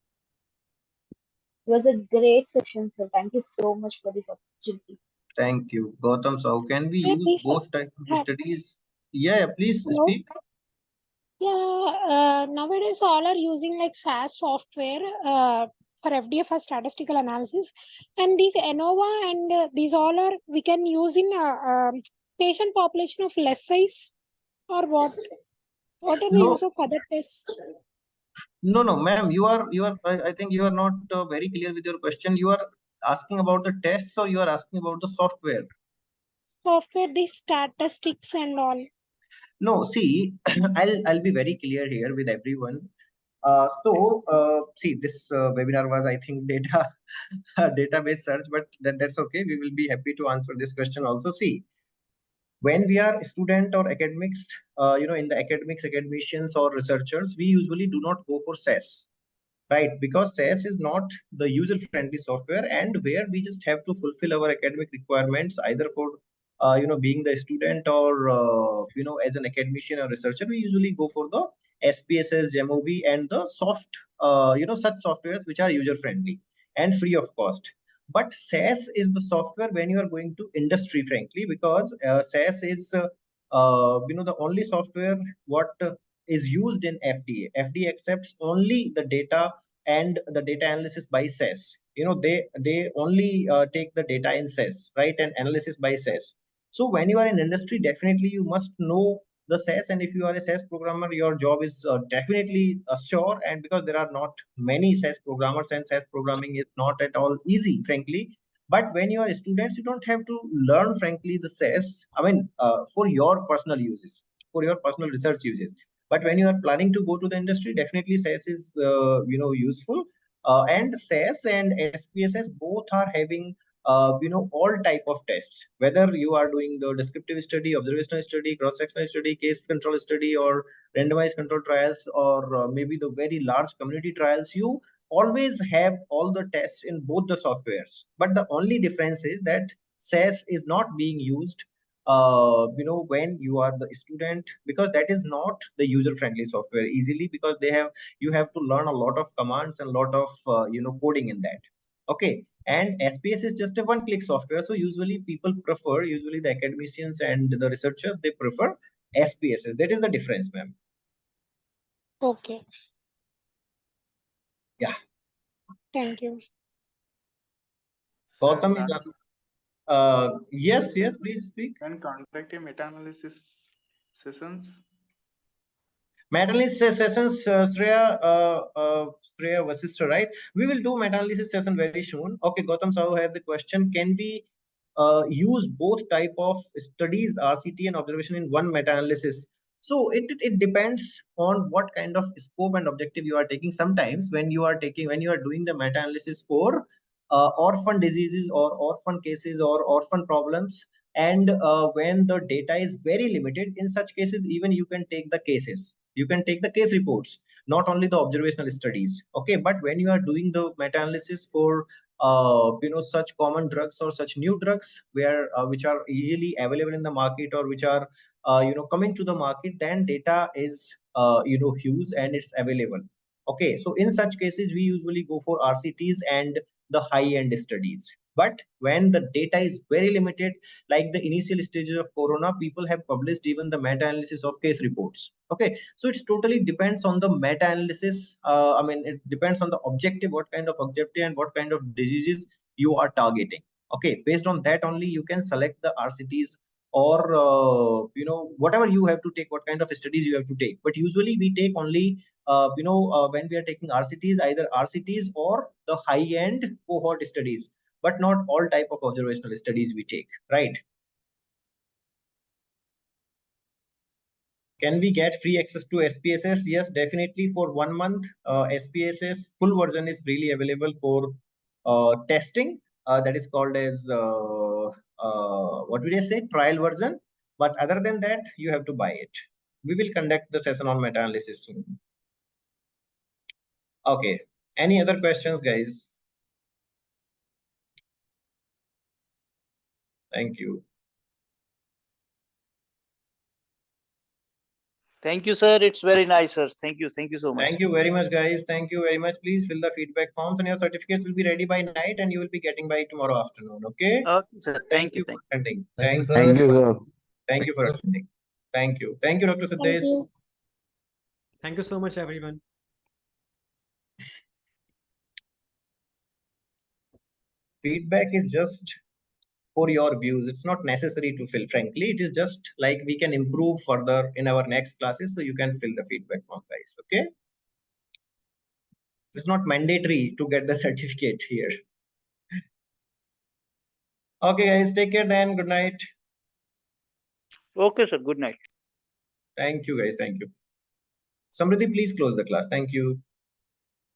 It was a great session, sir. Thank you so much for this opportunity. Thank you. Gautam, so can we Hey, use please, both types of hi- studies? Yeah, please hello. speak. Yeah, nowadays all are using like SAS software for FDA for statistical analysis, and these ANOVA and these all are we can use in patient population of less size or what? What are the No, use of other tests? no, ma'am. I think you are not very clear with your question. You are asking about the tests or you are asking about the software? Software, these statistics and all. No, see, I'll be very clear here with everyone. See, this webinar was, I think, database search, but that's okay. We will be happy to answer this question also. See, when we are student or academics, in the academicians or researchers, we usually do not go for SAS, right? Because SAS is not the user-friendly software, and where we just have to fulfill our academic requirements either for being the student or as an academician or researcher, we usually go for the SPSS, GEMOV, and the such softwares which are user-friendly and free of cost. But SAS is the software when you are going to industry, frankly, because SAS is the only software what is used in FDA. FDA accepts only the data and the data analysis by SAS. They only take the data in SAS, right, and analysis by SAS. So when you are in industry, definitely you must know the SAS, and if you are a SAS programmer, your job is definitely sure. And because there are not many SAS programmers, and SAS programming is not at all easy, frankly. But when you are students, you don't have to learn, frankly, the SAS. I mean, for your personal uses, for your personal research uses. But when you are planning to go to the industry, definitely SAS is useful. And SAS and SPSS both are having all type of tests. Whether you are doing the descriptive study, observational study, cross-sectional study, case control study, or randomized control trials, or maybe the very large community trials, you always have all the tests in both the softwares. But the only difference is that SAS is not being used when you are the student, because that is not the user friendly software easily, because you have to learn a lot of commands and a lot of coding in that. Okay, and SPS is just a one click software, so usually the academicians and the researchers, they prefer SPSS. That is the difference, ma'am. Okay. Yeah. Thank you. Gautam is yes, please speak. Can conduct a meta-analysis sessions? Meta-analysis sessions, Shreya Vasishtha, right? We will do meta-analysis session very soon. Okay, Gautam Sahu have the question. Can we use both type of studies, RCT and observation, in one meta-analysis? So it depends on what kind of scope and objective you are taking. Sometimes when you are doing the meta-analysis for orphan diseases or orphan cases or orphan problems, and when the data is very limited, in such cases even you can take the cases, you can take the case reports, not only the observational studies. Okay, but when you are doing the meta-analysis for such common drugs or such new drugs where which are easily available in the market, or which are coming to the market, then data is huge and it's available. Okay, so in such cases we usually go for RCTs and the high-end studies. But when the data is very limited, like the initial stages of corona, people have published even the meta-analysis of case reports. Okay, so it's totally depends on the meta-analysis. It depends on the objective, what kind of objective and what kind of diseases you are targeting. Okay, based on that only you can select the RCTs, or whatever you have to take, what kind of studies you have to take. But usually we take only when we are taking RCTs, either RCTs or the high-end cohort studies, but not all type of observational studies we take, right? Can we get free access to SPSS? Yes, definitely, for 1 month. SPSS full version is freely available for testing. That is called as what would I say, trial version. But other than that, you have to buy it. We will conduct the session on meta-analysis soon. Okay. Any other questions, guys? Thank you. Thank you, sir. It's very nice, sir. Thank you. Thank you so much. Thank you very much, guys. Thank you very much. Please fill the feedback forms, and your certificates will be ready by night, and you will be getting by tomorrow afternoon. Okay. Okay, sir. Thank you for attending. Thank you, Thank sir. you. Thank you, sir. Thank you for attending. Thank you. Thank you, Dr. Thank Siddheesh. you. Thank you so much, everyone. Feedback is just for your views. It's not necessary to fill, frankly. It is just like we can improve further in our next classes, so you can fill the feedback form, guys. Okay. It's not mandatory to get the certificate here. Okay, guys, take care then. Good night. Okay, sir. Good night. Thank you, guys. Thank you. Samriddhi, please close the class. Thank you.